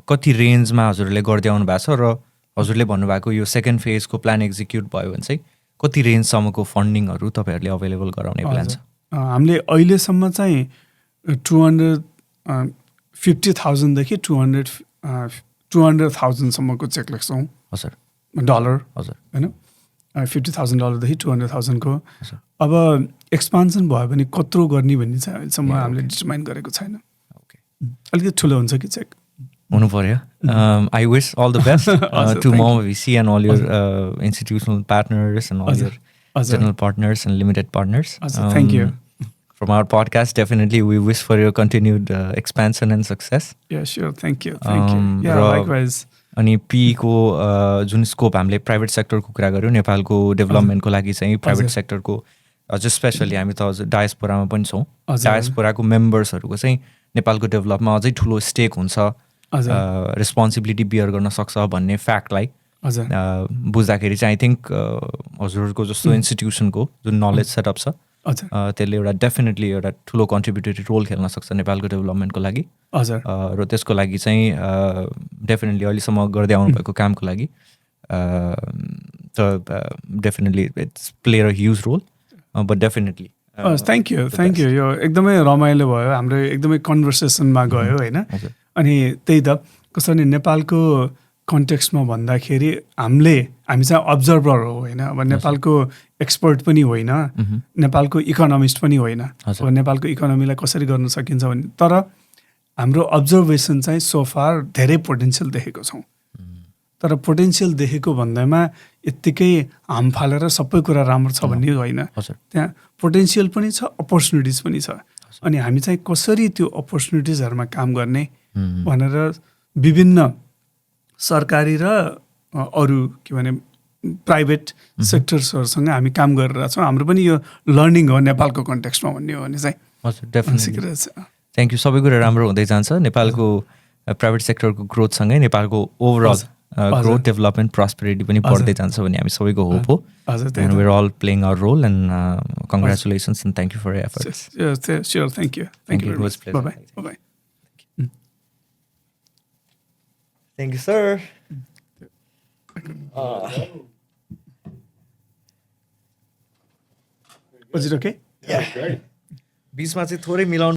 कति रेन्जमा हजुरले गर्दै आउनु भएको छ, र हजुरले भन्नुभएको यो सेकेन्ड फेजको प्लान एक्जिक्युट भयो भने चाहिँ कति रेन्जसम्मको फन्डिङहरू तपाईँहरूले अभाइलेबल गराउने प्लान छ?
हामीले अहिलेसम्म चाहिँ 250,000 देखि 200,000सम्मको चेक लेख्छौँ।
हजुर,
डलर,
हजुर,
होइन, $50,000 देखि 200,000को। अब एक्सपान्सन भयो भने कत्रो गर्ने भन्ने चाहिँ अहिलेसम्म हामीले डिटरमाइन गरेको छैन।
ओके,
अलिकति ठुलो हुन्छ कि चेक
हुनु पर्यो. I wish all the best to Momo VC and all your institutional partners and all your general partners and limited partners.
Thank you.
From our podcast, definitely we wish for your continued expansion and success.
Yeah, sure. Thank you. Thank you. Yeah, likewise.
अनि पीको जुन स्कोप हामीले प्राइभेट सेक्टरको कुरा गऱ्यौँ नेपालको डेभलपमेन्टको लागि चाहिँ प्राइभेट सेक्टरको अझ स्पेसली हामी त अझ डायस्पोरामा पनि छौँ. डायस्पोराको मेम्बर्सहरूको चाहिँ नेपालको डेभलपमा अझै ठुलो स्टेक हुन्छ, रेस्पोन्सिबिलिटी बियर गर्न सक्छ भन्ने फ्याक्टलाई बुझ्दाखेरि चाहिँ आई थिङ्क हजुरहरूको जस्तो इन्स्टिट्युसनको जुन नलेज सेटअप छ त्यसले एउटा डेफिनेटली एउटा ठुलो कन्ट्रिब्युटरी रोल खेल्न सक्छ नेपालको डेभलपमेन्टको लागि. र त्यसको लागि चाहिँ डेफिनेटली अहिलेसम्म गर्दै आउनुभएको कामको लागि definitely it's play a huge role. But definitely
thank you. यो एकदमै रमाइलो भयो, हाम्रो एकदमै कन्भर्सेसनमा गयो होइन. अनि त्यही त कसरी नेपालको कन्टेक्स्टमा भन्दाखेरि हामी चाहिँ अब्जर्भर हो होइन. अब नेपालको एक्सपर्ट पनि होइन, नेपालको इकोनोमिस्ट पनि होइन. अब नेपालको इकोनोमीलाई कसरी गर्न सकिन्छ भने तर हाम्रो अब्जर्भेसन चाहिँ सोफार धेरै पोटेन्सियल देखेको छौँ. तर पोटेन्सियल देखेको भन्दैमा यत्तिकै हाम फालेर सबै कुरा राम्रो छ भन्ने होइन. त्यहाँ पोटेन्सियल पनि छ, अपर्च्युनिटिज पनि छ. अनि हामी चाहिँ कसरी त्यो अपर्च्युनिटिजहरूमा काम गर्ने भनेर विभिन्न सरकारी र अरू के भने प्राइभेट सेक्टर्सहरूसँग हामी काम गरिरहेको छौँ. हाम्रो पनि यो लर्निङ हो नेपालको कन्टेक्स्टमा भन्ने हो भने चाहिँ सिकिरहेको छ.
Thank you. सबै कुरा राम्रो हुँदै जान्छ. नेपालको प्राइभेट सेक्टरको ग्रोथसँगै नेपालको ओभरअल ग्रोथ डेभलपमेन्ट प्रस्पेरिटी पनि बढ्दै जान्छ भन्ने हामी सबैको होप हो. And we're all playing our role and congratulations and thank you for your efforts.
Sure, thank you. Thank you very much. Bye-bye. Bye-bye.
Thank you, sir.
Was it okay?
Yeah. बिचमा चाहिँ थोरै मिलाउनु